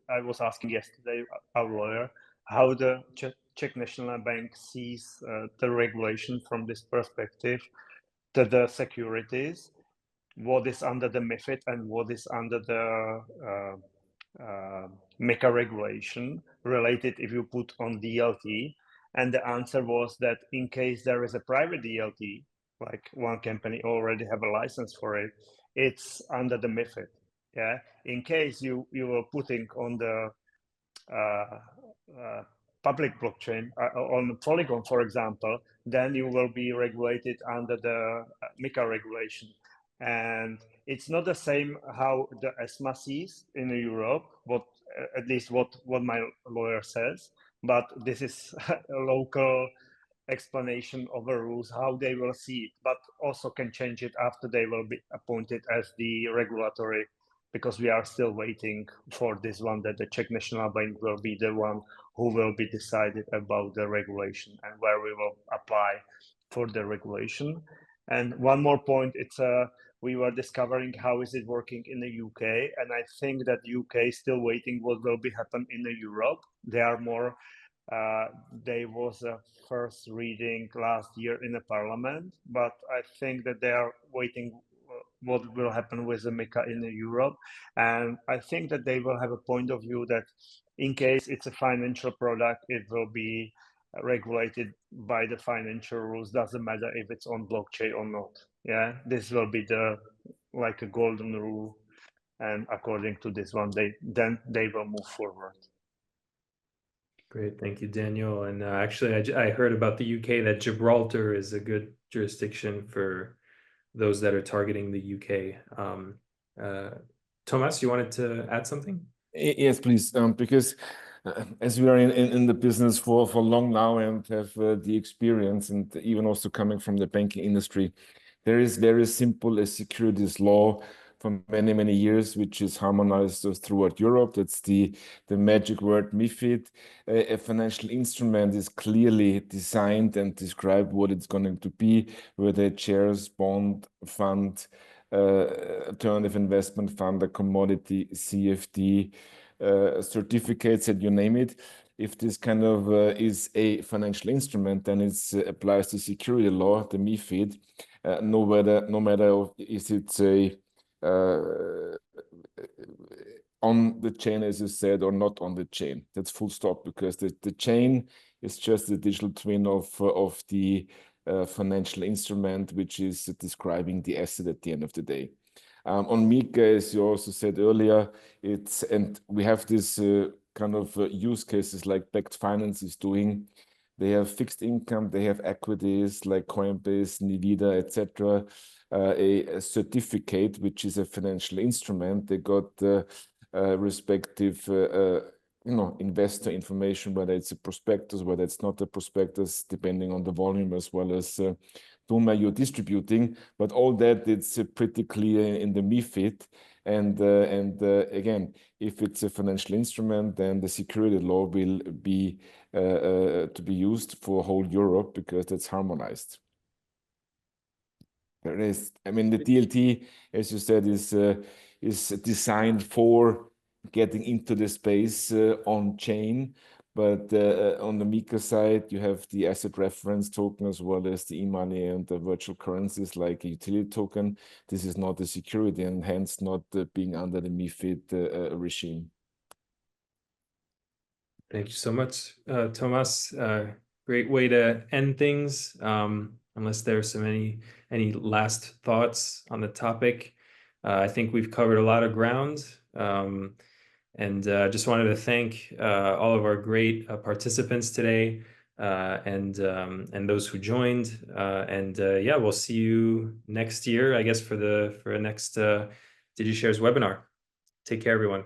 I was asking yesterday our lawyer how the Czech National Bank sees the regulation from this perspective to the securities, what is under the MiFID and what is under the MiCA regulation related if you put on DLT. And the answer was that in case there is a private DLT, like one company already have a license for it, it's under the MiFID. Yeah, in case you were putting on the public blockchain on Polygon, for example, then you will be regulated under the MiCA regulation. And it's not the same how the ESMA sees in Europe, at least what my lawyer says, but this is a local explanation of the rules, how they will see it, but also can change it after they will be appointed as the regulatory, because we are still waiting for this one, that the Czech National Bank will be the one who will be decided about the regulation and where we will apply for the regulation. And one more point, it's we were discovering how is it working in the UK, and I think that UK is still waiting what will be happen in the Europe. They are more there was a first reading last year in the parliament, but I think that they are waiting what will happen with the MiCA in Europe. And I think that they will have a point of view that in case it's a financial product, it will be regulated by the financial rules. Doesn't matter if it's on blockchain or not. Yeah, this will be the like a golden rule. And according to this one, they will move forward. Great, thank you, Daniel. And actually, I heard about the UK that Gibraltar is a good jurisdiction for those that are targeting the UK. Thomas, you wanted to add something? Yes, please. Because as we are in the business for long now and have the experience, and even also coming from the banking industry, there is very simple a securities law for many years, which is harmonized throughout Europe. That's the magic word MiFID. A financial instrument is clearly designed and described what it's going to be, whether it shares, bond, fund, alternative investment fund, a commodity, CFD, certificates, and you name it. If this kind of is a financial instrument, then it applies to security law, the MiFID. No matter is it a on the chain, as you said, or not on the chain. That's full stop, because the chain is just the digital twin of the financial instrument, which is describing the asset at the end of the day. On MiCA, as you also said earlier, and we have this kind of use cases like Backed Finance is doing. They have fixed income, they have equities like Coinbase, Nvidia, etc. A certificate, which is a financial instrument. They got respective investor information, whether it's a prospectus, whether it's not a prospectus, depending on the volume, as well as Zuma you're distributing. But all that, it's pretty clear in the MiFID. And again, if it's a financial instrument, then the security law will be to be used for whole Europe, because that's harmonized. There is, I mean, the DLT, as you said, is designed for getting into the space on chain. But on the MiCA side, you have the asset reference token, as well as the e-money and the virtual currencies like a utility token. This is not a security, and hence not being under the MiFID regime. Thank you so much, Thomas. Great way to end things. Unless there's some any last thoughts on the topic, I think we've covered a lot of ground. And just wanted to thank all of our great participants today, and those who joined. Yeah, we'll see you next year, I guess, for a next DigiShares webinar. Take care, everyone.